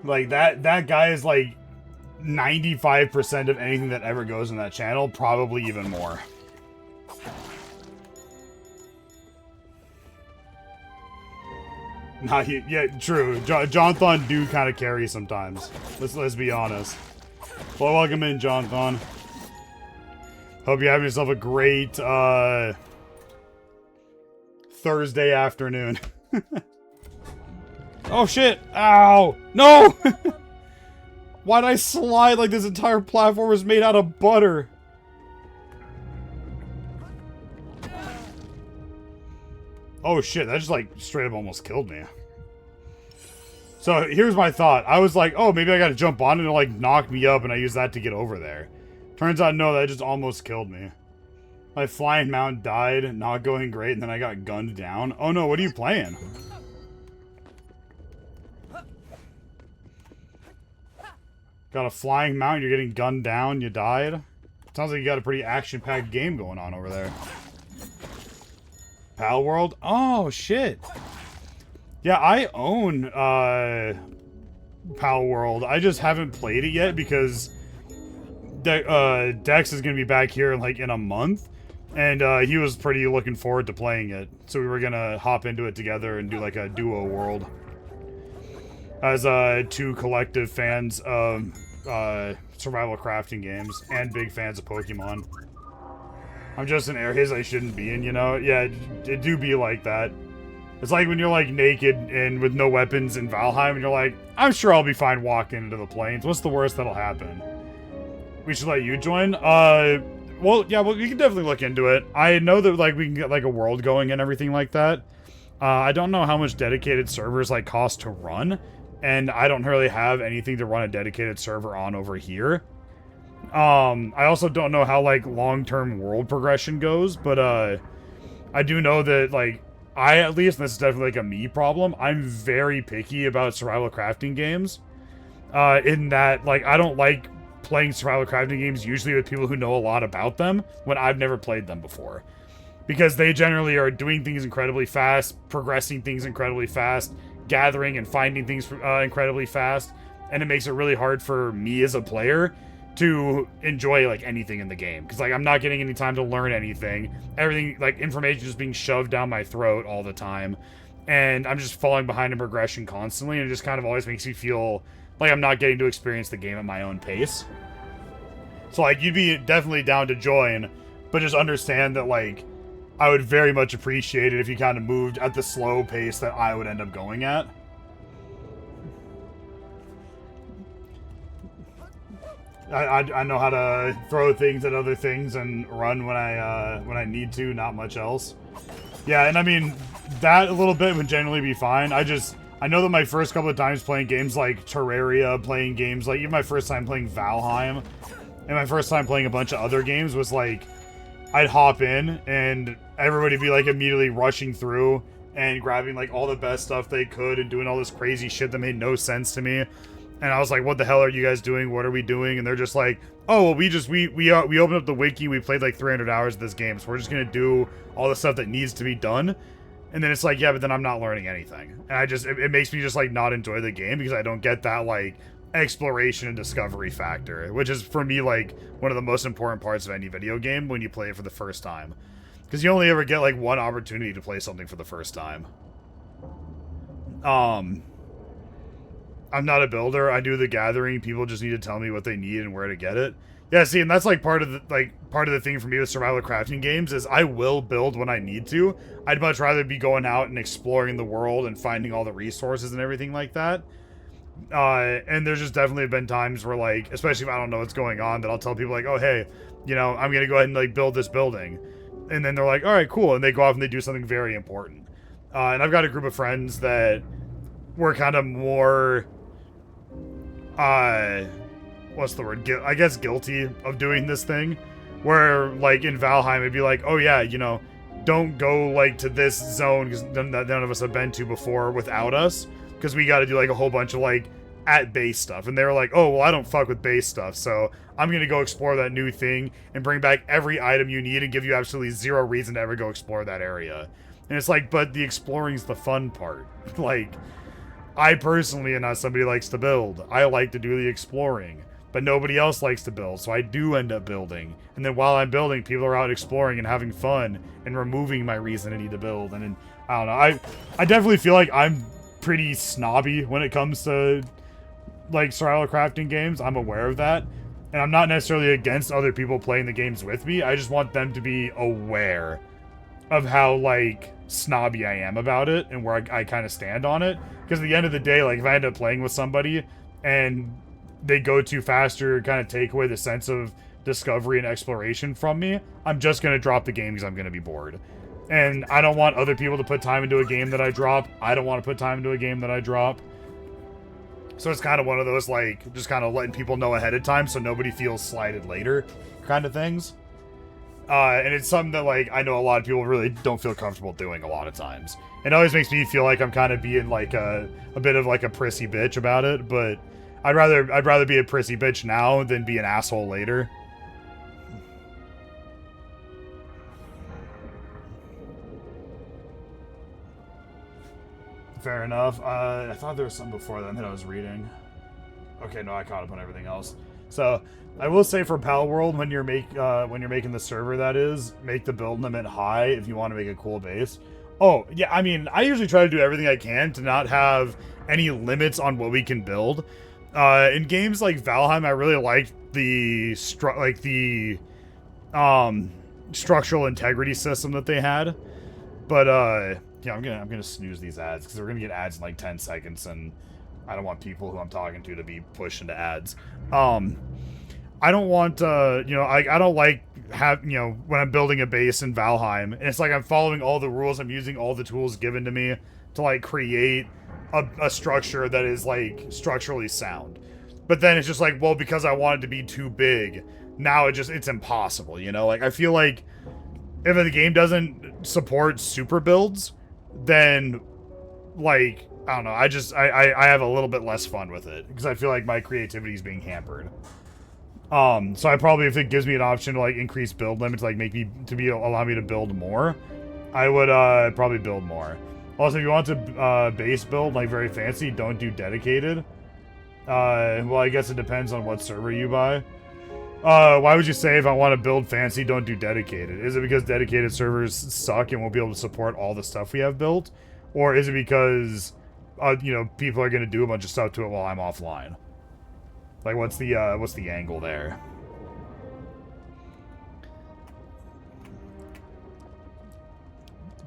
Like, that guy is like 95% of anything that ever goes in that channel, probably even more. Nah, yeah, true. Jonathan do kind of carry sometimes. Let's be honest. Well, welcome in, Jonathan. Hope you're having yourself a great Thursday afternoon. Oh shit! Ow! No! Why'd I slide like this entire platform was made out of butter? Oh shit, that just like straight up almost killed me. So here's my thought. I was like, oh, maybe I gotta jump on it and like knock me up and I use that to get over there. Turns out, no, that just almost killed me. My flying mount died, not going great, and then I got gunned down. Oh no, what are you playing? Got a flying mount, you're getting gunned down, you died? Sounds like you got a pretty action-packed game going on over there. Pal World? Oh, shit. Yeah, I own, Pal World. I just haven't played it yet because Dex is gonna be back here, like, in a month. And, he was pretty looking forward to playing it. So we were gonna hop into it together and do, like, a duo world. As, 2 collective fans of, survival crafting games, and big fans of Pokemon. I'm just in areas I shouldn't be in, you know? Yeah, it do be like that. It's like when you're, like, naked and with no weapons in Valheim, and you're like, I'm sure I'll be fine walking into the plains. What's the worst that'll happen? We should let you join? Well, yeah, well, we can definitely look into it. I know that, like, we can get, like, a world going and everything like that. I don't know how much dedicated servers, like, cost to run. And I don't really have anything to run a dedicated server on over here. I also don't know how, like, long-term world progression goes, but, I do know that, like, at least, and this is definitely, like, a me problem, I'm very picky about survival crafting games. In that, like, I don't like playing survival crafting games usually with people who know a lot about them when I've never played them before. because they generally are doing things incredibly fast, progressing things incredibly fast, gathering and finding things incredibly fast, and it makes it really hard for me as a player to enjoy like anything in the game, because like I'm not getting any time to learn anything. Everything, like, information just being shoved down my throat all the time, and I'm just falling behind in progression constantly, and it just kind of always makes me feel like I'm not getting to experience the game at my own pace. So like, you'd be definitely down to join, but just understand that like I would very much appreciate it if you kind of moved at the slow pace that I would end up going at. I know how to throw things at other things and run when I need to, not much else. Yeah, and I mean, that a little bit would generally be fine. I know that my first couple of times playing games like Terraria, playing games like even my first time playing Valheim, and my first time playing a bunch of other games was like, I'd hop in and everybody be like immediately rushing through and grabbing like all the best stuff they could and doing all this crazy shit that made no sense to me. And I was like, what the hell are you guys doing? What are we doing? And they're just like, oh, well, we opened up the wiki. We played like 300 hours of this game. So we're just going to do all the stuff that needs to be done. And then it's like, yeah, but then I'm not learning anything. And it makes me just like not enjoy the game because I don't get that like exploration and discovery factor, which is for me like one of the most important parts of any video game when you play it for the first time. Because you only ever get like one opportunity to play something for the first time. I'm not a builder. I do the gathering. People just need to tell me what they need and where to get it. Yeah, see, and that's like part of the thing for me with survival crafting games is I will build when I need to. I'd much rather be going out and exploring the world and finding all the resources and everything like that. And there's just definitely been times where like, especially if I don't know what's going on, that I'll tell people like, oh, hey, you know, I'm gonna go ahead and like build this building. And then they're like, all right, cool. And they go off and they do something very important. And I've got a group of friends that were kind of more, what's the word? I guess guilty of doing this thing. Where, like, in Valheim, it'd be like, oh yeah, you know, don't go, like, to this zone because none of us have been to before without us. Because we got to do, like, a whole bunch of, like, at-base stuff. And they were like, oh, well, I don't fuck with base stuff, so I'm going to go explore that new thing and bring back every item you need and give you absolutely zero reason to ever go explore that area. And it's like, but the exploring's the fun part. Like, I personally am not somebody who likes to build. I like to do the exploring. But nobody else likes to build, so I do end up building. And then while I'm building, people are out exploring and having fun and removing my reason I need to build. And then, I don't know, I definitely feel like I'm pretty snobby when it comes to, like, survival crafting games. I'm aware of that. And I'm not necessarily against other people playing the games with me. I just want them to be aware of how, like, snobby I am about it and where I kind of stand on it. Because at the end of the day, like, if I end up playing with somebody and they go too fast or kind of take away the sense of discovery and exploration from me, I'm just going to drop the game because I'm going to be bored. And I don't want other people to put time into a game that I drop. I don't want to put time into a game that I drop. So it's kind of one of those, like, just kind of letting people know ahead of time so nobody feels slighted later kind of things. And it's something that, like, I know a lot of people really don't feel comfortable doing a lot of times. It always makes me feel like I'm kind of being, like, a bit of, like, a prissy bitch about it, but I'd rather be a prissy bitch now than be an asshole later. Fair enough. I thought there was something before then that I was reading. Okay, no, I caught up on everything else. So, I will say for Pal World, when you're making the server, that is, make the build limit high if you want to make a cool base. Oh, yeah, I mean, I usually try to do everything I can to not have any limits on what we can build. In games like Valheim, I really like the structural integrity system that they had. But yeah, I'm gonna snooze these ads because we're gonna get ads in like 10 seconds, and I don't want people who I'm talking to be pushed into ads. I don't want you know, I don't like when I'm building a base in Valheim, and it's like I'm following all the rules, I'm using all the tools given to me to like create a structure that is like structurally sound. But then it's just like, well, because I want it to be too big, now it's impossible, you know? Like, I feel like if the game doesn't support super builds, then like, I don't know, I have a little bit less fun with it because I feel like my creativity is being hampered. So I probably, if it gives me an option to like increase build limits, like allow me to build more, I would probably build more. Also, if you want to base build like very fancy, don't do dedicated. Well, I guess it depends on what server you buy. Why would you say if I want to build fancy, don't do dedicated? Is it because dedicated servers suck and won't be able to support all the stuff we have built? Or is it because, you know, people are going to do a bunch of stuff to it while I'm offline? Like, what's the angle there?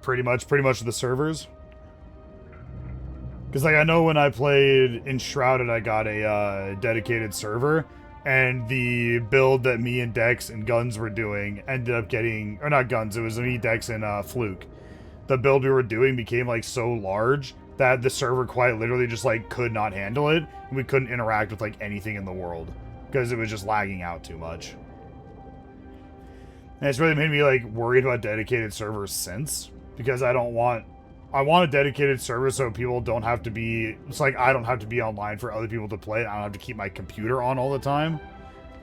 Pretty much the servers. Because, like, I know when I played Enshrouded, I got a dedicated server. And the build that me and Dex and Guns were doing ended up getting... Or not Guns, it was me, Dex, and Fluke. The build we were doing became, like, so large that the server quite literally just, like, could not handle it. And we couldn't interact with, like, anything in the world. Because it was just lagging out too much. And it's really made me, like, worried about dedicated servers since. Because I want a dedicated server so people don't have to be... It's like I don't have to be online for other people to play. I don't have to keep my computer on all the time.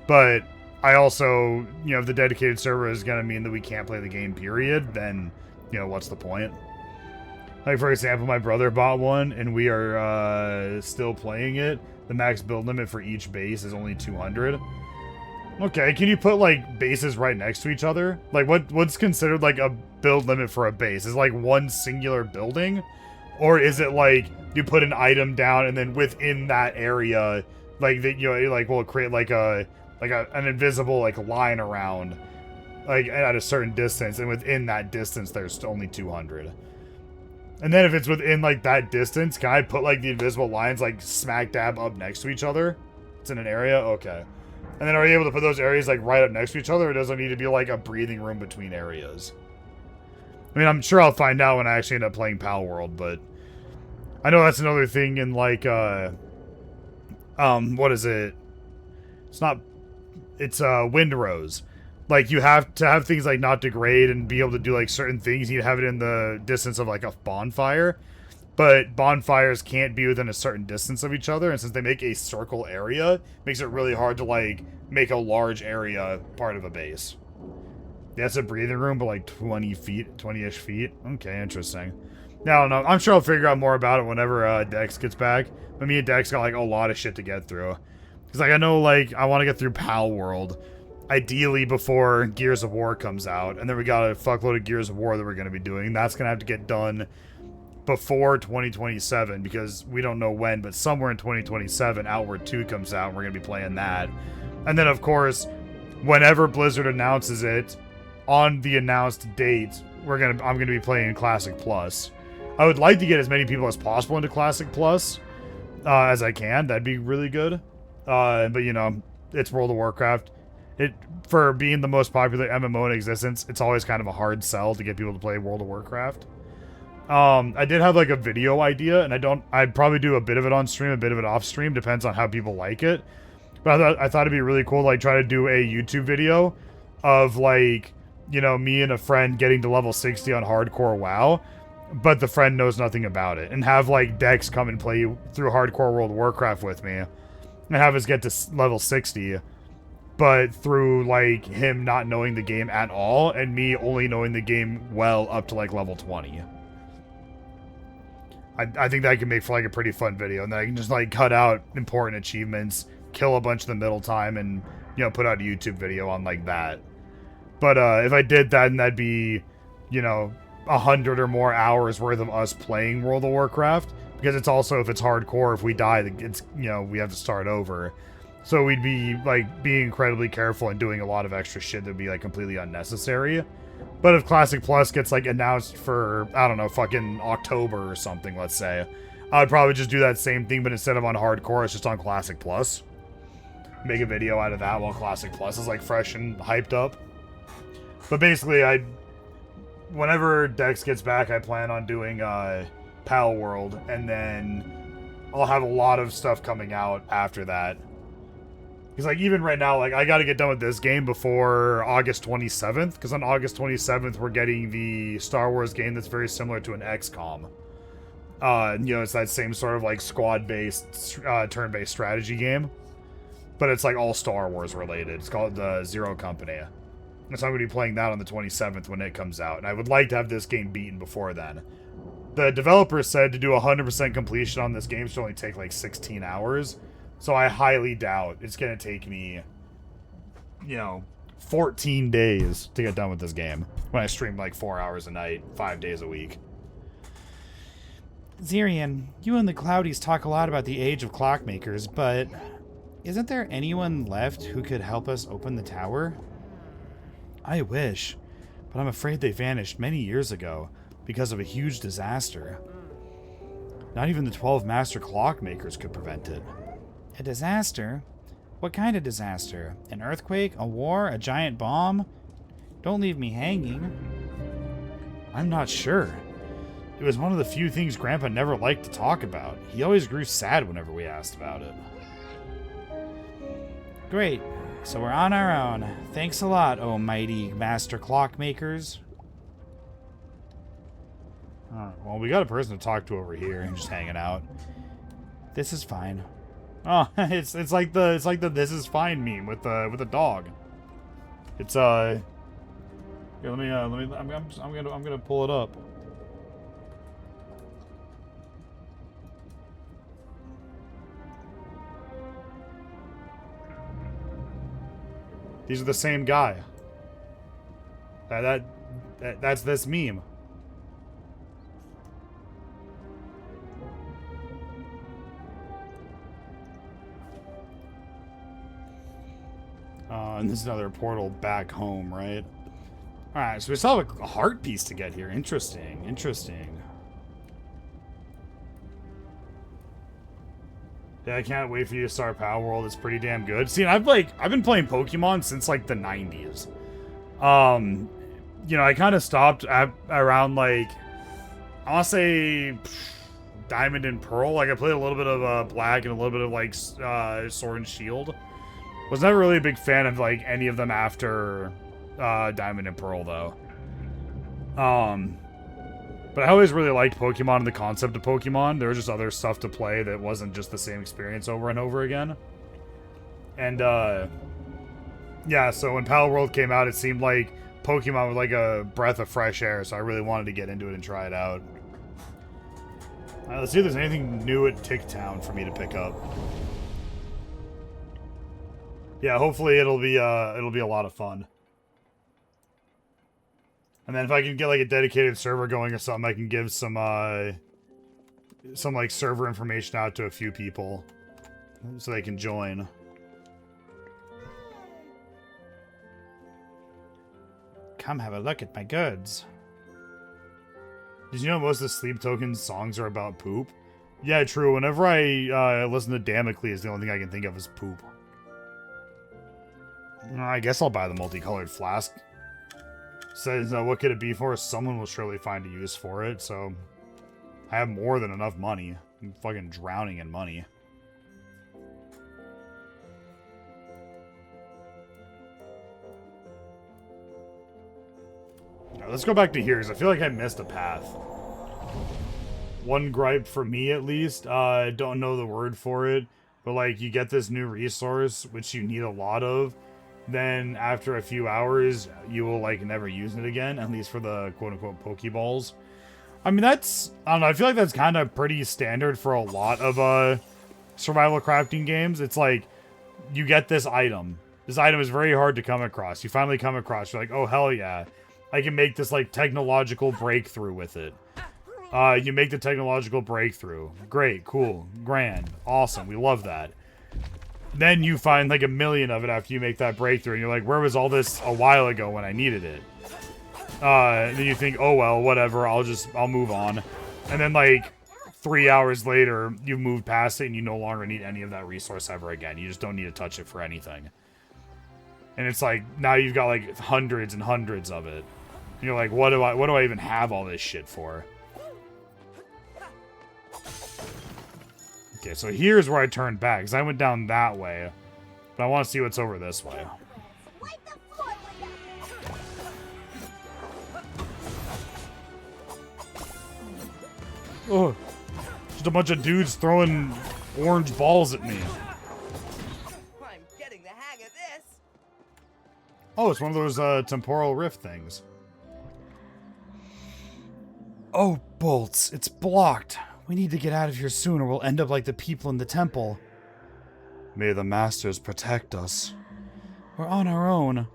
But I also, you know, if the dedicated server is going to mean that we can't play the game, period, then, you know, what's the point? Like, for example, my brother bought one, and we are still playing it. The max build limit for each base is only 200. Okay, can you put, like, bases right next to each other? Like, what's considered, like, a build limit for a base? Is it, like, one singular building? Or is it, like, you put an item down, and then within that area, like, that, you know, like, will create, like, an invisible, like, line around, like, at a certain distance, and within that distance, there's only 200. And then if it's within, like, that distance, can I put, like, the invisible lines, like, smack dab up next to each other? It's in an area? Okay. And then are you able to put those areas, like, right up next to each other, or does it need to be, like, a breathing room between areas? I mean, I'm sure I'll find out when I actually end up playing Pal World, but... I know that's another thing in, like, what is it? It's not... It's, Windrose. Like, you have to have things, like, not degrade and be able to do, like, certain things. You have it in the distance of, like, a bonfire. But bonfires can't be within a certain distance of each other, and since they make a circle area, it makes it really hard to, like, make a large area part of a base. That's a breathing room, but like 20 feet, 20-ish feet. Okay, interesting. Now, I don't know. I'm sure I'll figure out more about it whenever Dex gets back. But me and Dex got, like, a lot of shit to get through. Because, like, I know, like, I want to get through Pal World. Ideally before Gears of War comes out. And then we got a fuckload of Gears of War that we're going to be doing. That's going to have to get done before 2027, because we don't know when, but somewhere in 2027, Outward 2 comes out, and we're going to be playing that. And then, of course, whenever Blizzard announces it, on the announced date, I'm going to be playing Classic Plus. I would like to get as many people as possible into Classic Plus as I can. That'd be really good. But, you know, it's World of Warcraft. For being the most popular MMO in existence, it's always kind of a hard sell to get people to play World of Warcraft. I did have, like, a video idea, and I'd probably do a bit of it on stream, a bit of it off stream, depends on how people like it. But I thought it'd be really cool to, like, try to do a YouTube video of, like, you know, me and a friend getting to level 60 on hardcore WoW, but the friend knows nothing about it, and have, like, Dex come and play through hardcore World of Warcraft with me, and have us get to level 60, but through, like, him not knowing the game at all, and me only knowing the game well up to, like, level 20. I think that can make for, like, a pretty fun video, and then I can just, like, cut out important achievements, kill a bunch of the middle time, and, you know, put out a YouTube video on, like, that. But, if I did that, then that'd be, you know, 100 or more hours worth of us playing World of Warcraft, because it's also, if it's hardcore, if we die, it's, you know, we have to start over. So we'd be, like, being incredibly careful and doing a lot of extra shit that'd be, like, completely unnecessary. But if Classic Plus gets, like, announced for, I don't know, fucking October or something, let's say, I'd probably just do that same thing, but instead of on Hardcore, it's just on Classic Plus. Make a video out of that while Classic Plus is, like, fresh and hyped up. But basically, whenever Dex gets back, I plan on doing, Pal World, and then I'll have a lot of stuff coming out after that. Because, like, even right now, like, I gotta get done with this game before August 27th, because on August 27th, we're getting the Star Wars game that's very similar to an XCOM. You know, it's that same sort of, like, squad-based, turn-based strategy game. but it's like all Star Wars related. It's called the Zero Company. And so I'm going to be playing that on the 27th when it comes out. And I would like to have this game beaten before then. The developers said to do 100% completion on this game should only take like 16 hours. So I highly doubt it's going to take me, 14 days to get done with this game. When I stream like 4 hours a night, 5 days a week. Zirian, you and the Cloudies talk a lot about the age of clockmakers, but isn't there anyone left who could help us open the tower? I wish, but I'm afraid they vanished many years ago because of a huge disaster. Not even the 12 master clockmakers could prevent it. A disaster? What kind of disaster? An earthquake? A war? A giant bomb? Don't leave me hanging. I'm not sure. It was one of the few things Grandpa never liked to talk about. He always grew sad whenever we asked about it. Great. So we're on our own. Thanks a lot, oh mighty master clockmakers. Well, we got a person to talk to over here and just hanging out. This is fine. Oh, it's like the "this is fine" meme with a dog. It's here, let me I'm gonna pull it up. These are the same guy. That's this meme. And this is another portal back home, right? Alright, so we still have a heart piece to get here. Interesting, interesting. Yeah, I can't wait for you to start Power World. It's pretty damn good. See, I've been playing Pokemon since like the 90s. I kind of stopped around like, I want to say Diamond and Pearl. Like I played a little bit of Black and a little bit of like Sword and Shield. Was never really a big fan of like any of them after Diamond and Pearl though. But I always really liked Pokemon and the concept of Pokemon. There was just other stuff to play that wasn't just the same experience over and over again. And, yeah, so when Pal World came out, it seemed like Pokemon was like a breath of fresh air, so I really wanted to get into it and try it out. Alright, let's see if there's anything new at Tick Town for me to pick up. Yeah, hopefully it'll be a lot of fun. And then if I can get like a dedicated server going or something, I can give some like server information out to a few people so they can join. Come have a look at my goods. Did you know most of the Sleep Token's songs are about poop? Yeah, true. Whenever I listen to Damocles, the only thing I can think of is poop. I guess I'll buy the multicolored flask. Says, what could it be for? Someone will surely find a use for it, so I have more than enough money. I'm fucking drowning in money. Now, let's go back to here, because I feel like I missed a path. One gripe for me, at least, I don't know the word for it, but like, you get this new resource, which you need a lot of, then after a few hours, you will like never use it again, at least for the quote-unquote Pokeballs. I mean, that's, I don't know, I feel like that's kind of pretty standard for a lot of survival crafting games. It's like, you get this item. This item is very hard to come across. You finally come across, you're like, oh hell yeah, I can make this like technological breakthrough with it. You make the technological breakthrough. Great, cool, grand, awesome, we love that. Then you find like 1 million of it after you make that breakthrough, and you're like, where was all this a while ago when I needed it? Then you think, oh well, whatever, I'll move on. And then like 3 hours later, you've moved past it and you no longer need any of that resource ever again. You just don't need to touch it for anything. And it's like, now you've got like hundreds and hundreds of it. And you're like, what do I even have all this shit for? Okay, so here's where I turned back, because I went down that way. But I want to see what's over this way. Oh, just a bunch of dudes throwing orange balls at me. I'm Oh, it's one of those temporal rift things. Oh, bolts. It's blocked. We need to get out of here soon or we'll end up like the people in the temple. May the masters protect us. We're on our own.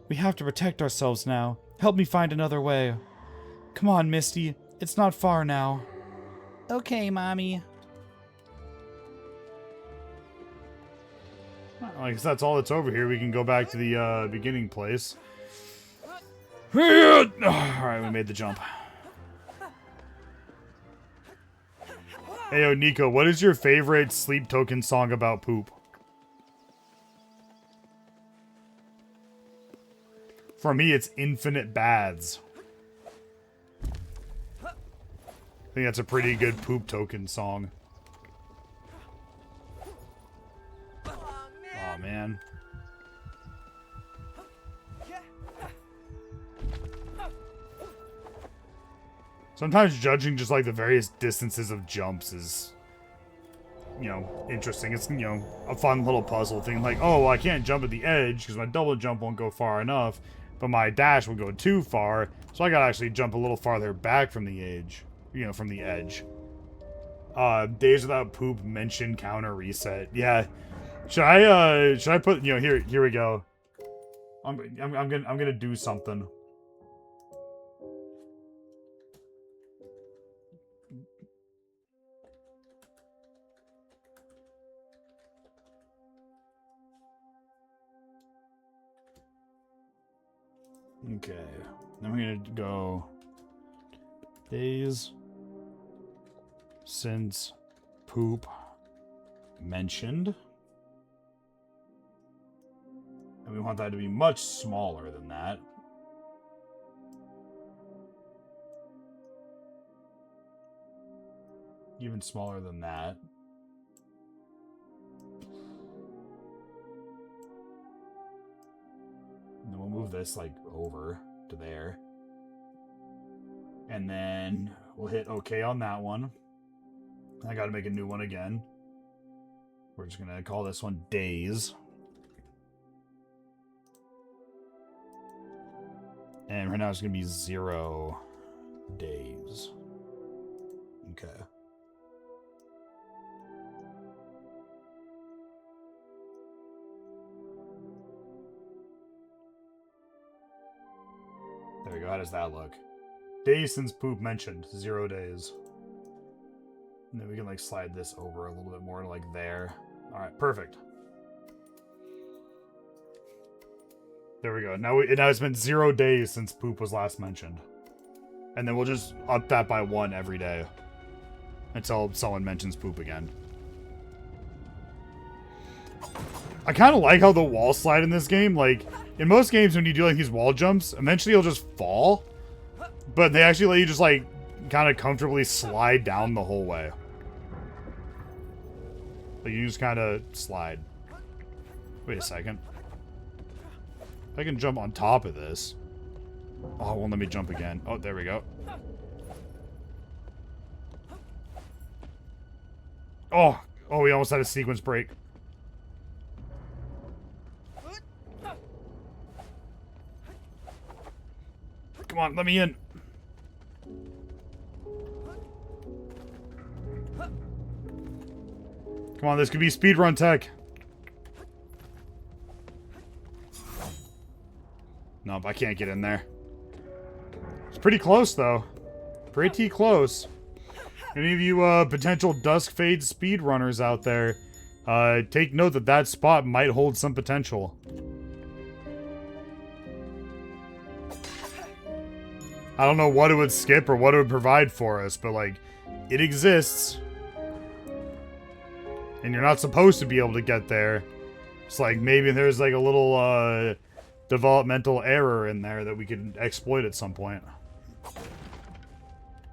We have to protect ourselves now. Help me find another way. Come on, Misty. It's not far now. Okay, Mommy. Well, I guess that's all that's over here. We can go back to the beginning place. Alright, we made the jump. Hey, yo, Nico, what is your favorite Sleep Token song about poop? For me, it's Infinite Baths. I think that's a pretty good poop token song. Aw, man. Sometimes judging just like the various distances of jumps is, you know, interesting. It's, you know, a fun little puzzle thing. Like, oh, well, I can't jump at the edge because my double jump won't go far enough, but my dash will go too far, so I gotta actually jump a little farther back from the edge. You know, from the edge. Days Without Poop mention counter reset. Yeah. Should I put, you know, here we go. I'm gonna do something. Okay. Then we're gonna go days since poop mentioned. And we want that to be much smaller than that. Even smaller than that. And then we'll move this, like, over to there. And then we'll hit OK on that one. I gotta make a new one again. We're just gonna call this one Days. And right now it's gonna be 0 days. Okay. There we go. How does that look? Days since poop mentioned. 0 days. And then we can like slide this over a little bit more to like there. Alright, perfect. There we go. Now it's been 0 days since poop was last mentioned. And then we'll just up that by 1 every day. Until someone mentions poop again. I kind of like how the wall slide in this game, like, in most games when you do like these wall jumps, eventually you'll just fall. But they actually let you just like, kind of comfortably slide down the whole way. Like you just kind of slide. Wait a second. I can jump on top of this. Oh, it won't let me jump again. Oh, there we go. Oh, we almost had a sequence break. Come on, let me in. Come on, this could be speedrun tech. Nope, I can't get in there. It's pretty close, though. Pretty close. Any of you potential Duskfade speedrunners out there, take note that that spot might hold some potential. I don't know what it would skip or what it would provide for us, but, like, it exists. And you're not supposed to be able to get there. It's like, maybe there's, like, a little, developmental error in there that we could exploit at some point. I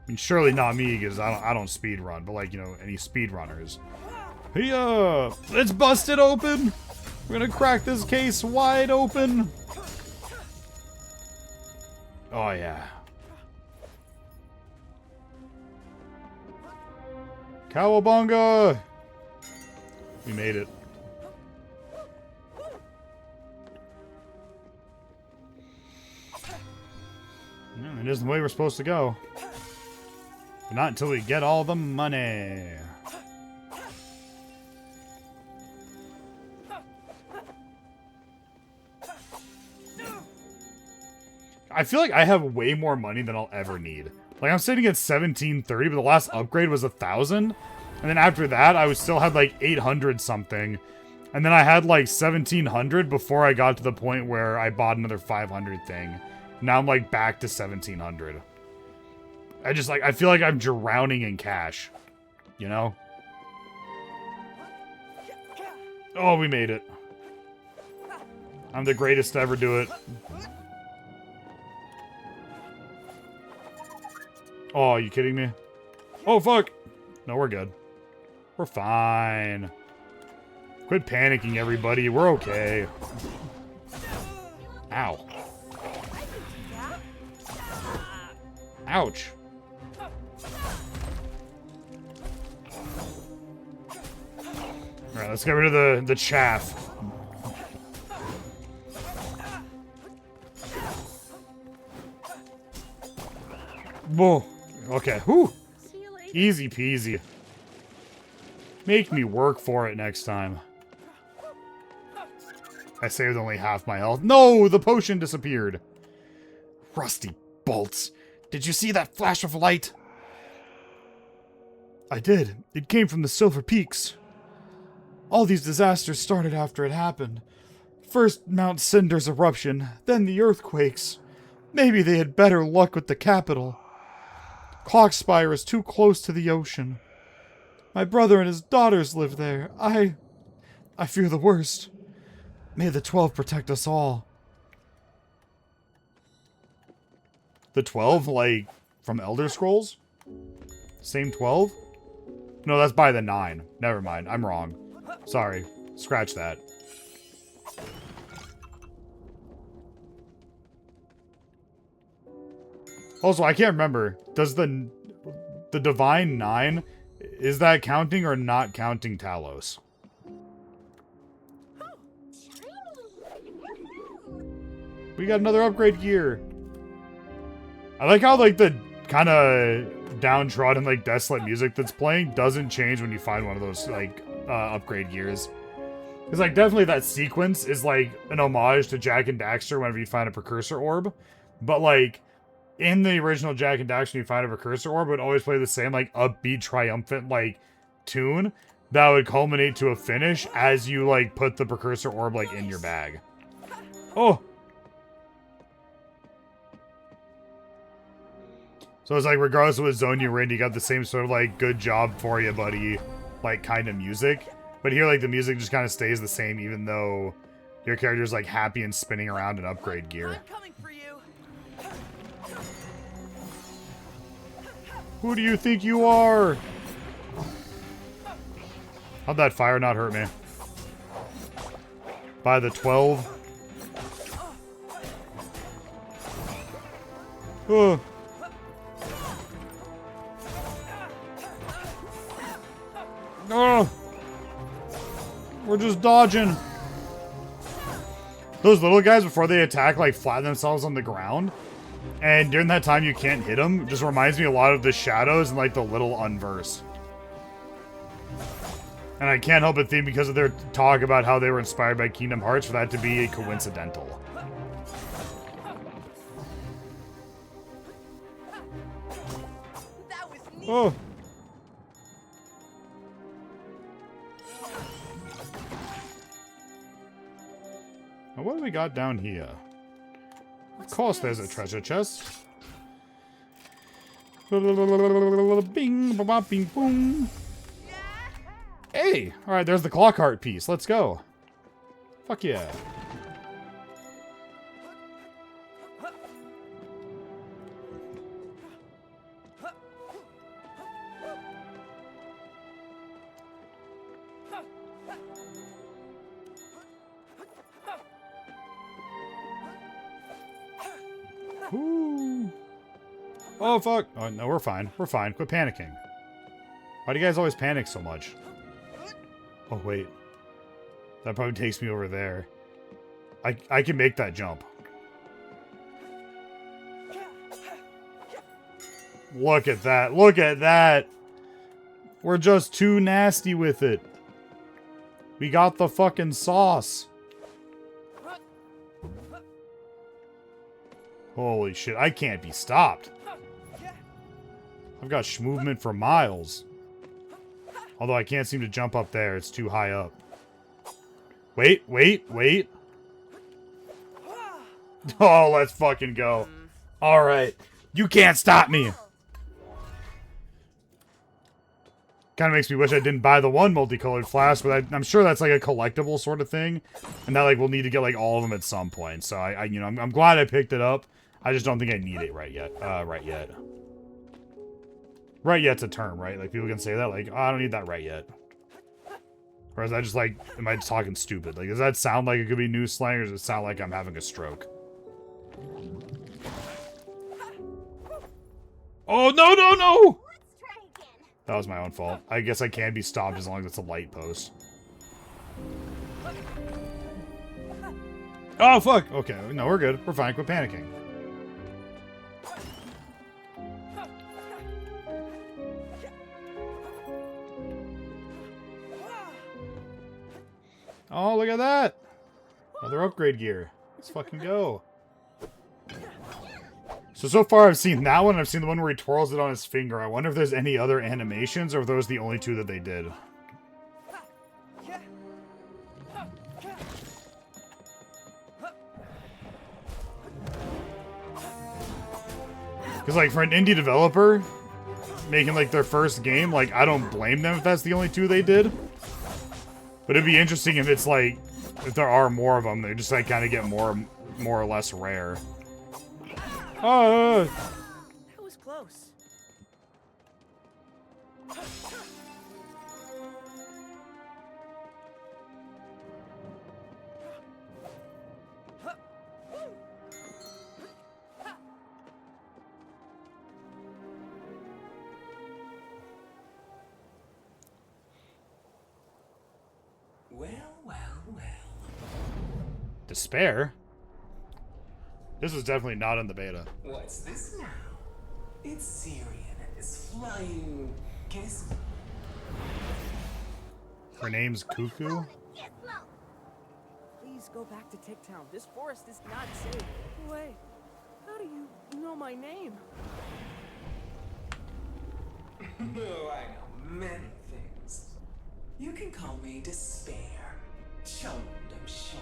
mean, surely not me, because I don't speedrun, but, like, you know, any speedrunners. Hey, let's bust it open! We're gonna crack this case wide open! Oh, yeah. Cowabunga! We made it. No, it isn't the way we're supposed to go. But not until we get all the money. I feel like I have way more money than I'll ever need. Like, I'm sitting at 1730, but the last upgrade was 1,000. And then after that, I was still had like 800 something. And then I had like 1,700 before I got to the point where I bought another 500 thing. Now I'm like back to 1,700. I feel like I'm drowning in cash. You know? Oh, we made it. I'm the greatest to ever do it. Oh, are you kidding me? Oh, fuck. No, we're good. We're fine. Quit panicking, everybody. We're okay. Ow. Ouch. Alright, let's get rid of the chaff. Whoa. Okay. Whew. Easy peasy. Make me work for it next time. I saved only half my health. No! The potion disappeared. Rusty bolts. Did you see that flash of light? I did. It came from the Silver Peaks. All these disasters started after it happened. First Mount Cinder's eruption, then the earthquakes. Maybe they had better luck with the capital. Clockspire is too close to the ocean. My brother and his daughters live there. I fear the worst. May the 12 protect us all. The 12, like, from Elder Scrolls? Same 12? No, that's by the 9. Never mind, I'm wrong. Sorry. Scratch that. Also, I can't remember. Does the Divine 9, is that counting or not counting Talos? We got another upgrade gear. I like how, like, the kind of downtrodden, like, desolate music that's playing doesn't change when you find one of those, like, upgrade gears. Because, like, definitely that sequence is, like, an homage to Jak and Daxter whenever you find a precursor orb. But, like, in the original Jak and Daxter, you find a precursor orb, it would always play the same, like, upbeat, triumphant, like, tune that would culminate to a finish as you, like, put the precursor orb, like, in your bag. Oh! So it's like, regardless of what zone you're in, you got the same sort of, like, good job for you, buddy, like, kind of music. But here, like, the music just kind of stays the same, even though your character's, like, happy and spinning around in upgrade gear. I'm coming for you. Who do you think you are? How'd that fire not hurt me? By the 12? Oh. No! We're just dodging. Those little guys, before they attack, like, flatten themselves on the ground. And during that time, you can't hit them. It just reminds me a lot of the shadows and, like, the little unverse. And I can't help but think, because of their talk about how they were inspired by Kingdom Hearts, for that to be a coincidental. That was neat. Oh! Now, what do we got down here? Of course there's a treasure chest. Bing, ba ba, bing, boom. Hey! Alright, there's the clock heart piece. Let's go. Fuck yeah. Ooh. Oh, fuck. Oh, no, we're fine. We're fine. Quit panicking. Why do you guys always panic so much? Oh, wait. That probably takes me over there. I can make that jump. Look at that. Look at that. We're just too nasty with it. We got the fucking sauce. Holy shit, I can't be stopped. I've got movement for miles. Although I can't seem to jump up there. It's too high up. Wait, wait, wait. Oh, let's fucking go. Alright. You can't stop me. Kind of makes me wish I didn't buy the one multicolored flask, but I'm sure that's like a collectible sort of thing. And that like we'll need to get like all of them at some point. So I'm glad I picked it up. I just don't think I need it right yet. Right yet. Right yet's a term, right? Like people can say that like, oh, I don't need that right yet. Or is that just like, am I just talking stupid? Like, does that sound like it could be new slang, or does it sound like I'm having a stroke? Oh, no, no, no! That was my own fault. I guess I can be stopped as long as it's a light post. Oh, fuck! Okay, no, we're good. We're fine. Quit panicking. Oh, look at that! Another upgrade gear. Let's fucking go. So far I've seen that one, I've seen the one where he twirls it on his finger. I wonder if there's any other animations, or if those are the only two that they did. Because, like, for an indie developer, making, like, their first game, like, I don't blame them if that's the only two they did. But it'd be interesting if it's, like, if there are more of them, they just, like, kind of get more or less rare. Oh! That was close. Well, well, well. Despair? This is definitely not in the beta. What's this now? It's Syrian and his flying kiss. Her name's Cuckoo? Please go back to Ticktown. This forest is not safe. Wait, how do you know my name? Oh, I know many things. You can call me Despair. Charmed, I'm sure.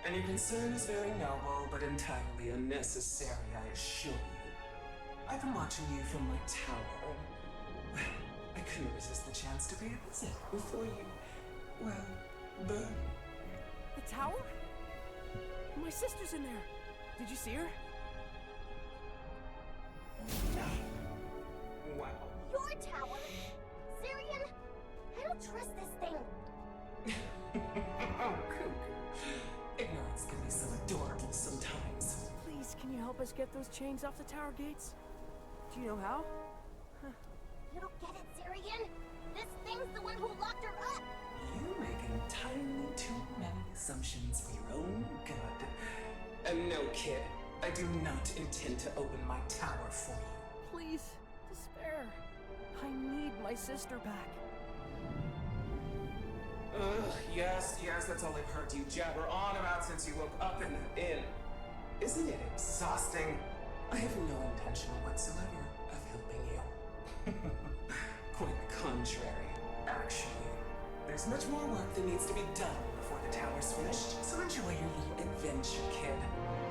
And your concern is very noble, but entirely unnecessary, I assure you. I've been watching you from my tower. Well, I couldn't resist the chance to pay a visit before you, well, burn. The tower? My sister's in there. Did you see her? Wow. Your tower? Syrian? I don't trust this thing. Oh, cuckoo. Ignorance can be so adorable sometimes. Please, can you help us get those chains off the tower gates? Do you know how? You don't get it, Syrian. This thing's the one who locked her up. You make entirely too many assumptions for your own good. And no, kid, I do not intend to open my tower for you. Please, Despair. I need my sister back. Ugh, yes, that's all I've heard you jabber on about since you woke up in the inn. Isn't it exhausting? I have no intention whatsoever of helping you. Quite the contrary, actually. There's much more work that needs to be done before the tower's finished, so enjoy your little adventure, kid.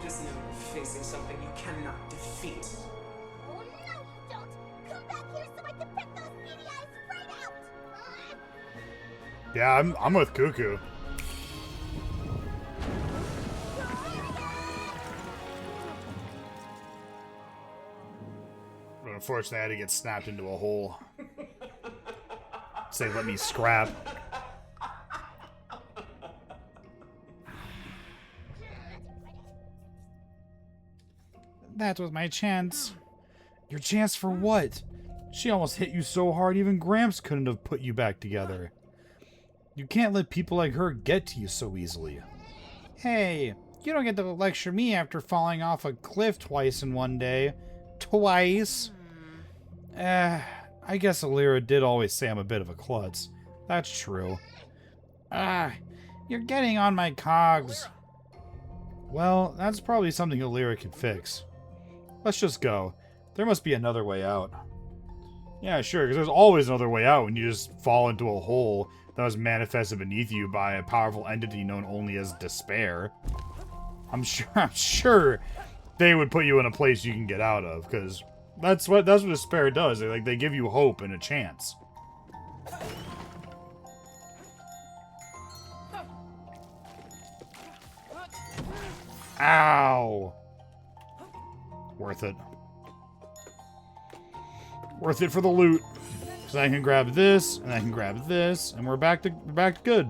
Just know you're facing something you cannot defeat. Oh, no, you don't. Come back here so I can pick those beady eyes right out. Yeah, I'm with Cuckoo. But unfortunately, I had to get snapped into a hole. Say, let me scrap. That was my chance. Your chance for what? She almost hit you so hard even Gramps couldn't have put you back together. You can't let people like her get to you so easily. Hey, you don't get to lecture me after falling off a cliff twice in one day. Twice. I guess Alira did always say I'm a bit of a klutz. That's true. You're getting on my cogs. Well, that's probably something Alira can fix. Let's just go. There must be another way out. Yeah, sure, because there's always another way out when you just fall into a hole that was manifested beneath you by a powerful entity known only as despair. I'm sure they would put you in a place you can get out of, because that's what despair does. They give you hope and a chance. Ow! Worth it. Worth it for the loot. So I can grab this, and I can grab this, and we're back to good.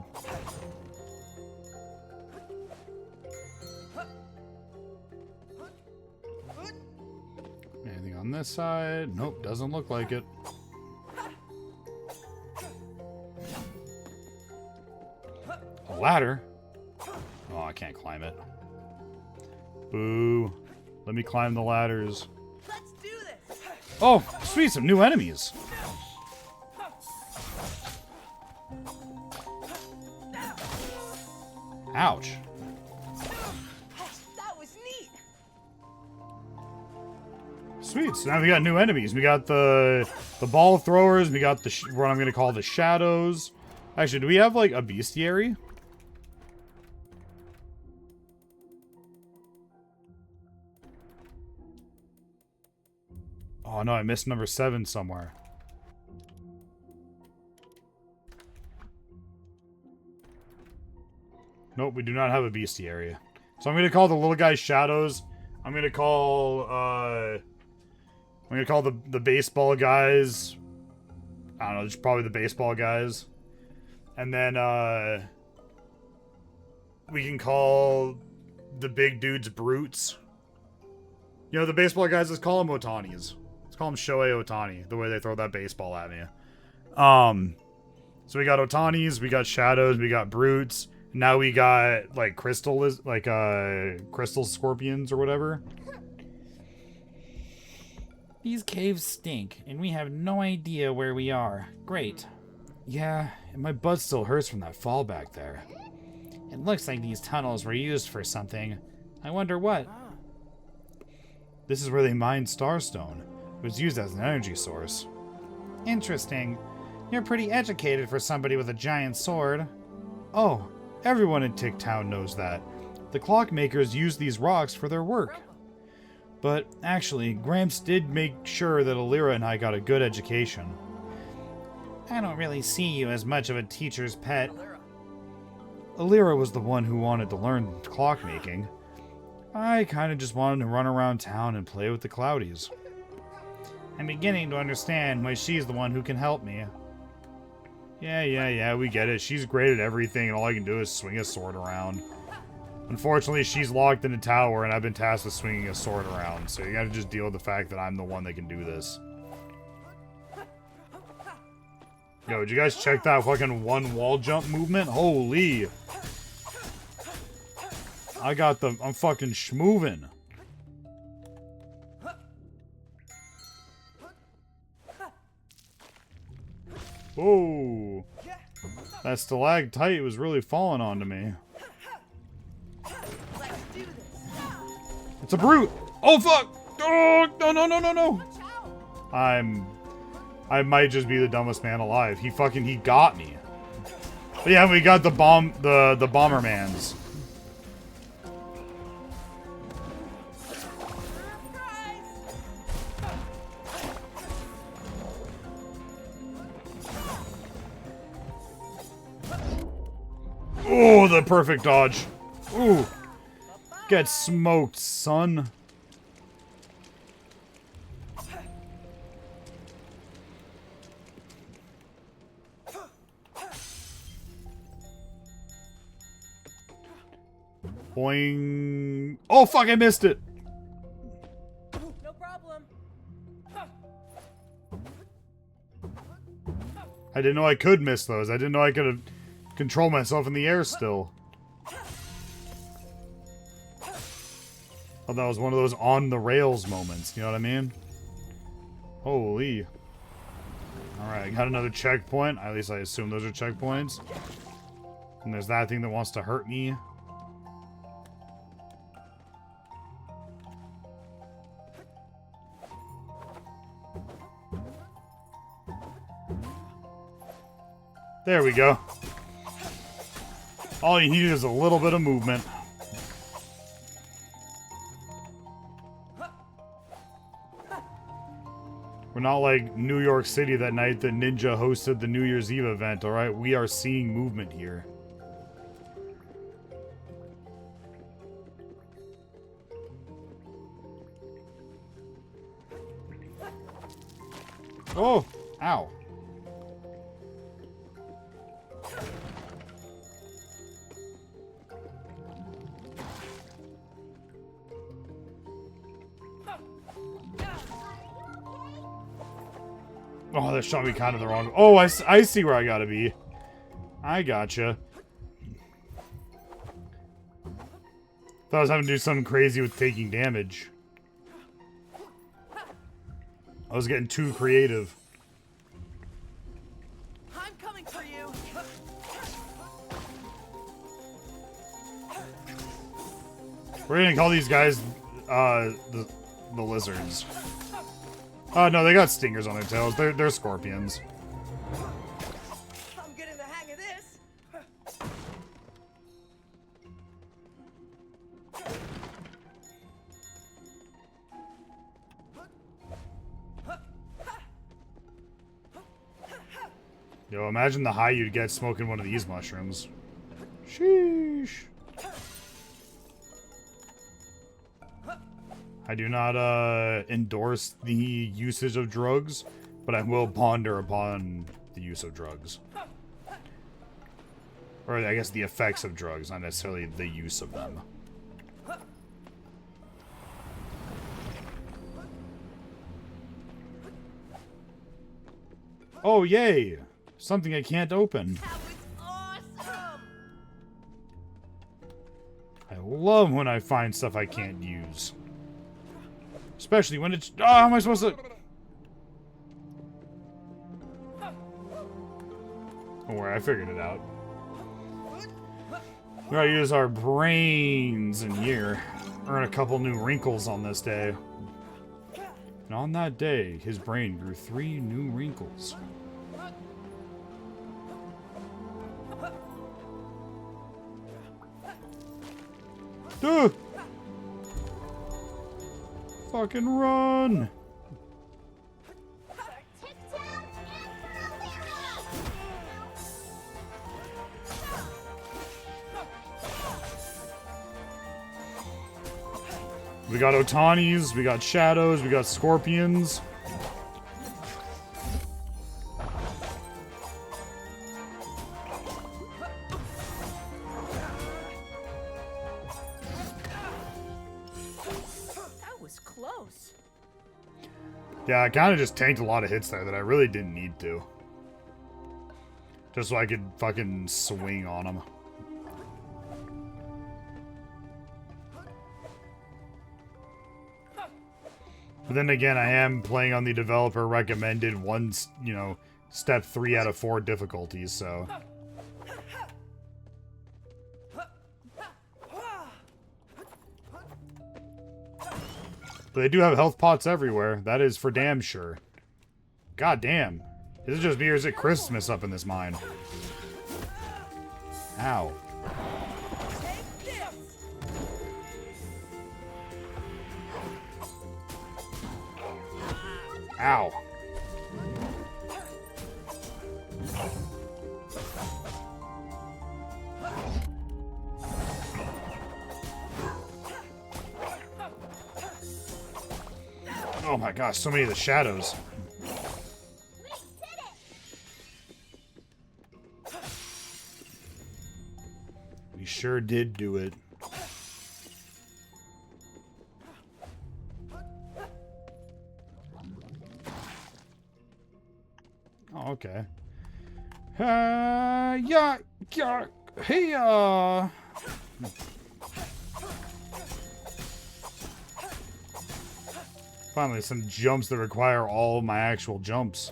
Anything on this side? Nope, doesn't look like it. A ladder? Oh, I can't climb it. Boo. Let me climb the ladders. Let's do this. Oh, sweet, some new enemies. Ouch. That was neat. Sweet, so now we got new enemies. We got the ball throwers, we got what I'm going to call the shadows. Actually, do we have, like, a bestiary? Oh no, I missed number 7 somewhere. Nope, we do not have a bestiary. So I'm gonna call the little guys shadows. I'm gonna call the baseball guys. I don't know, just probably the baseball guys. And then we can call the big dudes brutes. You know, the baseball guys, let's call them Otanis. Let's call him Shohei Ohtani, the way they throw that baseball at me. So we got Otanis, we got shadows, we got brutes. Now we got like crystal scorpions or whatever. These caves stink, and we have no idea where we are. Great. Yeah, and my butt still hurts from that fall back there. It looks like these tunnels were used for something. I wonder what. This is where they mined Starstone. It was used as an energy source. Interesting. You're pretty educated for somebody with a giant sword. Oh, everyone in Tick Town knows that. The clockmakers use these rocks for their work. But actually, Gramps did make sure that Alira and I got a good education. I don't really see you as much of a teacher's pet. Alira was the one who wanted to learn clockmaking. I kind of just wanted to run around town and play with the Cloudies. I'm beginning to understand why she's the one who can help me. Yeah, we get it. She's great at everything, and all I can do is swing a sword around. Unfortunately, she's locked in a tower, and I've been tasked with swinging a sword around, so you gotta just deal with the fact that I'm the one that can do this. Yo, did you guys check that fucking one wall jump movement? Holy! I'm fucking schmoovin'. Whoa. That stalactite was really falling onto me. It's a brute! Oh fuck! Oh, no. I might just be the dumbest man alive. He got me. But yeah, we got the Bombermans. Oh, the perfect dodge. Ooh. Get smoked, son. Boing. Oh, fuck, I missed it. No problem. I didn't know I could miss those. I didn't know I could control myself in the air still. Oh, that was one of those on the rails moments. You know what I mean? Holy. Alright, got another checkpoint. At least I assume those are checkpoints. And there's that thing that wants to hurt me. There we go. All you need is a little bit of movement. We're not like New York City that night that Ninja hosted the New Year's Eve event, alright? We are seeing movement here. Oh! Ow. Oh, that shot me kind of the wrong... Oh, I see where I gotta be. I gotcha. Thought I was having to do something crazy with taking damage. I was getting too creative. I'm coming for you. We're gonna call these guys, the lizards. Oh, no, they got stingers on their tails. They're scorpions. I'm getting the hang of this. Yo, imagine the high you'd get smoking one of these mushrooms. Sheesh. I do not endorse the usage of drugs, but I will ponder upon the use of drugs. Or I guess the effects of drugs, not necessarily the use of them. Oh, yay! Something I can't open. That was awesome. I love when I find stuff I can't use. Especially when it's... Oh, how am I supposed to... Don't worry, I figured it out. We gotta use our brains in here. Earn a couple new wrinkles on this day. And on that day, his brain grew 3 new wrinkles. Duh! Fucking run! We got Otanis, we got Shadows, we got Scorpions. That was close. Yeah, I kind of just tanked a lot of hits there that I really didn't need to. Just so I could fucking swing on them. But then again, I am playing on the developer recommended step 3 out of 4 difficulties, so. But they do have health pots everywhere. That is for damn sure. God damn. Is it just me or is it Christmas up in this mine? Ow. Ow. Oh my gosh, so many of the shadows. We sure did do it. Oh, okay. Yeah, hey, Finally, some jumps that require all of my actual jumps.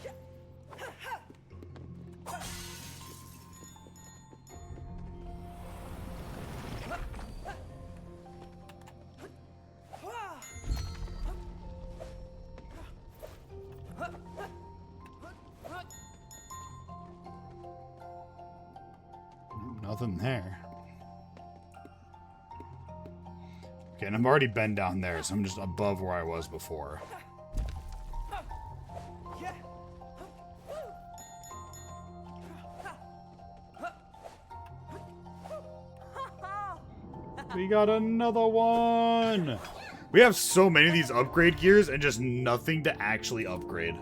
Nothing there. Okay, and I've already been down there, so I'm just above where I was before. We got another one! We have so many of these upgrade gears and just nothing to actually upgrade.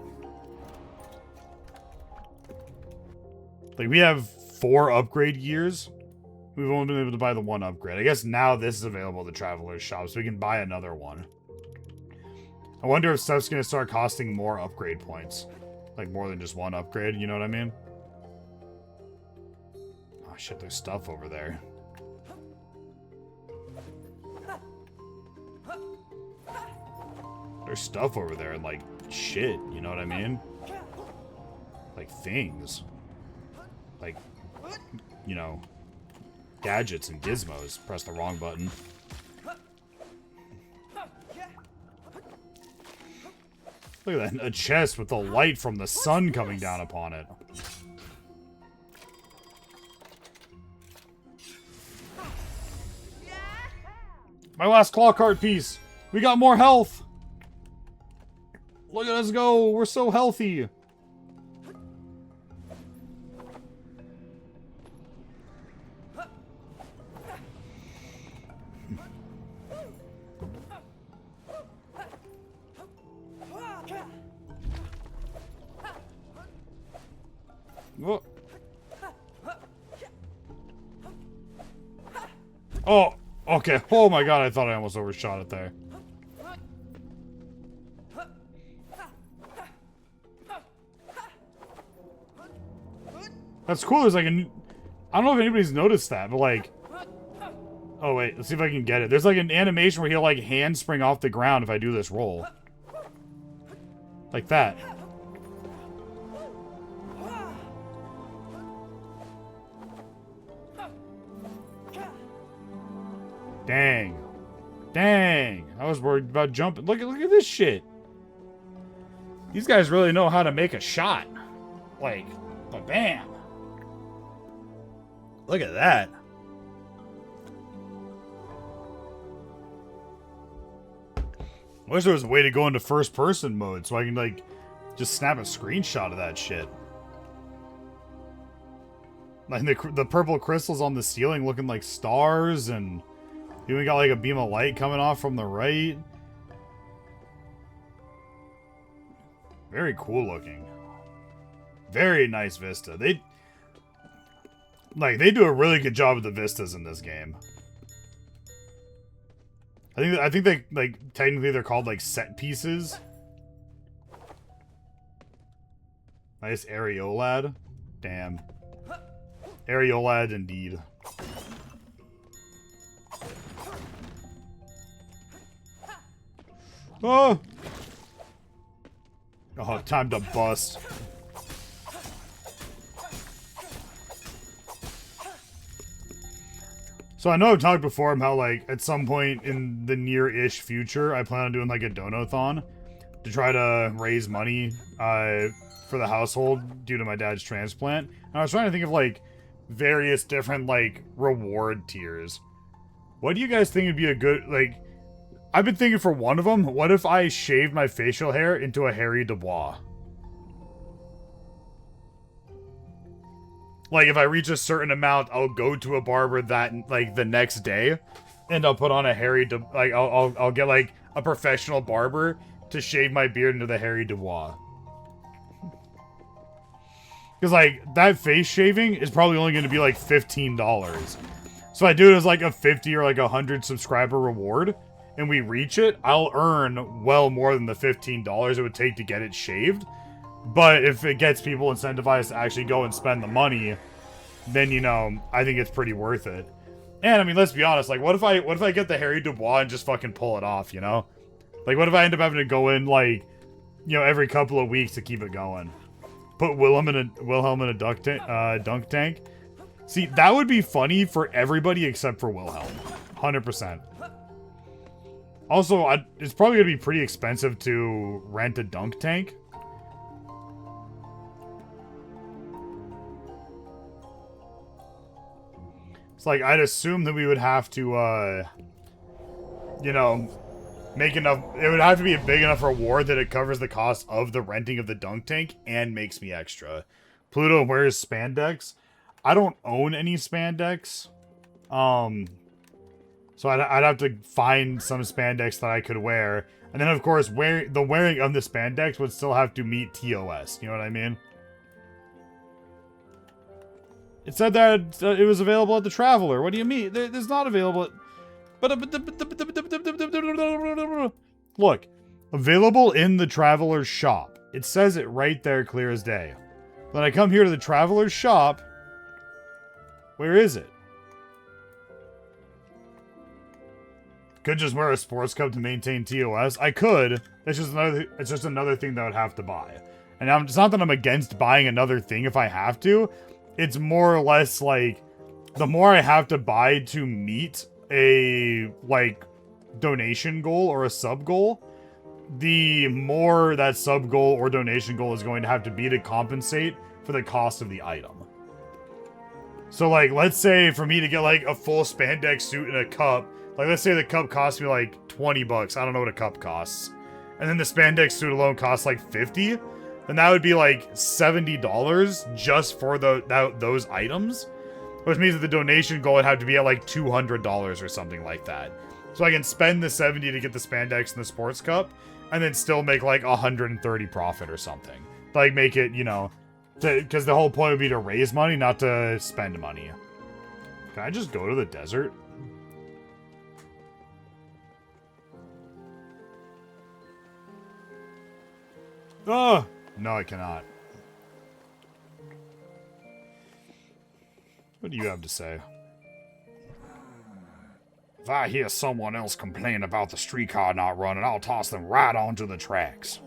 Like, we have 4 upgrade gears. We've only been able to buy the 1 upgrade. I guess now this is available at the Traveler's Shop, so we can buy another one. I wonder if stuff's gonna start costing more upgrade points. Like, more than just 1 upgrade, you know what I mean? Oh shit, there's stuff over there. There's stuff over there, and like, shit, you know what I mean? Like, things. Like, you know, gadgets and gizmos. Press the wrong button. Look at that, a chest with the light from the sun coming down upon it. My last claw card piece! We got more health! Look at us go! We're so healthy! Whoa. Oh, okay. Oh my god, I thought I almost overshot it there. That's cool. There's like a... I don't know if anybody's noticed that, but like... Oh wait, let's see if I can get it. There's like an animation where he'll like handspring off the ground if I do this roll. Like that. Dang. Dang. I was worried about jumping. Look at this shit. These guys really know how to make a shot. Like, bam. Look at that. I wish there was a way to go into first person mode so I can like just snap a screenshot of that shit. Like the purple crystals on the ceiling looking like stars, and you even got like a beam of light coming off from the right. Very cool looking. Very nice vista. They do a really good job with the vistas in this game. I think they like technically they're called like set pieces. Nice areolad. Damn. Areolad indeed. Oh! Oh, time to bust. So I know I've talked before about how, like, at some point in the near-ish future, I plan on doing, like, a donathon to try to raise money for the household due to my dad's transplant. And I was trying to think of, like, various different, like, reward tiers. What do you guys think would be a good, like... I've been thinking for one of them, what if I shaved my facial hair into a Harry Dubois? Like, if I reach a certain amount, I'll go to a barber that, like, the next day, and I'll put on a I'll get, like, a professional barber to shave my beard into the Harry Dubois. Because, like, that face shaving is probably only going to be, like, $15. So I do it as, like, a 50 or, like, 100 subscriber reward, and we reach it, I'll earn well more than the $15 it would take to get it shaved. But if it gets people incentivized to actually go and spend the money, then, you know, I think it's pretty worth it. And, I mean, let's be honest, like, what if I get the Harry Dubois and just fucking pull it off, you know? Like, what if I end up having to go in, like, you know, every couple of weeks to keep it going? Put Wilhelm in a dunk tank? See, that would be funny for everybody except for Wilhelm. 100%. Also, it's probably going to be pretty expensive to rent a dunk tank. It's like, I'd assume that we would have to, you know, make enough... It would have to be a big enough reward that it covers the cost of the renting of the dunk tank and makes me extra. Pluto wears spandex. I don't own any spandex. So I'd have to find some spandex that I could wear. And then, of course, the wearing of the spandex would still have to meet TOS. You know what I mean? It said that it was available at the Traveler. What do you mean? It's not available at... Look. Available in the Traveler's shop. It says it right there, clear as day. Then I come here to the Traveler's shop. Where is it? Could just wear a sports cup to maintain TOS. I could. It's just another thing that I would have to buy. And it's not that I'm against buying another thing if I have to. It's more or less like the more I have to buy to meet a like donation goal or a sub goal, the more that sub goal or donation goal is going to have to be to compensate for the cost of the item. So like, let's say for me to get like a full spandex suit and a cup, like let's say the cup costs me like 20 bucks. I don't know what a cup costs. And then the spandex suit alone costs like 50. Then that would be like $70 just for those items. Which means that the donation goal would have to be at like $200 or something like that. So I can spend the 70 to get the spandex and the sports cup, and then still make like 130 profit or something. Like make it, you know, because the whole point would be to raise money, not to spend money. Can I just go to the desert? Oh! No, I cannot. What do you have to say? If I hear someone else complain about the streetcar not running, I'll toss them right onto the tracks.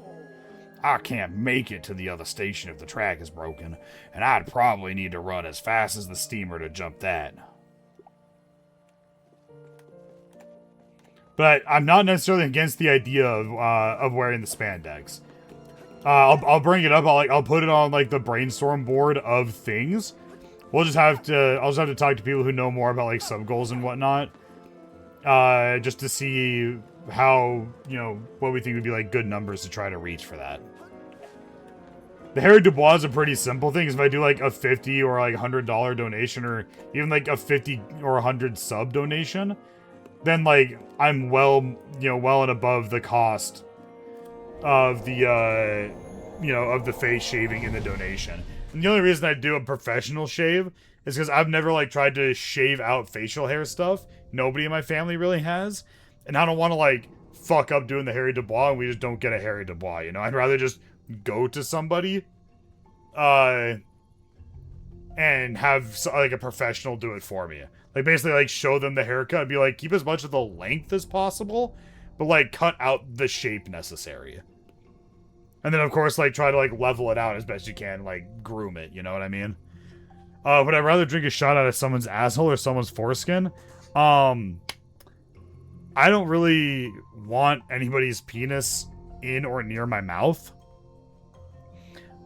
I can't make it to the other station if the track is broken, and I'd probably need to run as fast as the steamer to jump that. But I'm not necessarily against the idea of wearing the spandex. I'll bring it up. I'll put it on like the brainstorm board of things. I'll just have to talk to people who know more about like sub goals and whatnot. Just to see how, you know, what we think would be like good numbers to try to reach for that. The Harry Dubois is a pretty simple thing. If I do like a $50 or like $100 donation, or even like a 50 or 100 sub donation, then like I'm well and above the cost of the of the face shaving and the donation. And the only reason I do a professional shave is because I've never like tried to shave out facial hair stuff. Nobody in my family really has, and I don't want to like fuck up doing the Harry Dubois and we just don't get a Harry Dubois, you know? I'd rather just go to somebody and have like a professional do it for me. Like basically like show them the haircut and be like, keep as much of the length as possible, but like cut out the shape necessary. And then of course like try to like level it out as best you can, like groom it, you know what I mean? Would I rather drink a shot out of someone's asshole or someone's foreskin? I don't really want anybody's penis in or near my mouth.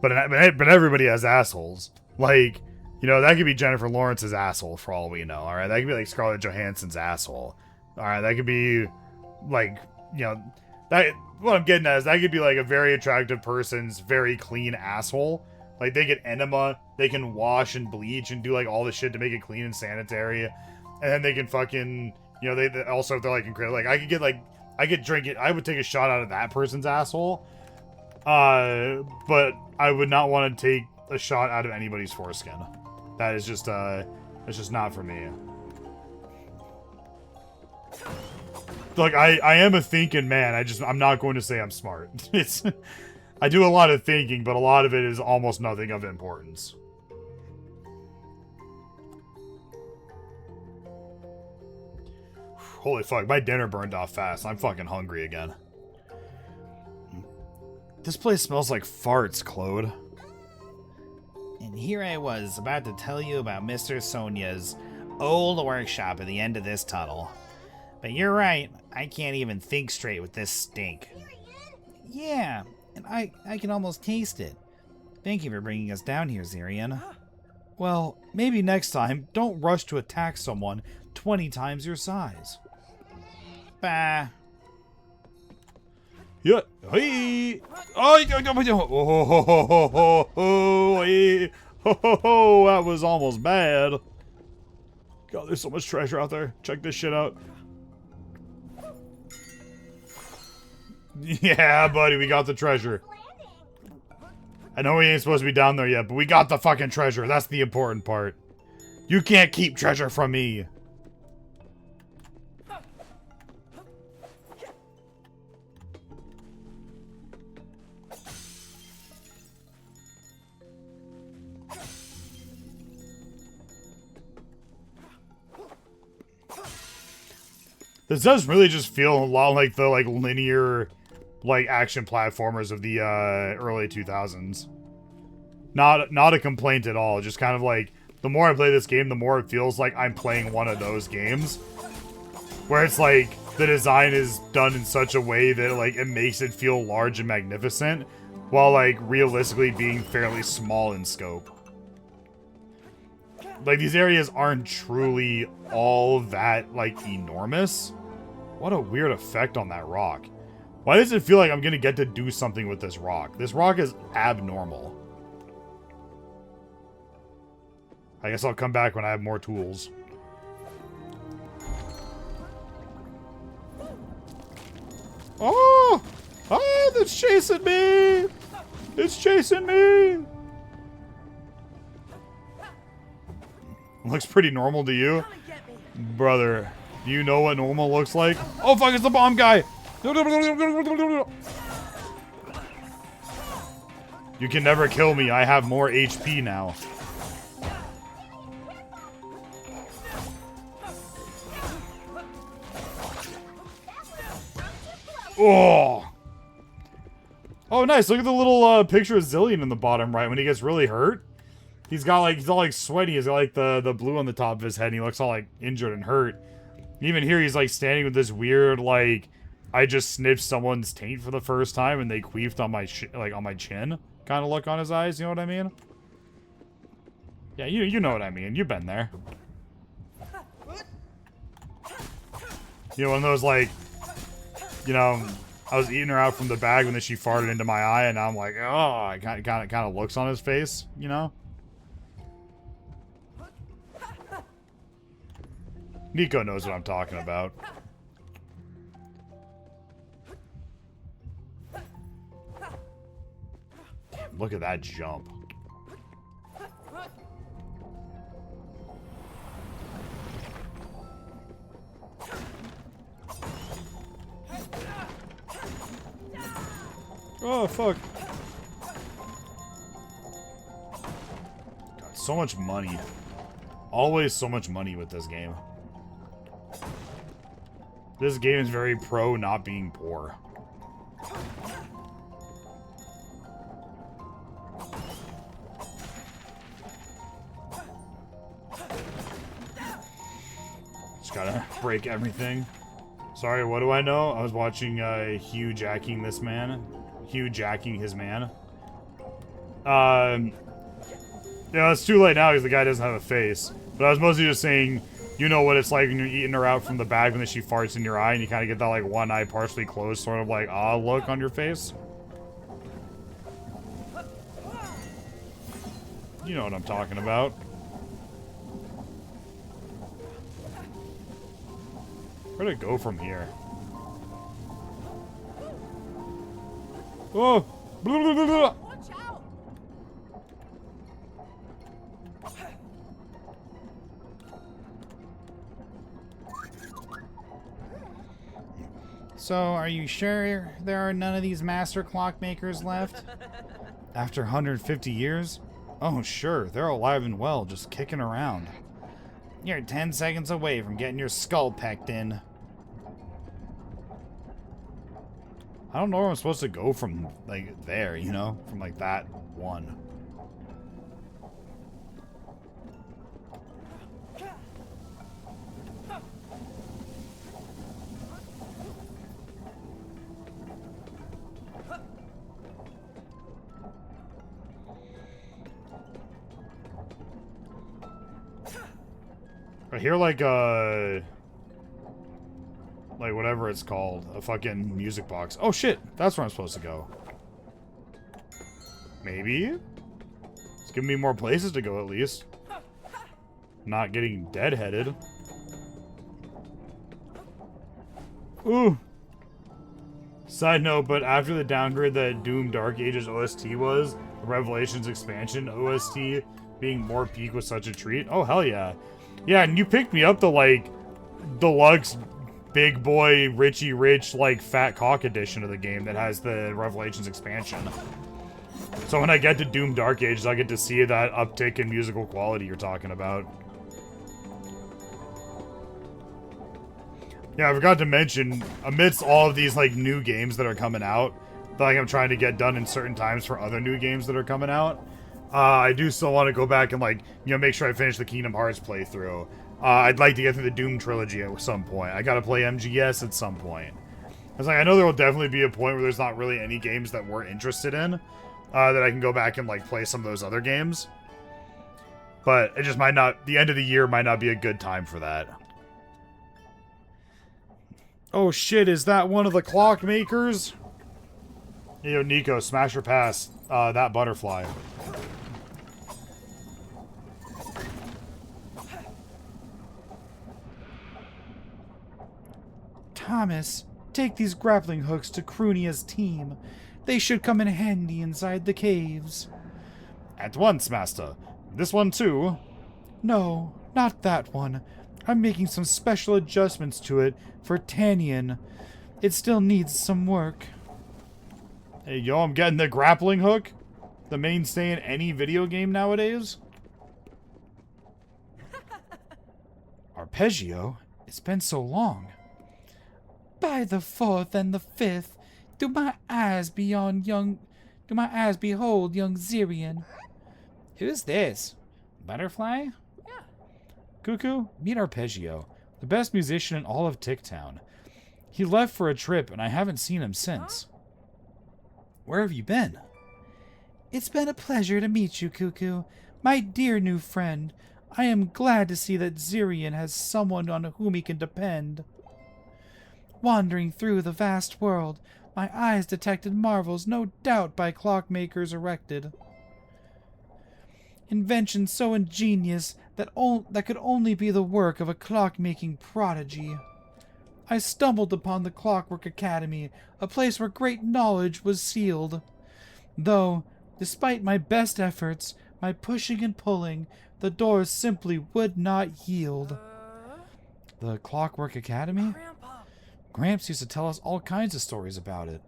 But everybody has assholes. Like, you know, that could be Jennifer Lawrence's asshole for all we know, alright? That could be like Scarlett Johansson's asshole. Alright, that could be like, you know, that what I'm getting at is that could be like a very attractive person's very clean asshole. Like they get enema, they can wash and bleach and do like all the shit to make it clean and sanitary. And then they can fucking, you know, they also if they're like incredible, like I could drink it, I would take a shot out of that person's asshole. But I would not want to take a shot out of anybody's foreskin. That is just, it's just not for me. Like, I am a thinking man, I'm not going to say I'm smart. I do a lot of thinking, but a lot of it is almost nothing of importance. Holy fuck, my dinner burned off fast. I'm fucking hungry again. This place smells like farts, Claude. And here I was, about to tell you about Mr. Sonia's old workshop at the end of this tunnel. But you're right, I can't even think straight with this stink. Yeah, and I can almost taste it. Thank you for bringing us down here, Zirian. Well, maybe next time, don't rush to attack someone 20 times your size. Bah. Yeah. Hey. Oh, that was almost bad. God, there's so much treasure out there. Check this shit out. Yeah, buddy, we got the treasure. I know we ain't supposed to be down there yet, but we got the fucking treasure. That's the important part. You can't keep treasure from me. This does really just feel a lot like the linear action platformers of the early 2000s. Not a complaint at all. Just kind of like the more I play this game, the more it feels like I'm playing one of those games where it's like the design is done in such a way that like it makes it feel large and magnificent while like realistically being fairly small in scope. Like these areas aren't truly all that like enormous. What a weird effect on that rock. Why does it feel like I'm gonna get to do something with this rock? This rock is abnormal. I guess I'll come back when I have more tools. Oh! Oh, it's chasing me! It's chasing me! Looks pretty normal to you? Brother, do you know what normal looks like? Oh fuck, it's the bomb guy! You can never kill me, I have more HP now. Oh! Oh, nice. Look at the little picture of Zillion in the bottom right when he gets really hurt. He's got like, he's all like sweaty. He's got like the blue on the top of his head and he looks all like injured and hurt. Even here, he's like standing with this weird, like, I just sniffed someone's taint for the first time and they queefed on my on my chin kind of look on his eyes. You know what I mean? Yeah, you know what I mean. You've been there. You know, one of those like, you know, I was eating her out from the bag when she farted into my eye, and I'm like, oh, it kind of looks on his face, you know. Nico knows what I'm talking about. Damn, look at that jump. Oh, fuck. God, so much money. Always so much money with this game. This game is very pro not being poor. Just gotta break everything. Sorry, what do I know? I was watching Hugh jacking this man. Hugh jacking his man. Yeah, it's too late now because the guy doesn't have a face. But I was mostly just saying, you know what it's like when you're eating her out from the bag when she farts in your eye and you kind of get that like one eye partially closed sort of like ah look on your face. You know what I'm talking about. Where'd it go from here? Oh! Blah, blah, blah, blah. Watch out! So, are you sure there are none of these master clockmakers left? After 150 years? Oh, sure, they're alive and well, just kicking around. You're 10 seconds away from getting your skull pecked in. I don't know where I'm supposed to go from, like, there, you know? From, like, that one. I hear like whatever it's called, a fucking music box. Oh shit, that's where I'm supposed to go. Maybe? It's giving me more places to go at least. Not getting deadheaded. Ooh. Side note, but after the downgrade that Doom Dark Ages OST was, the Revelations expansion OST being more peak was such a treat. Oh hell yeah. Yeah, and you picked me up the like deluxe big boy Richie Rich like fat cock edition of the game that has the Revelations expansion. So when I get to Doom Dark Ages, I get to see that uptick in musical quality you're talking about. Yeah, I forgot to mention, amidst all of these like new games that are coming out, that like I'm trying to get done in certain times for other new games that are coming out, I do still want to go back and like, you know, make sure I finish the Kingdom Hearts playthrough. I'd like to get through the Doom trilogy at some point. I gotta play MGS at some point. I was like, I know there will definitely be a point where there's not really any games that we're interested in, that I can go back and like play some of those other games. But it just might not, the end of the year might not be a good time for that. Oh shit, is that one of the clock makers? Hey, yo, Nico, smash or pass that butterfly. Thomas, take these grappling hooks to Krunia's team. They should come in handy inside the caves. At once, master. This one too? No, not that one. I'm making some special adjustments to it for Tanyan. It still needs some work. Hey, yo, I'm getting the grappling hook. The mainstay in any video game nowadays. Arpeggio? It's been so long. By the fourth and the fifth, do my eyes behold young Zirian? Who's this? Butterfly? Yeah. Cuckoo, meet Arpeggio, the best musician in all of Ticktown. He left for a trip and I haven't seen him since. Where have you been? It's been a pleasure to meet you, Cuckoo, my dear new friend. I am glad to see that Zirian has someone on whom he can depend. Wandering through the vast world, my eyes detected marvels no doubt by clockmakers erected. Inventions so ingenious that could only be the work of a clock-making prodigy. I stumbled upon the Clockwork Academy, a place where great knowledge was sealed. Though, despite my best efforts, my pushing and pulling, the doors simply would not yield. The Clockwork Academy? Grandpa. Gramps used to tell us all kinds of stories about it,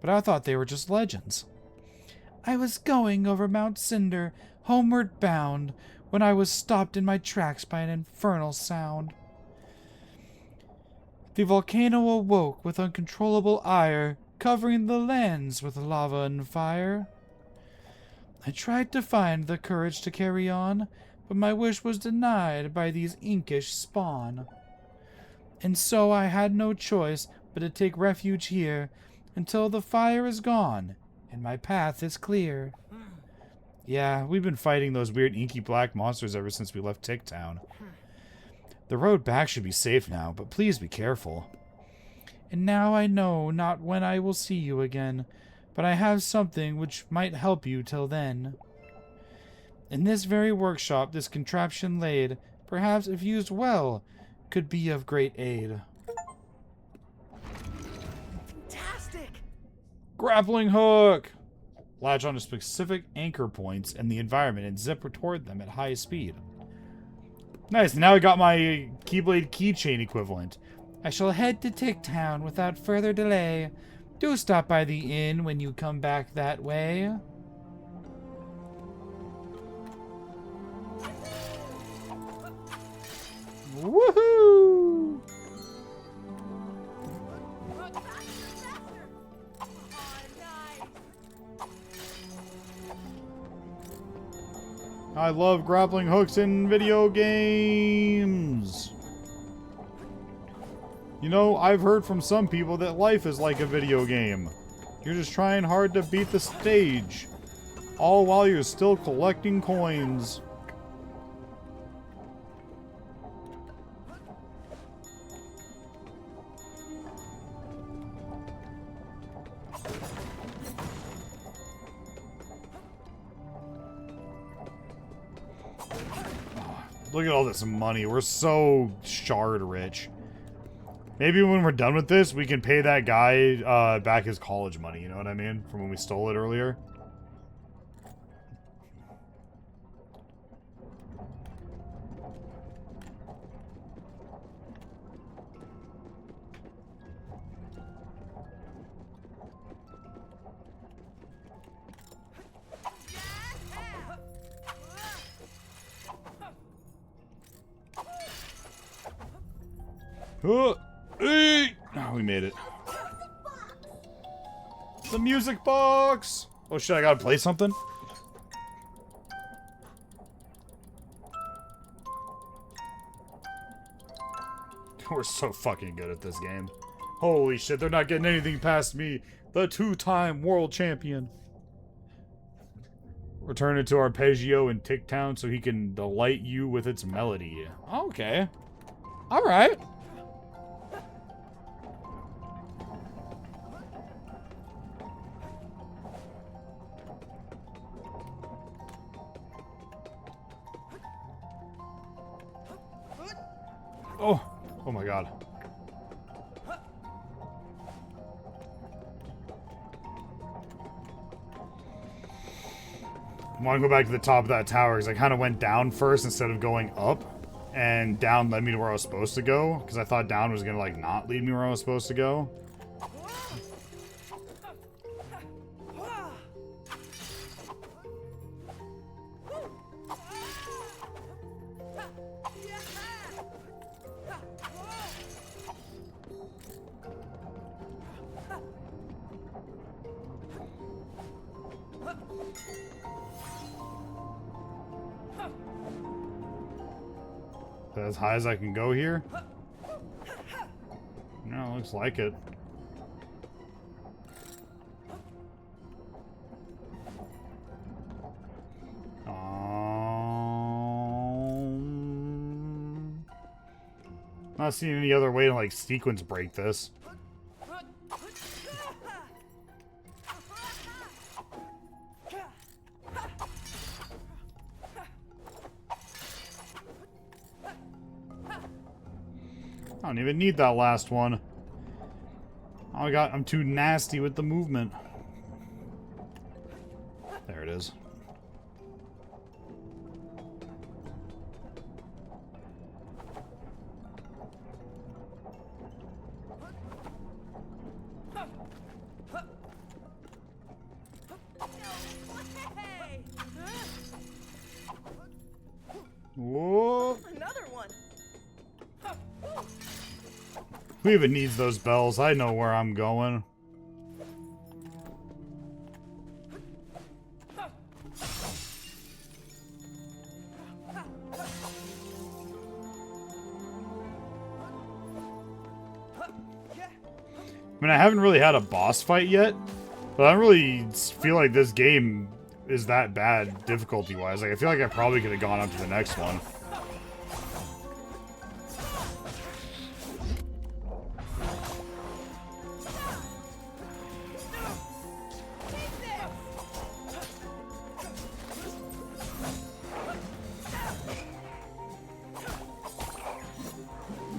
but I thought they were just legends. I was going over Mount Cinder, homeward bound, when I was stopped in my tracks by an infernal sound. The volcano awoke with uncontrollable ire, covering the lands with lava and fire. I tried to find the courage to carry on, but my wish was denied by these inkish spawn. And so I had no choice but to take refuge here, until the fire is gone, and my path is clear. Yeah, we've been fighting those weird inky black monsters ever since we left Ticktown. The road back should be safe now, but please be careful. And now I know not when I will see you again, but I have something which might help you till then. In this very workshop this contraption laid, perhaps if used well, could be of great aid. Fantastic. Grappling hook! Latch onto specific anchor points in the environment and zip toward them at high speed. Nice, now I got my Keyblade keychain equivalent. I shall head to Ticktown without further delay. Do stop by the inn when you come back that way. Woohoo! I love grappling hooks in video games. You know, I've heard from some people that life is like a video game. You're just trying hard to beat the stage, all while you're still collecting coins. Look at all this money. We're so shard rich. Maybe when we're done with this, we can pay that guy back his college money. You know what I mean? From when we stole it earlier. Oh, we made it. The music box! Oh shit, I gotta play something? We're so fucking good at this game. Holy shit, they're not getting anything past me. The two-time world champion. Return it to arpeggio in Ticktown so he can delight you with its melody. Okay. Alright. Oh my god. I want to go back to the top of that tower because I kind of went down first instead of going up. And down led me to where I was supposed to go. Because I thought down was going to, like, not lead me where I was supposed to go. As high as I can go here? No, looks like it. Not seeing any other way to like sequence break this. I don't even need that last one. I'm too nasty with the movement. There it is. Whoa. Another one. Who even needs those bells? I know where I'm going. I mean, I haven't really had a boss fight yet, but I don't really feel like this game is that bad difficulty-wise. Like, I feel like I probably could have gone up to the next one.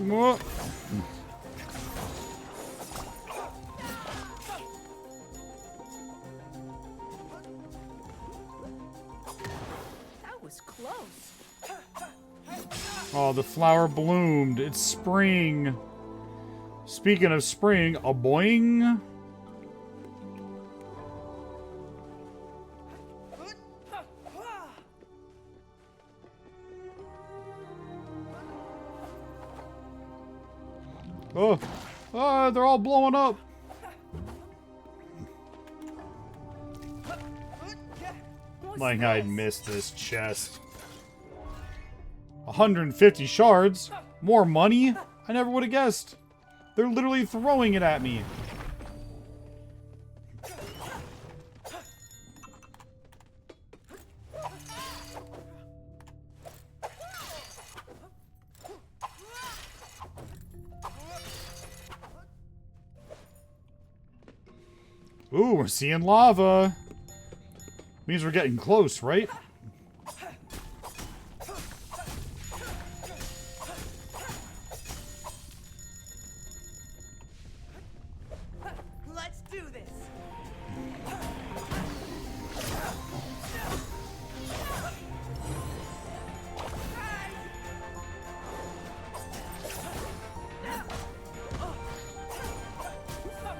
Whoa. That was close. Oh, the flower bloomed. It's spring. Speaking of spring, a boing. Oh, they're all blowing up. Like I'd missed this chest. 150 shards? More money? I never would have guessed. They're literally throwing it at me. Ooh, we're seeing lava. Means we're getting close, right?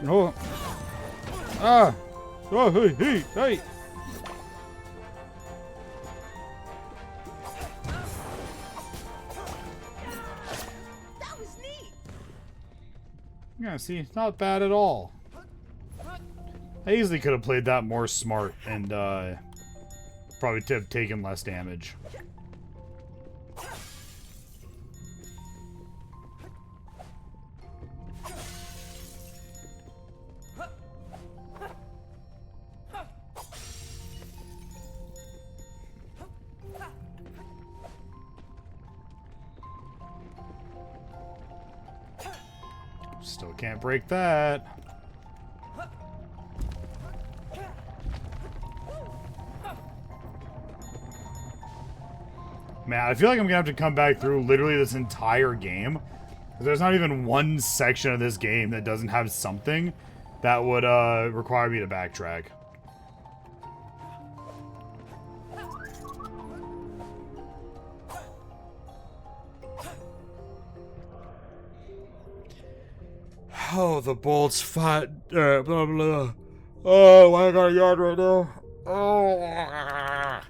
Oh. Ah. Oh, hey, hey, hey. That was neat. Yeah, see, it's not bad at all. I easily could have played that more smart and probably have taken less damage. Still can't break that. Man, I feel like I'm gonna have to come back through literally this entire game. There's not even one section of this game that doesn't have something that would require me to backtrack. Oh, the bolts fight. Blah, blah. Oh, I got a yard right now. Oh.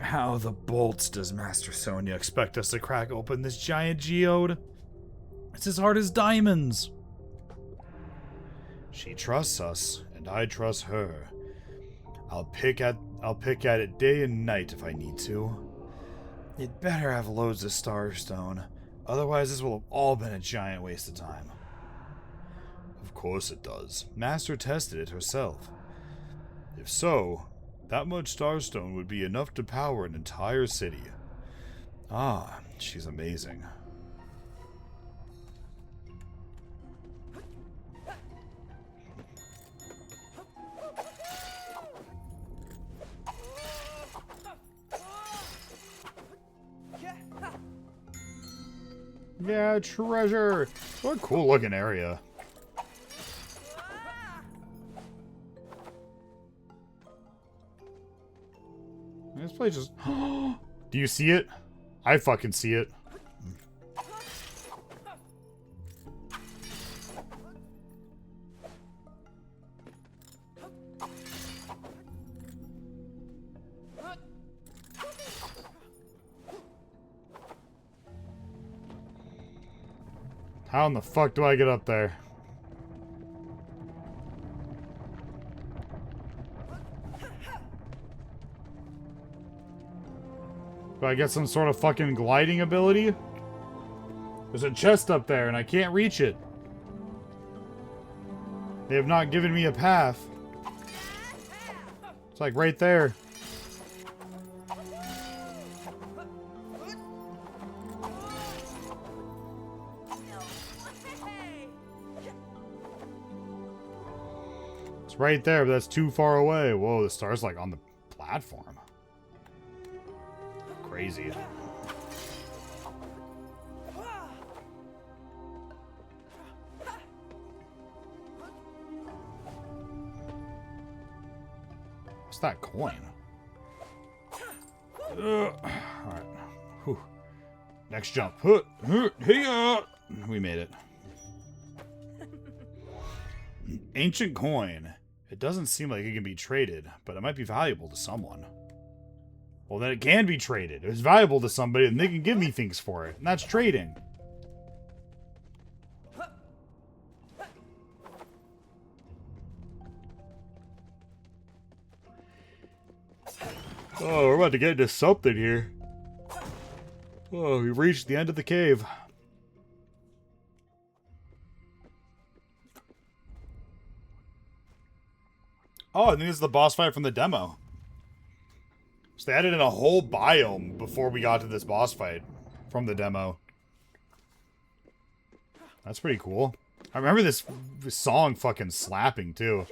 How the bolts does Master Sonia expect us to crack open this giant geode? It's as hard as diamonds. She trusts us, and I trust her. I'll pick at it day and night if I need to. It better have loads of Starstone, otherwise this will have all been a giant waste of time. Of course it does. Master tested it herself. If so, that much Starstone would be enough to power an entire city. Ah, she's amazing. Yeah, treasure! What a cool looking area. This place just... Do you see it? I fucking see it. How in the fuck do I get up there? Do I get some sort of fucking gliding ability? There's a chest up there and I can't reach it. They have not given me a path. It's like right there. It's right there, but that's too far away. Whoa, the star's like on the platform. Crazy. What's that coin? Alright. Next jump. We made it. Ancient coin. It doesn't seem like it can be traded, but it might be valuable to someone. Well, then it can be traded. It's valuable to somebody, and they can give me things for it. And that's trading. Oh, we're about to get into something here. Oh, we've reached the end of the cave. Oh, I think this is the boss fight from the demo. So they added in a whole biome before we got to this boss fight from the demo. That's pretty cool. I remember this song fucking slapping too.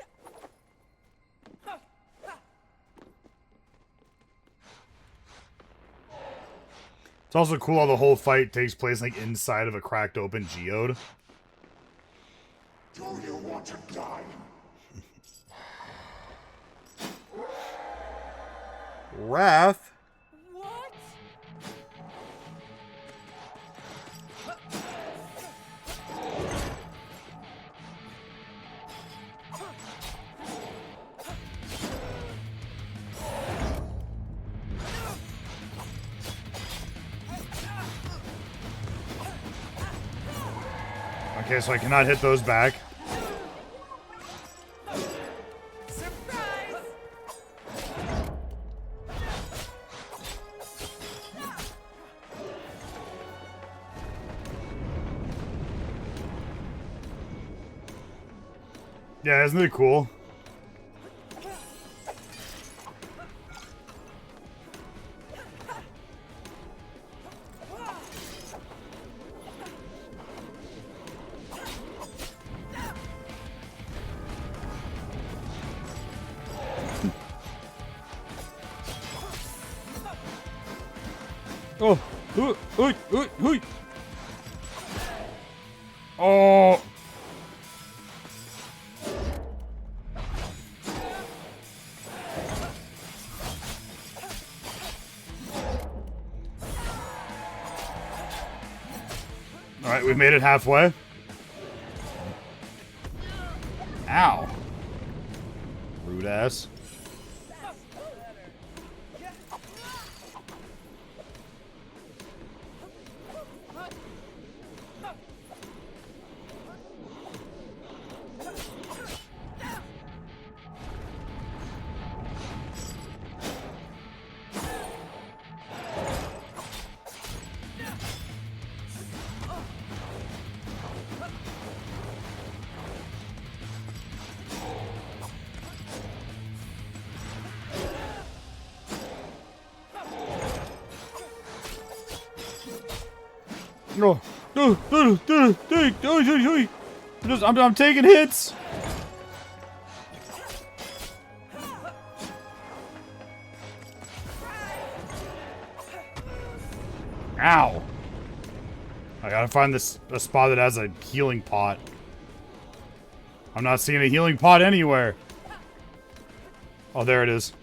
It's also cool how the whole fight takes place like inside of a cracked open geode. Do you want to die? Wrath? What? Okay, so I cannot hit those back. Surprise! Yeah, isn't it cool? Oh, oh. All right, we've made it halfway. Ow. Rude ass. No, I'm taking hits. Ow! I gotta find a spot that has a healing pot. I'm not seeing a healing pot anywhere. Oh, there it is.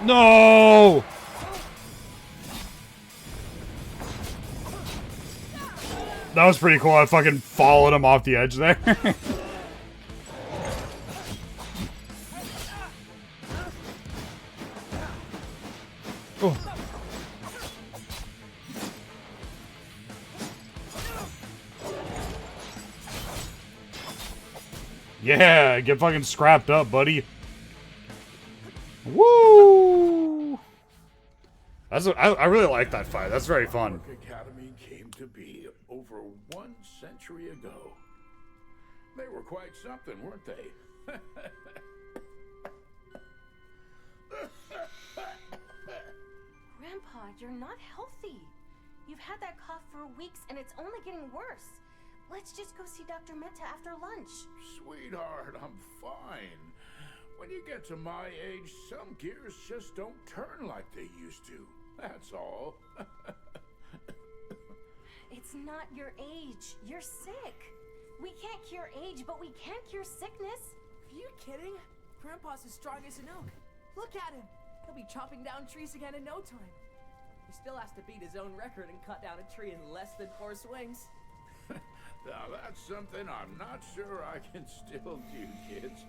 No! That was pretty cool. I fucking followed him off the edge there. Oh. Yeah, get fucking scrapped up, buddy. Woo! I really like that fight. That's very fun. Academy came to be over 1 century ago. They were quite something, weren't they? Grandpa, you're not healthy. You've had that cough for weeks and it's only getting worse. Let's just go see Dr. Mehta after lunch. Sweetheart, I'm fine. When you get to my age, some gears just don't turn like they used to. That's all. It's not your age. You're sick. We can't cure age, but we can cure sickness. Are you kidding? Grandpa's as strong as an oak. Look at him. He'll be chopping down trees again in no time. He still has to beat his own record and cut down a tree in less than 4 swings. Now that's something I'm not sure I can still do, kids.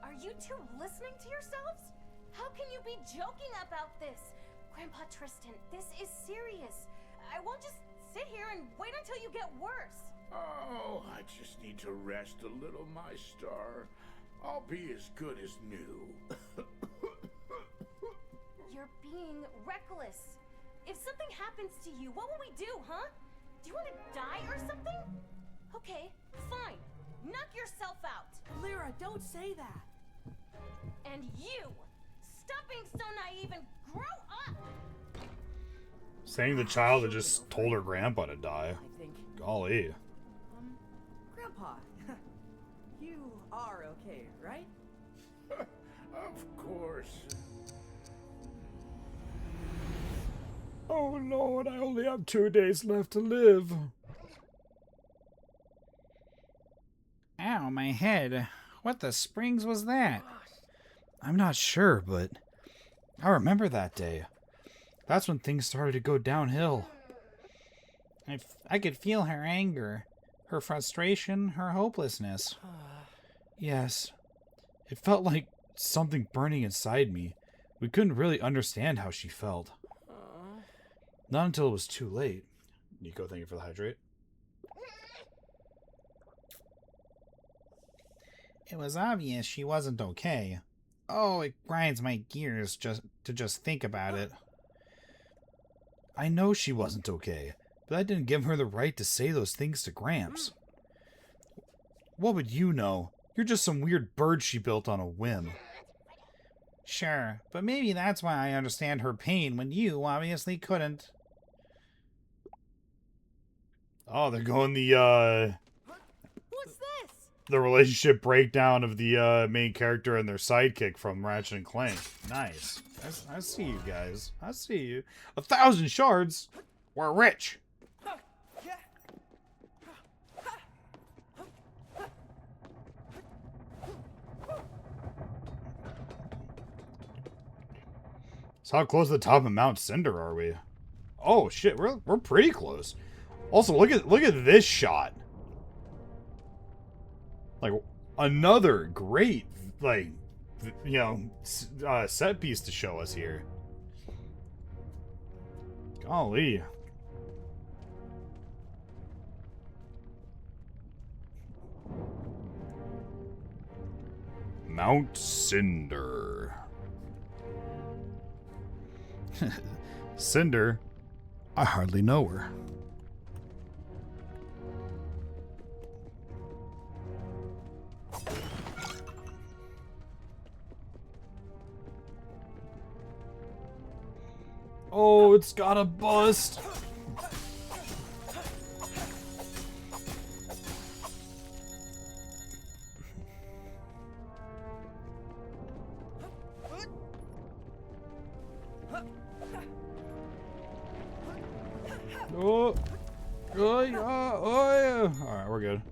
Are you two listening to yourselves? How can you be joking about this? Grandpa Tristan, this is serious. I won't just sit here and wait until you get worse. Oh, I just need to rest a little, my star. I'll be as good as new. You're being reckless. If something happens to you, what will we do, huh? Do you want to die or something? Okay, fine. Knock yourself out. Lyra, don't say that. And you, stop being so naive and grow up. Saying the child that just told her grandpa to die. I think. Golly. Grandpa, you are okay, right? Of course. Oh Lord, I only have 2 days left to live. Ow, my head. What the springs was that? I'm not sure, but I remember that day. That's when things started to go downhill. I could feel her anger, her frustration, her hopelessness. Yes. It felt like something burning inside me. We couldn't really understand how she felt. Not until it was too late. Nico, thank you for the hydrate. It was obvious she wasn't okay. Oh, it grinds my gears just to think about it. I know she wasn't okay, but that didn't give her the right to say those things to Gramps. What would you know? You're just some weird bird she built on a whim. Sure, but maybe that's why I understand her pain when you obviously couldn't. Oh, they're going What's this? the relationship breakdown of the main character and their sidekick from Ratchet and Clank. Nice. I see you guys. I see you. 1,000 shards. We're rich. So how close to the top of Mount Cinder are we? Oh shit, we're pretty close. Also, look at this shot. Like another great set piece to show us here. Golly. Mount Cinder. Cinder? I hardly know her. Oh, it's got a bust. Oh, oh, yeah, oh, yeah. All right, we're good.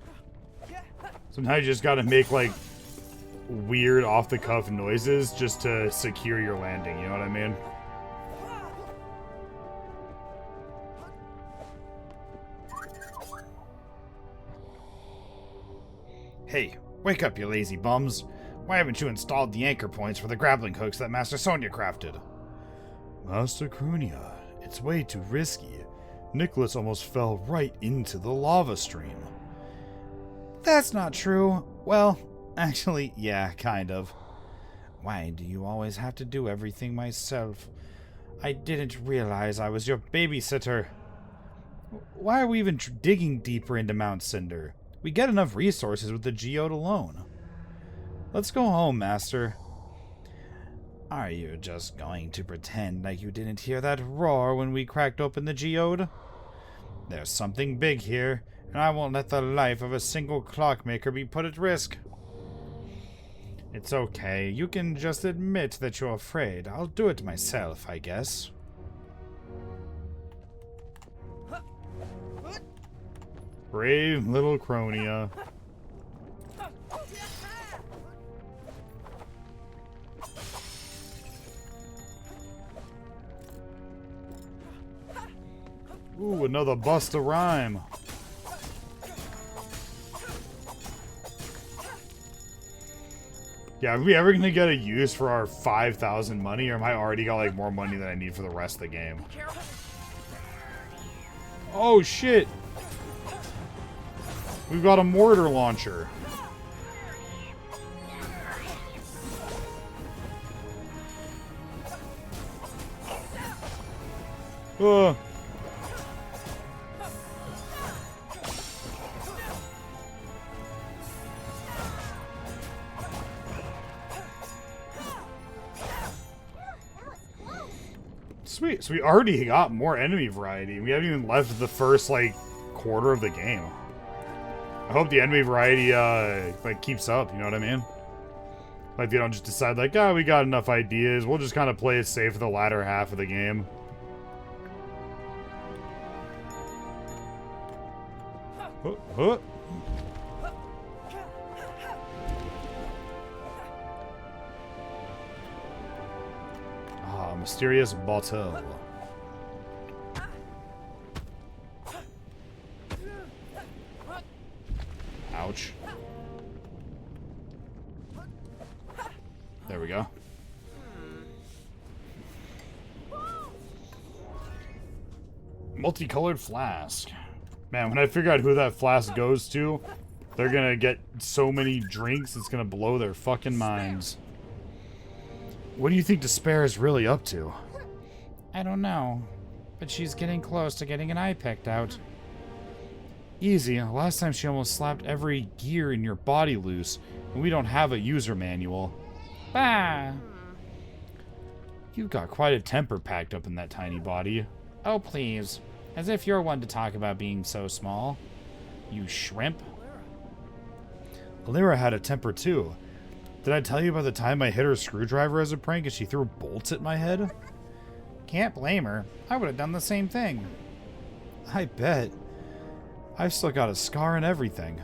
Sometimes you just gotta make like weird off-the-cuff noises just to secure your landing. You know what I mean? Hey, wake up, you lazy bums. Why haven't you installed the anchor points for the grappling hooks that Master Sonia crafted? Master Krunia, it's way too risky. Nicholas almost fell right into the lava stream. That's not true. Well, actually, yeah, kind of. Why do you always have to do everything myself? I didn't realize I was your babysitter. Why are we even digging deeper into Mount Cinder? We get enough resources with the geode alone. Let's go home, Master. Are you just going to pretend like you didn't hear that roar when we cracked open the geode? There's something big here, and I won't let the life of a single clockmaker be put at risk. It's okay. You can just admit that you're afraid. I'll do it myself, I guess. Brave little Kronia. Ooh, another bust of rhyme. Yeah, are we ever gonna get a use for our 5,000 money, or am I already got like more money than I need for the rest of the game? Oh shit! We've got a mortar launcher. Sweet, so we already got more enemy variety. We haven't even left the first, like, quarter of the game. I hope the enemy variety, like, keeps up, you know what I mean? Like, they don't just decide, like, oh, we got enough ideas. We'll just kind of play it safe for the latter half of the game. Huh. Mysterious bottle. multicolored flask. Man, when I figure out who that flask goes to, they're gonna get so many drinks, it's gonna blow their fucking minds. What do you think Despair is really up to? I don't know, but she's getting close to getting an eye picked out. Easy. Last time she almost slapped every gear in your body loose, and we don't have a user manual. Bah! You've got quite a temper packed up in that tiny body. Oh, please. As if you're one to talk about being so small. You shrimp. Alira had a temper too. Did I tell you about the time I hit her screwdriver as a prank and she threw bolts at my head? Can't blame her. I would have done the same thing. I bet. I've still got a scar and everything.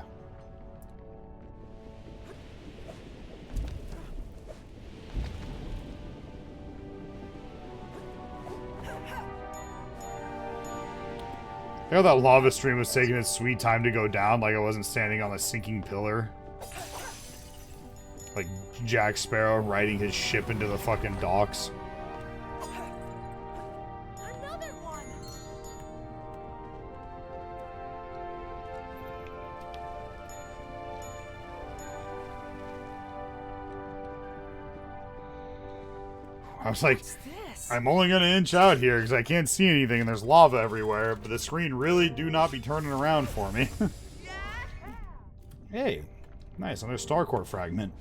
You know that lava stream was taking its sweet time to go down, like I wasn't standing on a sinking pillar? Like Jack Sparrow riding his ship into the fucking docks. Another one. I was like, What's this? I'm only gonna inch out here because I can't see anything and there's lava everywhere, but the screen really do not be turning around for me. Hey, nice, another Star Core fragment.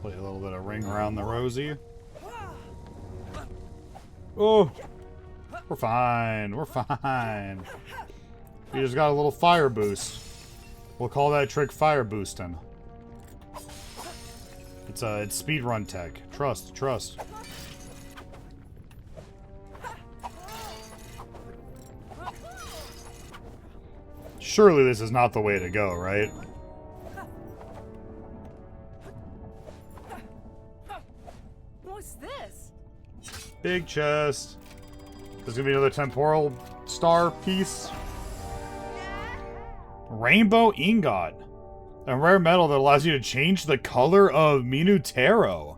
Play a little bit of Ring Around the Rosie. Oh, we're fine. We're fine. We just got a little fire boost. We'll call that trick fire boosting. It's speedrun tech. Trust, trust. Surely this is not the way to go, right? What's this? Big chest. There's gonna be another temporal star piece. Rainbow ingot. A rare metal that allows you to change the color of Minutero.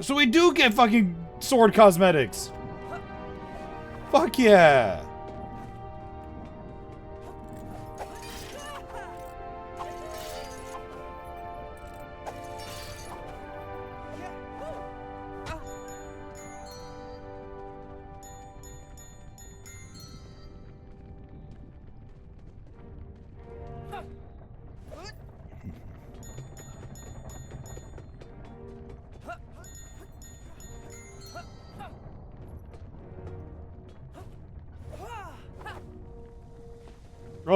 So we do get fucking sword cosmetics. Fuck yeah.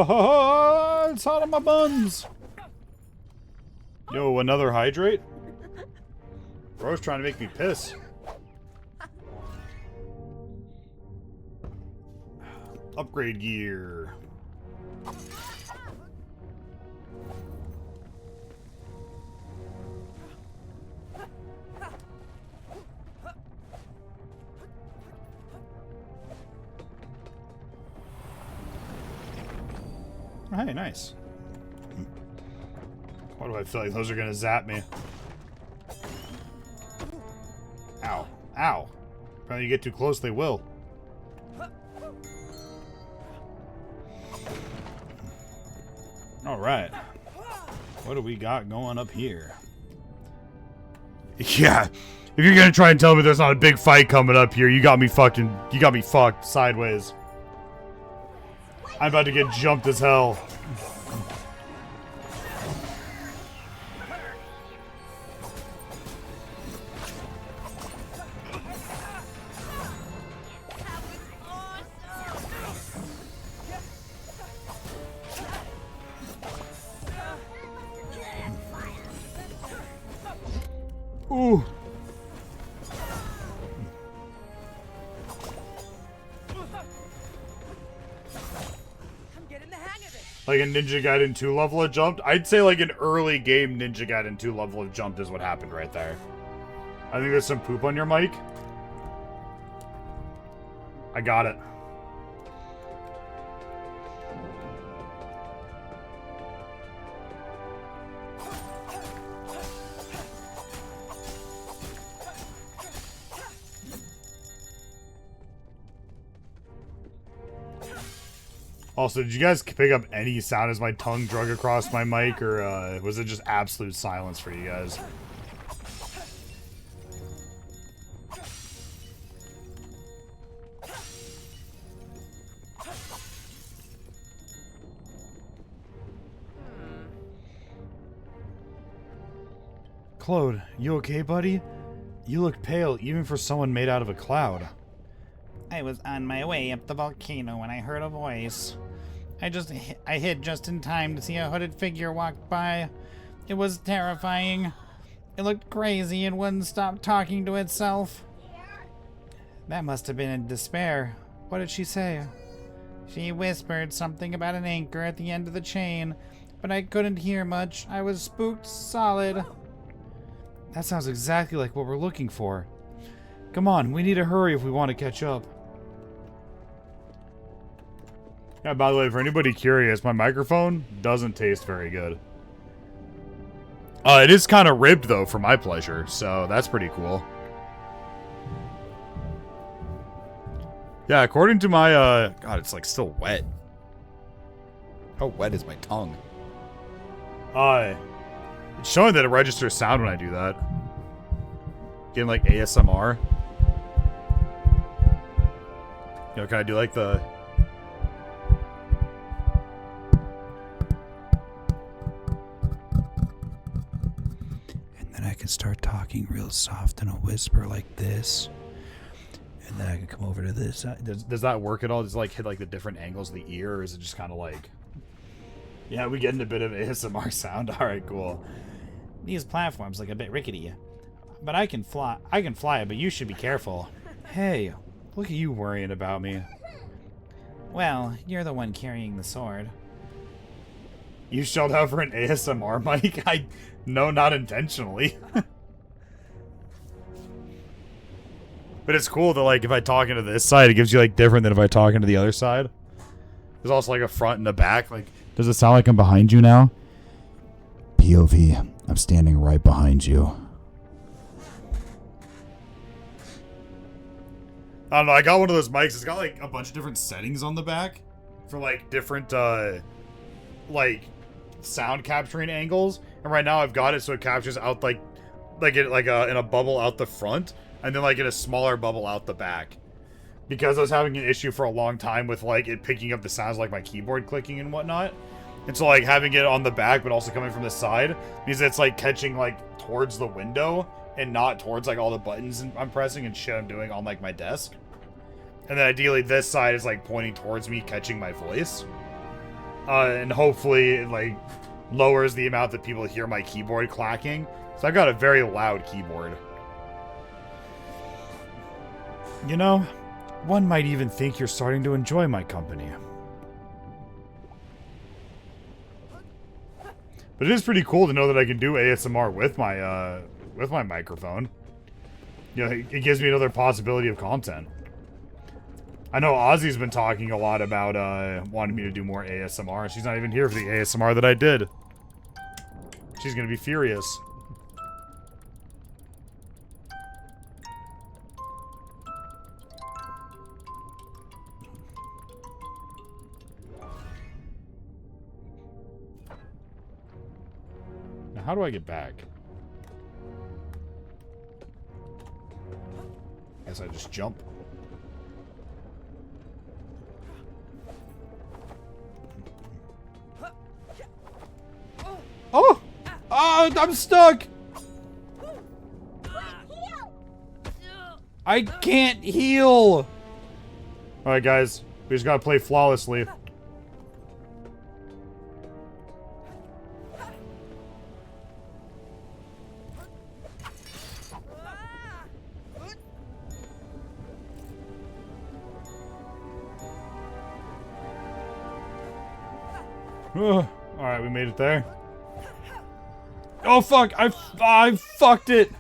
Oh, it's hot on my buns. Yo, another hydrate? Bro's trying to make me piss. Upgrade gear. Hey, nice. Why do I feel like those are gonna zap me? Ow. Ow. Apparently you get too close, they will. Alright. What do we got going up here? Yeah. If you're gonna try and tell me there's not a big fight coming up here, you got me fucked sideways. I'm about to get jumped as hell. Ooh. I'm getting the hang of it. Like a Ninja Gaiden 2 level of jumped? I'd say like an early game Ninja Gaiden 2 level of jumped is what happened right there. I think there's some poop on your mic. I got it. Also, did you guys pick up any sound as my tongue drug across my mic, or was it just absolute silence for you guys? Claude, you okay, buddy? You look pale, even for someone made out of a cloud. I was on my way up the volcano when I heard a voice. I hid just in time to see a hooded figure walk by. It was terrifying. It looked crazy and wouldn't stop talking to itself. That must have been in despair. What did she say? She whispered something about an anchor at the end of the chain, but I couldn't hear much. I was spooked solid. That sounds exactly like what we're looking for. Come on, we need to hurry if we want to catch up. Yeah, by the way, for anybody curious, my microphone doesn't taste very good. It is kind of ribbed, though, for my pleasure, so that's pretty cool. Yeah, according to my, God, it's, like, still wet. How wet is my tongue? It's showing that it registers sound when I do that. Getting, like, ASMR. You know, can I do, like, the... I can start talking real soft in a whisper like this, and then I can come over to this side. Does that work at all? Does it like hit like the different angles of the ear, or is it just kind of like, yeah, we getting a bit of ASMR sound? All right, cool. These platforms look a bit rickety, but I can fly, but you should be careful. Hey, look at you worrying about me. Well, you're the one carrying the sword. You shelled out for an ASMR mic? No, not intentionally. But it's cool that, like, if I talk into this side, it gives you, like, different than if I talk into the other side. There's also, like, a front and a back. Like, does it sound like I'm behind you now? POV, I'm standing right behind you. I don't know, I got one of those mics. It's got, like, a bunch of different settings on the back for, like, different, like, sound capturing angles. And right now I've got it so it captures out, like in a bubble out the front, and then, like, in a smaller bubble out the back. Because I was having an issue for a long time with, like, it picking up the sounds like my keyboard clicking and whatnot. And so, like, having it on the back but also coming from the side means it's, like, catching, like, towards the window and not towards, like, all the buttons I'm pressing and shit I'm doing on, like, my desk. And then ideally this side is, like, pointing towards me, catching my voice. And hopefully it, like, lowers the amount that people hear my keyboard clacking. So I've got a very loud keyboard. You know, one might even think you're starting to enjoy my company. But it is pretty cool to know that I can do ASMR with my microphone. You know, it gives me another possibility of content. I know Ozzy's been talking a lot about wanting me to do more ASMR. She's not even here for the ASMR that I did. She's gonna be furious. Now, how do I get back? Guess I just jump. Oh! Oh, I'm stuck! I can't heal! Alright, guys. We just gotta play flawlessly. Alright, we made it there. Oh, fuck! I fucked it!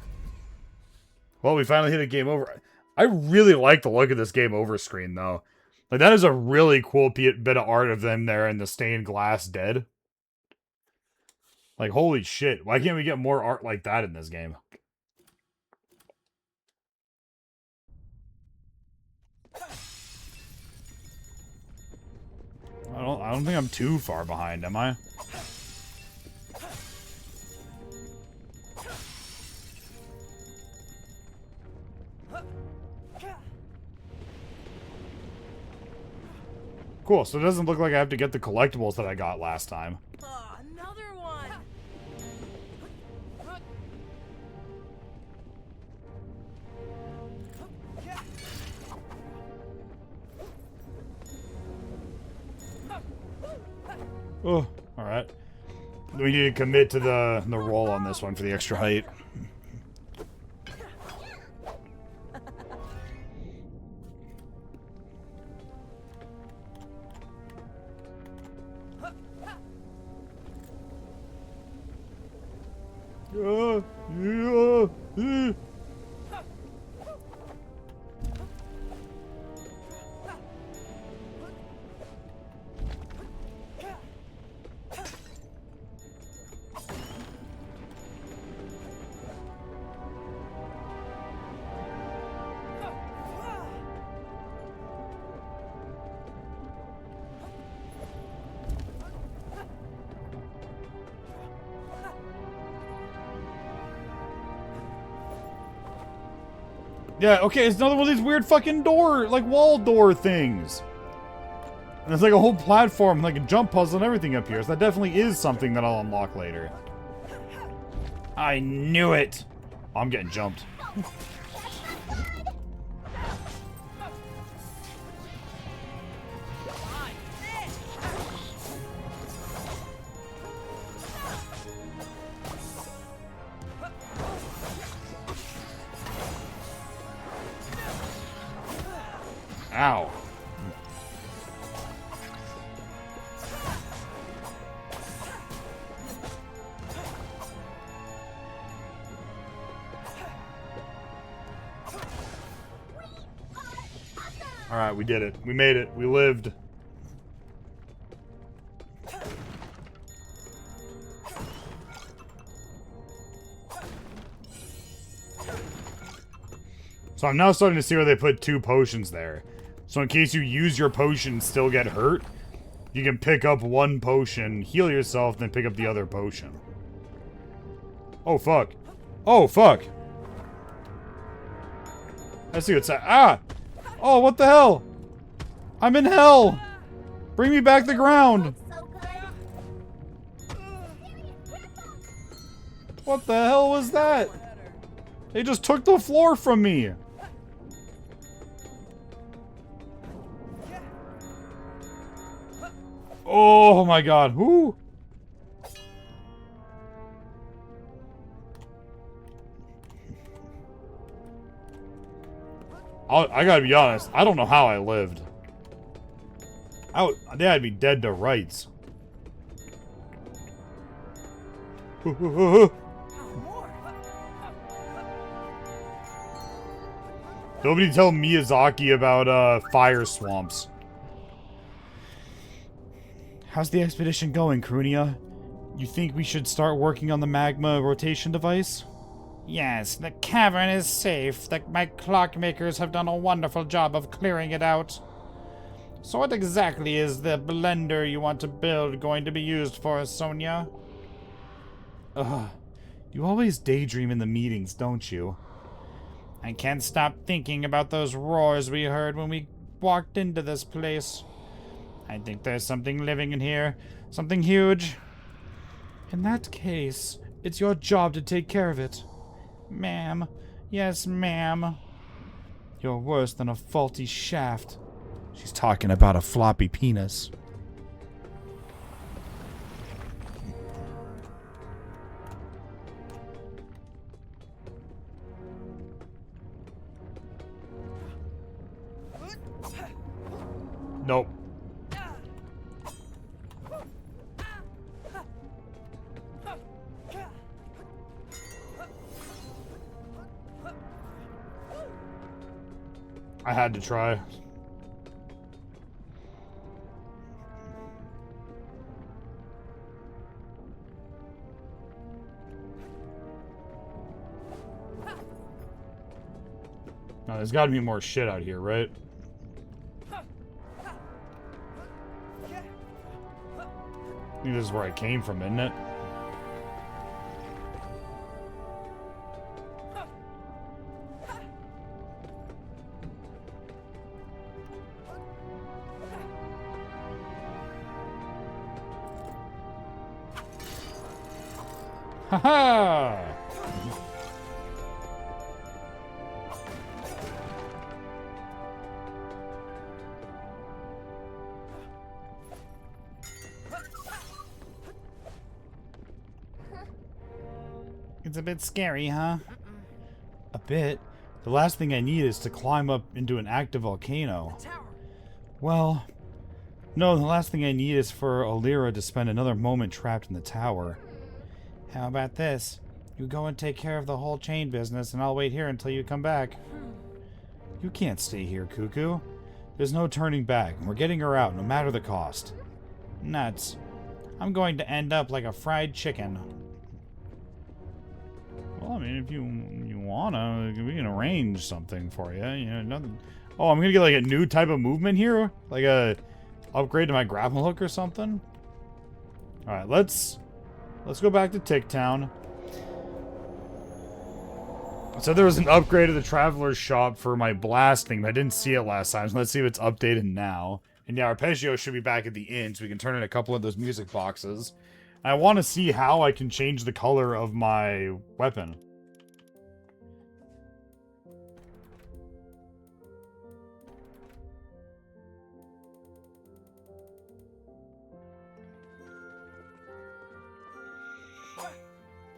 Well, we finally hit a game over. I really like the look of this game over screen, though. Like, that is a really cool bit of art of them there in the stained glass dead. Like, holy shit. Why can't we get more art like that in this game? I don't think I'm too far behind, am I? Cool, so it doesn't look like I have to get the collectibles that I got last time. Another one. Oh, alright. We need to commit to the roll on this one for the extra height. Yeah, okay, it's another one of these weird fucking wall door things. And it's like a whole platform, like a jump puzzle and everything up here. So that definitely is something that I'll unlock later. I knew it! Oh, I'm getting jumped. Ow. Alright, we did it. We made it. We lived. So I'm now starting to see where they put 2 potions there. So in case you use your potion and still get hurt, you can pick up 1 potion, heal yourself, then pick up the other potion. Oh, fuck. Oh, fuck. I see what's that. Ah! Oh, what the hell? I'm in hell! Bring me back the ground! What the hell was that? They just took the floor from me! Oh my god, who? I gotta be honest, I don't know how I lived. They had me dead to rights. Nobody tell Miyazaki about fire swamps. How's the expedition going, Krunia? You think we should start working on the magma rotation device? Yes, the cavern is safe. My clockmakers have done a wonderful job of clearing it out. So what exactly is the blender you want to build going to be used for, Sonia? Ugh. You always daydream in the meetings, don't you? I can't stop thinking about those roars we heard when we walked into this place. I think there's something living in here. Something huge. In that case, it's your job to take care of it. Ma'am. Yes, ma'am. You're worse than a faulty shaft. She's talking about a floppy penis. Nope. I had to try. Now, there's got to be more shit out here, right? I think this is where I came from, isn't it? Haha! It's a bit scary, huh? A bit. The last thing I need is to climb up into an active volcano. Well, no, the last thing I need is for Alira to spend another moment trapped in the tower. How about this? You go and take care of the whole chain business, and I'll wait here until you come back. You can't stay here, Cuckoo. There's no turning back, and we're getting her out, no matter the cost. Nuts. I'm going to end up like a fried chicken. Well, I mean, if you wanna, we can arrange something for you. You know, nothing. Oh, I'm gonna get like a new type of movement here, like a upgrade to my grapple hook or something. All right, let's go back to Tick Town. So there was an upgrade to the Traveler's Shop for my blasting, but I didn't see it last time. So let's see if it's updated now. And yeah, Arpeggio should be back at the inn, so we can turn in a couple of those music boxes. I want to see how I can change the color of my weapon.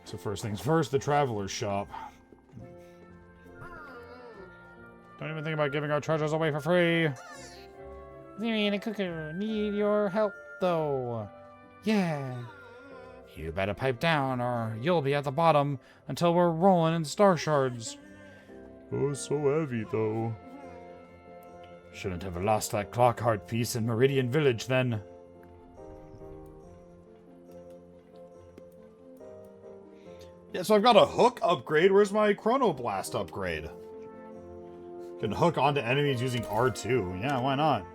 So first things first, the Traveler's Shop. Don't even think about giving our treasures away for free. Mary and a Cuckoo need your help, though. Yeah. You better pipe down, or you'll be at the bottom until we're rolling in star shards. Oh, so heavy, though. Shouldn't have lost that clock heart piece in Meridian Village, then. Yeah, so I've got a hook upgrade. Where's my Chronoblast upgrade? Can hook onto enemies using R2. Yeah, why not?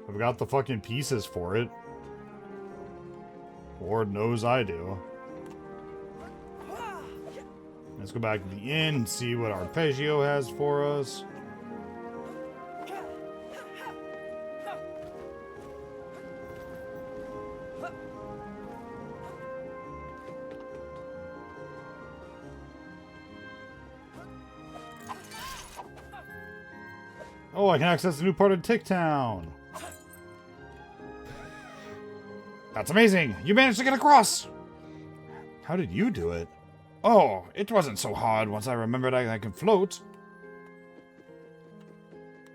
I've got the fucking pieces for it. Lord knows I do. Let's go back to the inn and see what Arpeggio has for us. Oh, I can access a new part of Tick Town. That's amazing! You managed to get across! How did you do it? Oh, it wasn't so hard once I remembered I can float.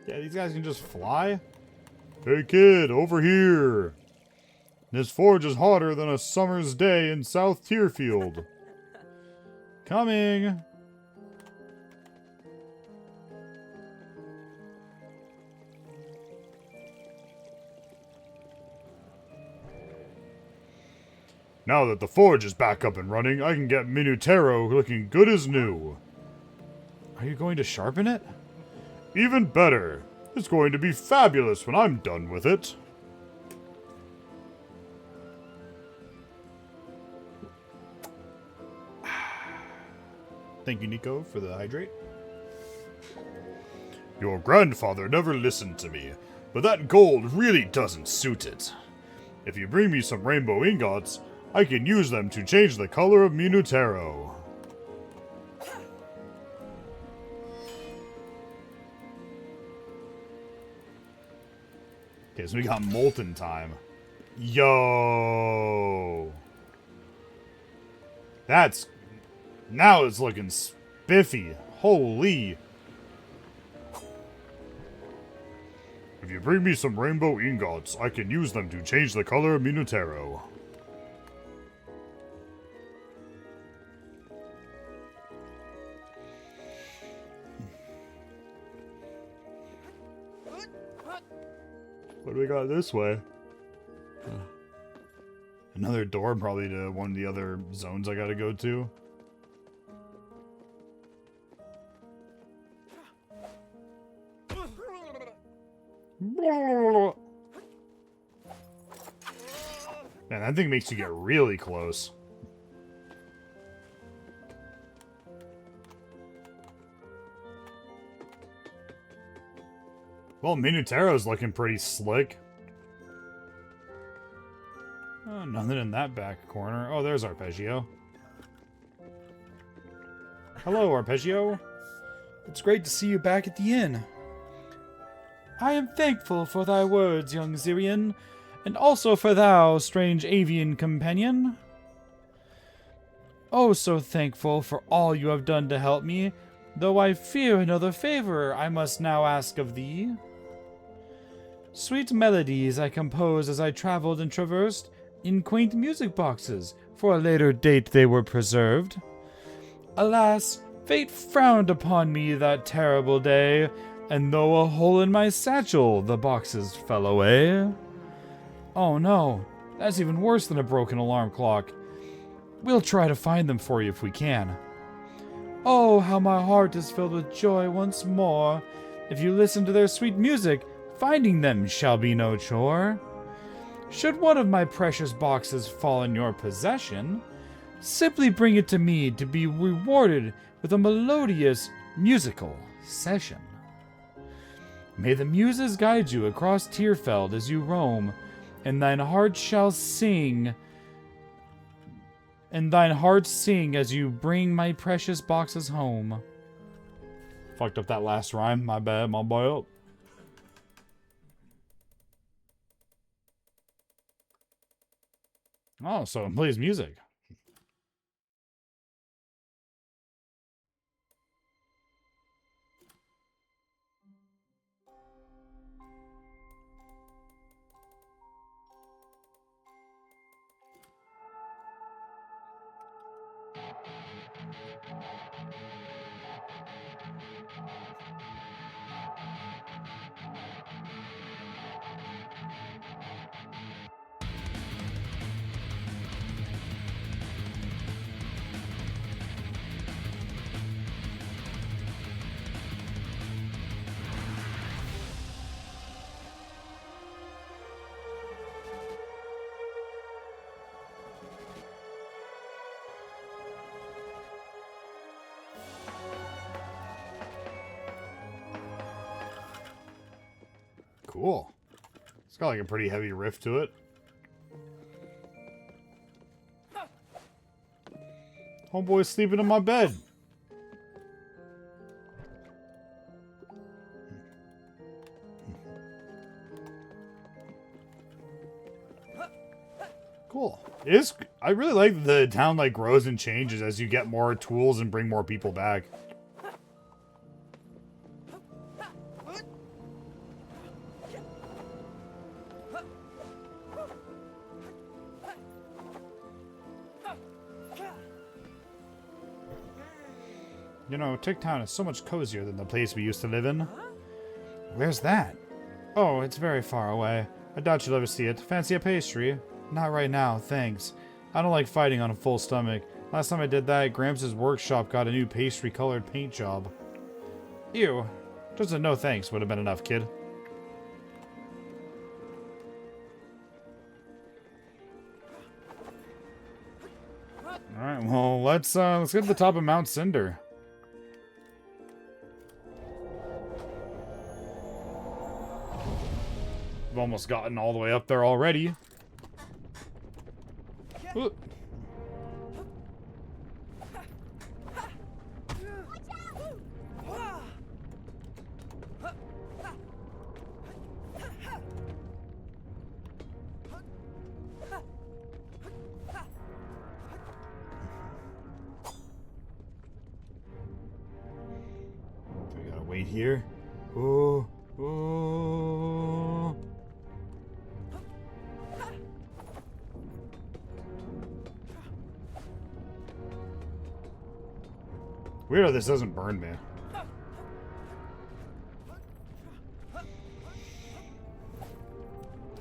Yeah, these guys can just fly? Hey kid, over here! This forge is hotter than a summer's day in South Tierfield. Coming! Now that the forge is back up and running, I can get Minutero looking good as new. Are you going to sharpen it? Even better. It's going to be fabulous when I'm done with it. Thank you, Nico, for the hydrate. Your grandfather never listened to me, but that gold really doesn't suit it. If you bring me some rainbow ingots, I can use them to change the color of Minutero. Okay, so we got Molten time. Yo! That's... Now it's looking spiffy. Holy. If you bring me some rainbow ingots, I can use them to change the color of Minutero. What do we got this way? Another door, probably to one of the other zones I gotta go to. Man, that thing makes you get really close. Well, Minutero's looking pretty slick. Oh, nothing in that back corner. Oh, there's Arpeggio. Hello, Arpeggio. It's great to see you back at the inn. I am thankful for thy words, young Zirian, and also for thou, strange avian companion. Oh, so thankful for all you have done to help me, though I fear another favor I must now ask of thee. Sweet melodies I composed as I traveled and traversed, in quaint music boxes, for a later date they were preserved. Alas, fate frowned upon me that terrible day, and though a hole in my satchel, the boxes fell away. Oh no, that's even worse than a broken alarm clock. We'll try to find them for you if we can. Oh, how my heart is filled with joy once more. If you listen to their sweet music, finding them shall be no chore. Should one of my precious boxes fall in your possession, simply bring it to me to be rewarded with a melodious musical session. May the muses guide you across Tierfeld as you roam, and thine heart shall sing, as you bring my precious boxes home. Fucked up that last rhyme, my bad, my boy. Oh, so it plays music. Cool. It's got like a pretty heavy riff to it. Homeboy's sleeping in my bed. Cool. I really like the town like grows and changes as you get more tools and bring more people back. You know, Ticktown is so much cozier than the place we used to live in. Where's that? Oh, it's very far away. I doubt you'll ever see it. Fancy a pastry? Not right now, thanks. I don't like fighting on a full stomach. Last time I did that, Gramps' workshop got a new pastry-colored paint job. Ew. Just a no thanks would have been enough, kid. Alright, well, let's get to the top of Mount Cinder. We've almost gotten all the way up there already. Ooh. We gotta wait here. Oh, oh. Weird how this doesn't burn me.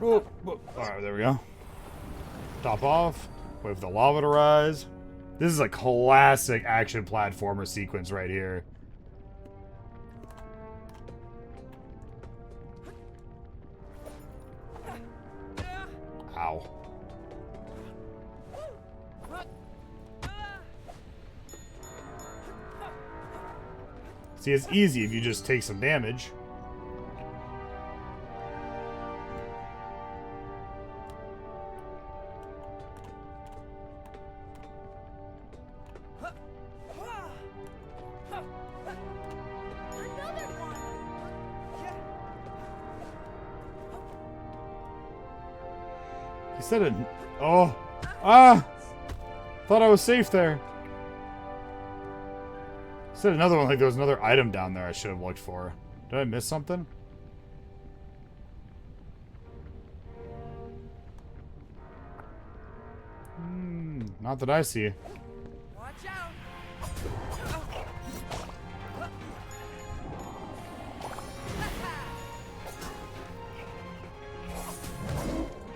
Oh, alright, there we go. Top off. Wait for the lava to rise. This is a classic action platformer sequence right here. Ow. See, it's easy if you just take some damage. He said it. Oh. Ah! Thought I was safe there. He said another one, like there was another item down there I should have looked for. Did I miss something? Not that I see. Watch out.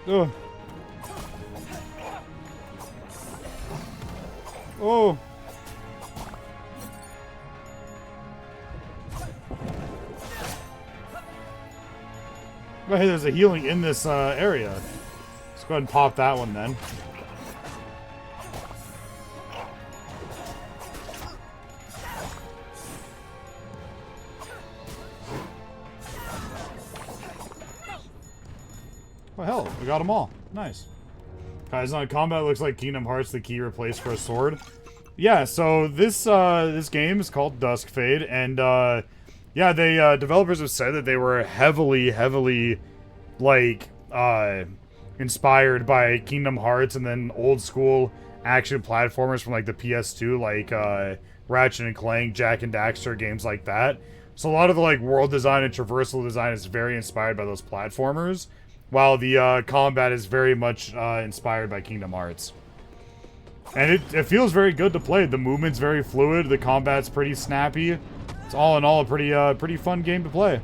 Ugh. Oh. Oh, hey, there's a healing in this area. Let's go ahead and pop that one then. Oh hell, we got them all. Nice. Guys, on combat looks like Kingdom Hearts, the key replaced for a sword. Yeah, so this this game is called Duskfade, and yeah, they developers have said that they were heavily like inspired by Kingdom Hearts and then old school action platformers from like the PS2, like Ratchet and Clank, Jak and Daxter, games like that. So a lot of the like world design and traversal design is very inspired by those platformers, while the combat is very much inspired by Kingdom Hearts. And it feels very good to play. The movement's very fluid. The combat's pretty snappy. It's all in all a pretty fun game to play.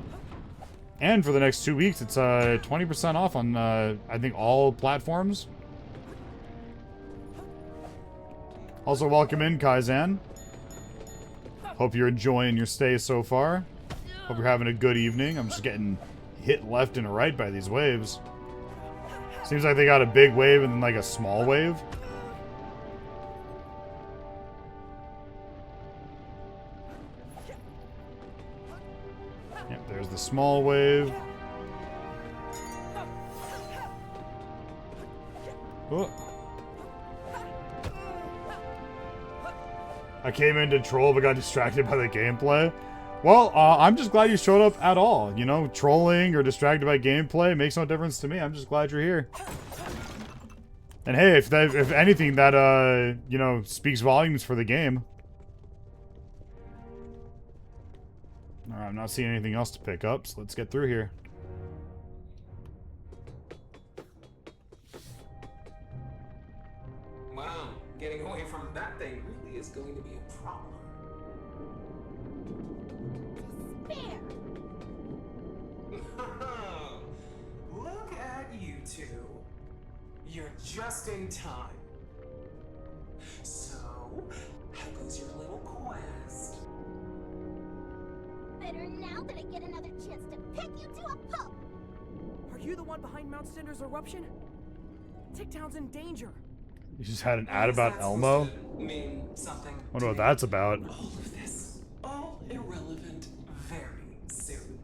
And for the next 2 weeks, it's 20% off on I think all platforms. Also, welcome in, Kaizen. Hope you're enjoying your stay so far. Hope you're having a good evening. I'm just getting hit left and right by these waves. Seems like they got a big wave and then like a small wave. Yep, there's the small wave. Oh. I came in to troll but got distracted by the gameplay. Well, I'm just glad you showed up at all. You know, trolling or distracted by gameplay makes no difference to me. I'm just glad you're here. And hey, if anything, that, you know, speaks volumes for the game. Alright, I'm not seeing anything else to pick up, so let's get through here. Wow, getting away from that thing really is going to be a problem. Despair! Look at you two. You're just in time. So, how goes your little quest? Better now that I get another chance to pick you to a pulp! Are you the one behind Mount Cinder's eruption? Ticktown's in danger. You just had an ad about That's Elmo? supposed to mean something. Wonder what that's about. All of this, all irrelevant very soon.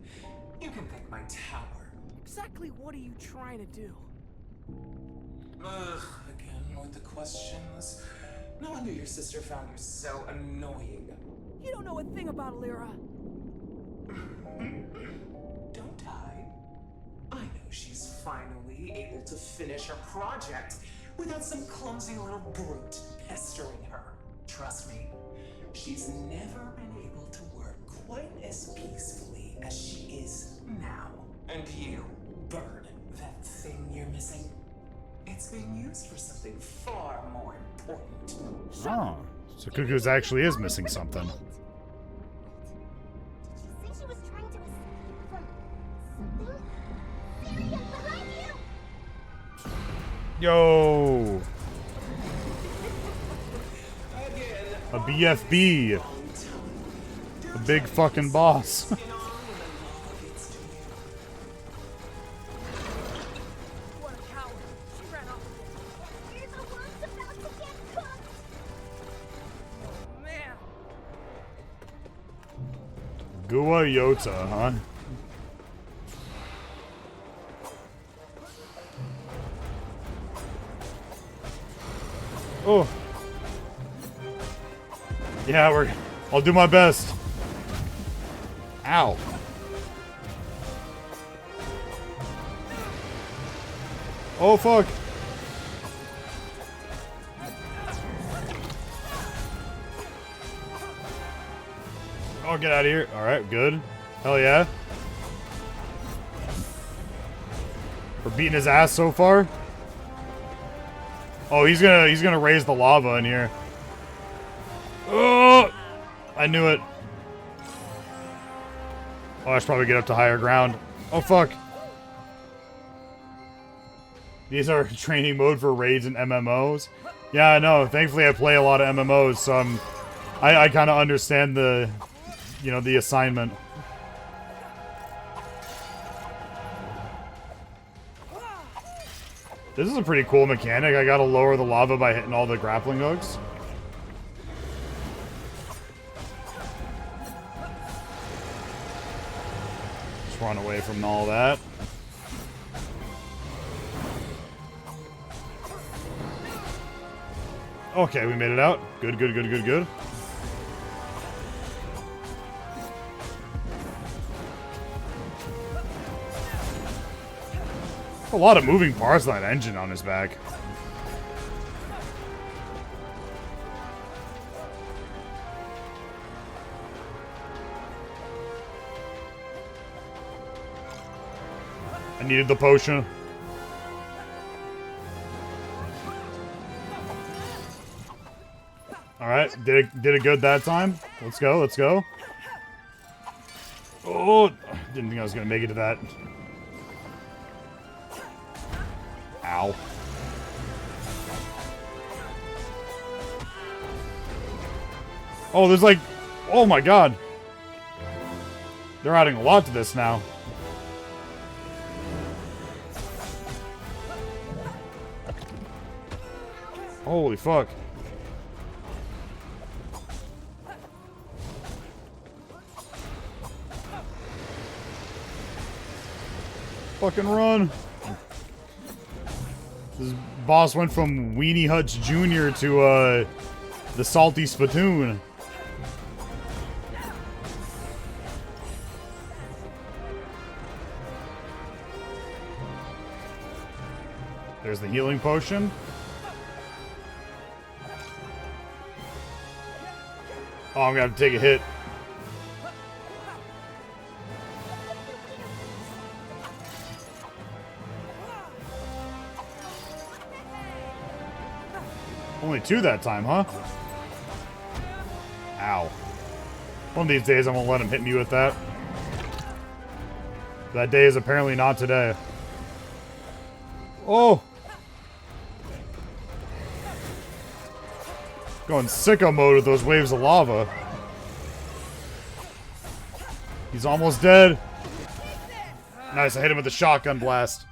You can thank my tower. Exactly what are you trying to do? Ugh, again with the questions. No wonder your sister found you so annoying. You don't know a thing about Lyra. Don't I? I know she's finally able to finish her project without some clumsy little brute pestering her. Trust me, she's never been able to work quite as peacefully as she is now. And you, Bird, that thing you're missing, it's being used for something far more important. Oh, so Cuckoo's actually is missing something. Did you say she was trying to escape from something? Sirius, behind you! Yo! A BFB. A big fucking boss. What a coward. She ran off again. You're the ones about to get cooked! Man. Gua Yota, huh? Oh. Yeah, I'll do my best. Ow. Oh, fuck. Oh, get out of here. Alright, good. Hell yeah. We're beating his ass so far. Oh, he's gonna raise the lava in here. Oh! I knew it. Oh, I should probably get up to higher ground. Oh, fuck. These are training mode for raids and MMOs. Yeah, I know. Thankfully, I play a lot of MMOs, so I kind of understand the, you know, the assignment. This is a pretty cool mechanic. I gotta lower the lava by hitting all the grappling hooks. Just run away from all that. Okay, we made it out. Good, good, good, good, good. A lot of moving parts on that engine on his back. I needed the potion. Alright, did it good that time. Let's go, let's go. Oh, didn't think I was gonna make it to that. Ow. Oh, there's like... Oh my god. They're adding a lot to this now. Holy fuck. Fucking run. This boss went from Weenie Hutch Jr. to, the Salty Spittoon. There's the healing potion. Oh, I'm gonna have to take a hit. Only two that time, huh? Ow. One of these days I won't let him hit me with that. That day is apparently not today. Oh! Going sicko mode with those waves of lava. He's almost dead. Nice, I hit him with a shotgun blast.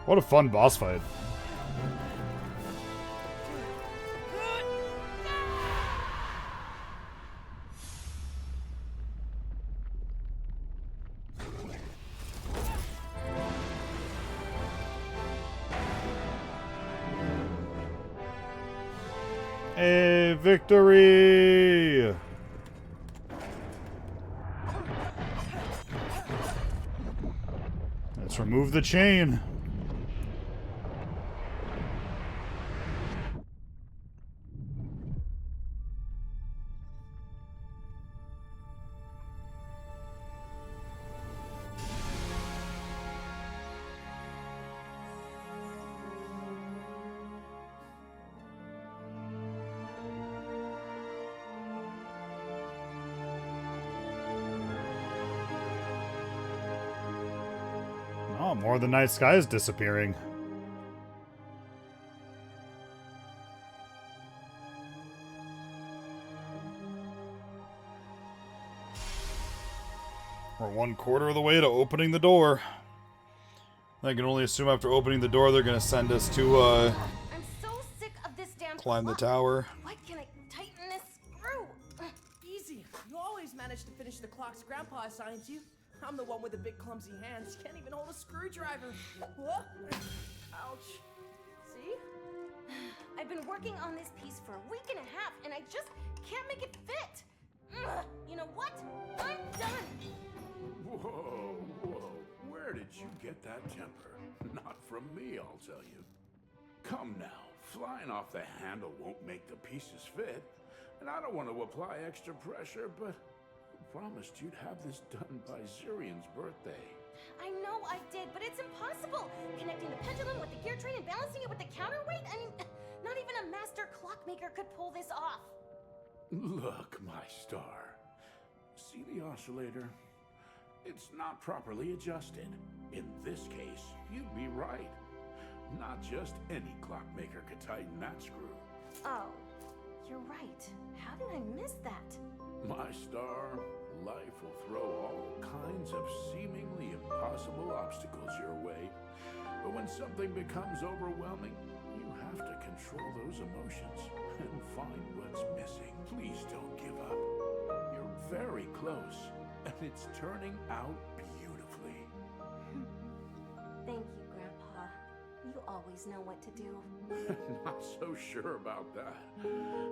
What a fun boss fight. A victory! Let's remove the chain. Oh, more of the night sky is disappearing. We're 1/4 of the way to opening the door. I can only assume after opening the door they're gonna send us to I'm so sick of this damn climb the clock. tower. Why can't I tighten this screw? Easy. You always manage to finish the clocks Grandpa assigns you. I'm the one with the big clumsy hands. Can't even hold a screwdriver. Whoa. Ouch. See? I've been working on this piece for a week and a half, and I just can't make it fit. Ugh, you know what? I'm done. Whoa, whoa. Where did you get that temper? Not from me, I'll tell you. Come now. Flying off the handle won't make the pieces fit. And I don't want to apply extra pressure, but I promised you'd have this done by Zurian's birthday. I know I did, but it's impossible. Connecting the pendulum with the gear train and balancing it with the counterweight? I mean, not even a master clockmaker could pull this off. Look, my star. See the oscillator? It's not properly adjusted. In this case, you'd be right. Not just any clockmaker could tighten that screw. Oh, you're right. How did I miss that? My star, life will throw all kinds of seemingly impossible obstacles your way. But when something becomes overwhelming, you have to control those emotions and find what's missing. Please don't give up. You're very close, and it's turning out beautifully. Thank you, Grandpa. You always know what to do. Not so sure about that.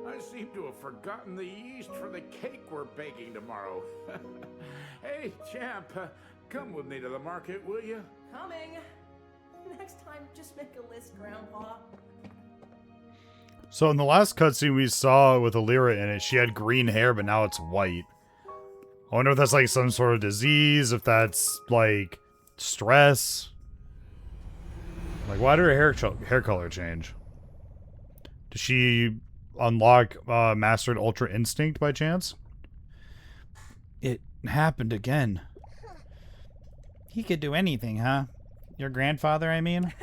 I seem to have forgotten the yeast for the cake we're baking tomorrow. Hey, champ, come with me to the market, will you? Coming. Next time, just make a list, Grandpa. So in the last cutscene we saw with Alira in it, she had green hair, but now it's white. I wonder if that's like some sort of disease, if that's like stress. Like, why did her hair color change? Did she unlock Mastered Ultra Instinct by chance? It happened again. He could do anything, huh? Your grandfather, I mean?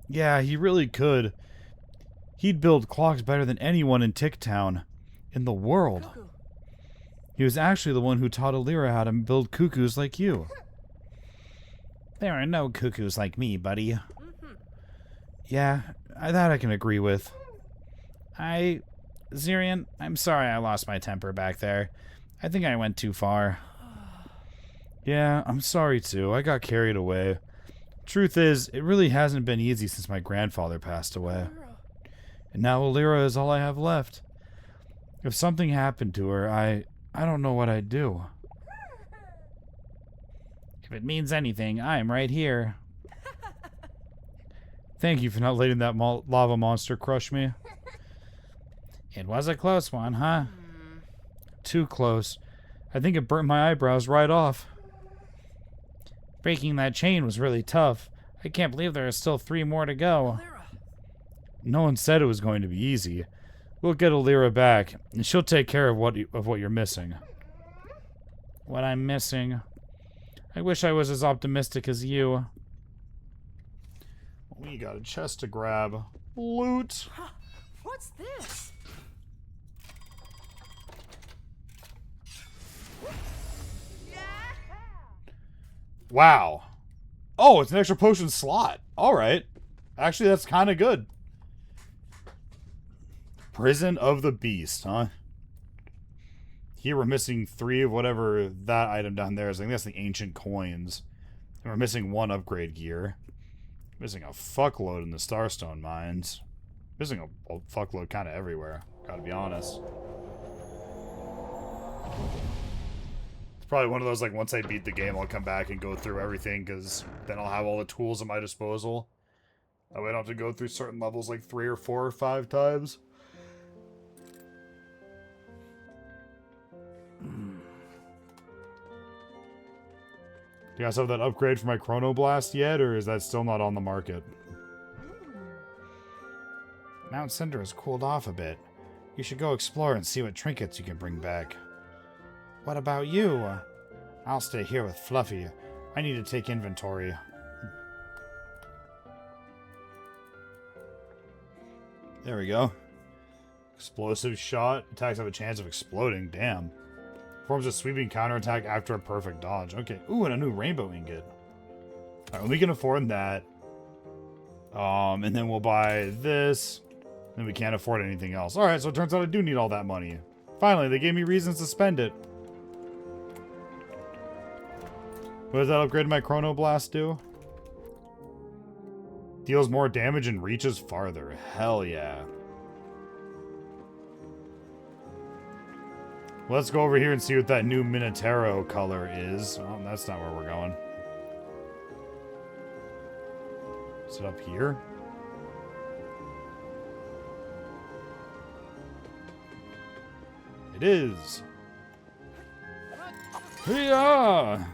Yeah, he really could. He'd build clocks better than anyone in Ticktown. In the world. Cuckoo. He was actually the one who taught Alira how to build cuckoos like you. There are no cuckoos like me, buddy. Yeah, that I can agree with. Zirian, I'm sorry I lost my temper back there. I think I went too far. Yeah, I'm sorry too. I got carried away. Truth is, it really hasn't been easy since my grandfather passed away. And now Alira is all I have left. If something happened to her, I don't know what I'd do. If it means anything, I'm right here. Thank you for not letting that lava monster crush me. It was a close one, huh? Too close. I think it burnt my eyebrows right off. Breaking that chain was really tough. I can't believe there are still 3 more to go. No one said it was going to be easy. We'll get Alira back, and she'll take care of what you're missing. What I'm missing. I wish I was as optimistic as you. We got a chest to grab. Loot. What's this? Wow. Oh, it's an extra potion slot. Alright. Actually, that's kind of good. Prison of the Beast, huh? Here we're missing 3 of whatever that item down there is. I think that's the ancient coins. And we're missing 1 upgrade gear. Missing a fuckload in the Starstone mines. Missing a fuckload kind of everywhere. Gotta be honest. It's probably one of those, like, once I beat the game, I'll come back and go through everything, because then I'll have all the tools at my disposal. That way I don't have to go through certain levels like 3 or 4 or 5 times. Do you guys have that upgrade for my Chrono Blast yet, or is that still not on the market? Mount Cinder has cooled off a bit. You should go explore and see what trinkets you can bring back. What about you? I'll stay here with Fluffy. I need to take inventory. There we go. Explosive shot. Attacks have a chance of exploding. Damn. Performs a sweeping counterattack after a perfect dodge. Okay. Ooh, and a new rainbow ingot. Alright, we can afford that. And then we'll buy this. And we can't afford anything else. Alright, so it turns out I do need all that money. Finally, they gave me reasons to spend it. What does that upgrade my Chrono Blast do? Deals more damage and reaches farther. Hell yeah. Let's go over here and see what that new Minotero color is. Oh, that's not where we're going. Is it up here? It is. Yeah.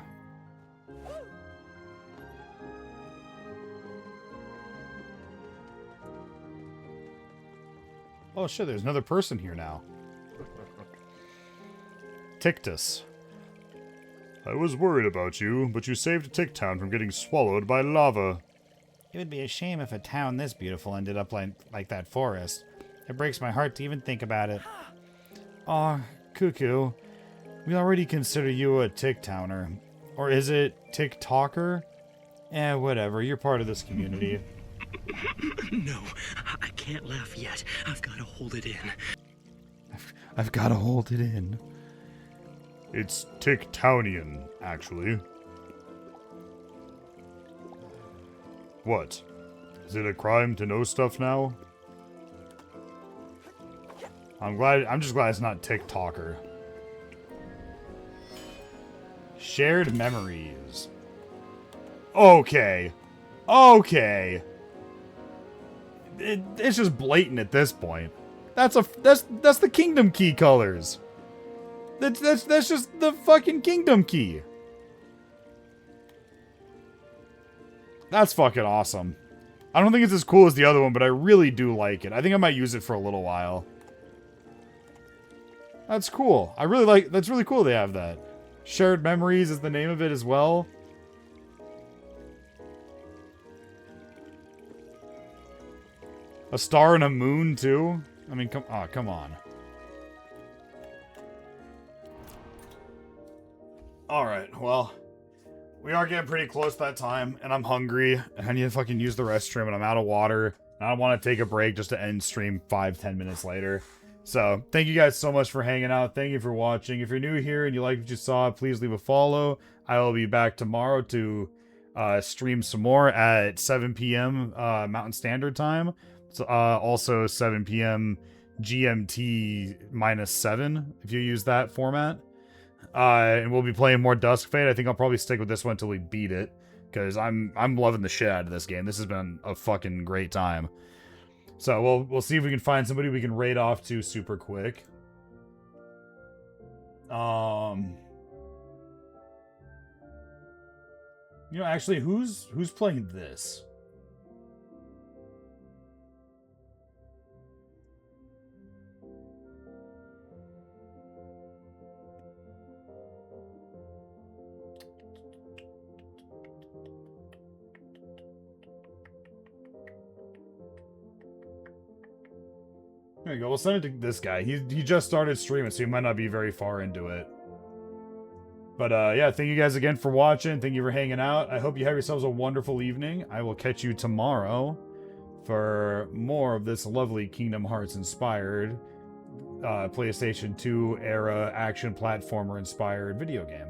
Oh shit, there's another person here now. Tictus. I was worried about you, but you saved Tick Town from getting swallowed by lava. It would be a shame if a town this beautiful ended up like that forest. It breaks my heart to even think about it. Aw, Cuckoo. We already consider you a Tick Towner. Or is it Tick Talker? Eh, whatever. You're part of this community. No, I can't laugh yet. I've got to hold it in. I've got to hold it in. It's Tick-Townian, actually. What? Is it a crime to know stuff now? I'm just glad it's not TikToker. Shared memories. Okay. Okay. It's just blatant at this point. That's the Kingdom Key colors. That's just the fucking Kingdom Key. That's fucking awesome. I don't think it's as cool as the other one, but I really do like it. I think I might use it for a little while. That's cool. I really like... That's really cool they have that. Shared Memories is the name of it as well. A star and a moon, too? I mean, come on. Alright, well... We are getting pretty close to that time, and I'm hungry, and I need to fucking use the restroom, and I'm out of water. And I don't want to take a break just to end stream 5-10 minutes later. So, thank you guys so much for hanging out. Thank you for watching. If you're new here and you liked what you saw, please leave a follow. I will be back tomorrow to stream some more at 7 p.m. Mountain Standard Time. So, also 7 p.m. GMT -7, if you use that format. And we'll be playing more Duskfade. I think I'll probably stick with this one until we beat it, because I'm loving the shit out of this game. This has been a fucking great time. So we'll see if we can find somebody we can raid off to super quick. You know, actually, who's playing this? There you go. We'll send it to this guy. He just started streaming, so he might not be very far into it. But yeah, thank you guys again for watching. Thank you for hanging out. I hope you have yourselves a wonderful evening. I will catch you tomorrow for more of this lovely Kingdom Hearts inspired PlayStation 2 era action platformer inspired video game.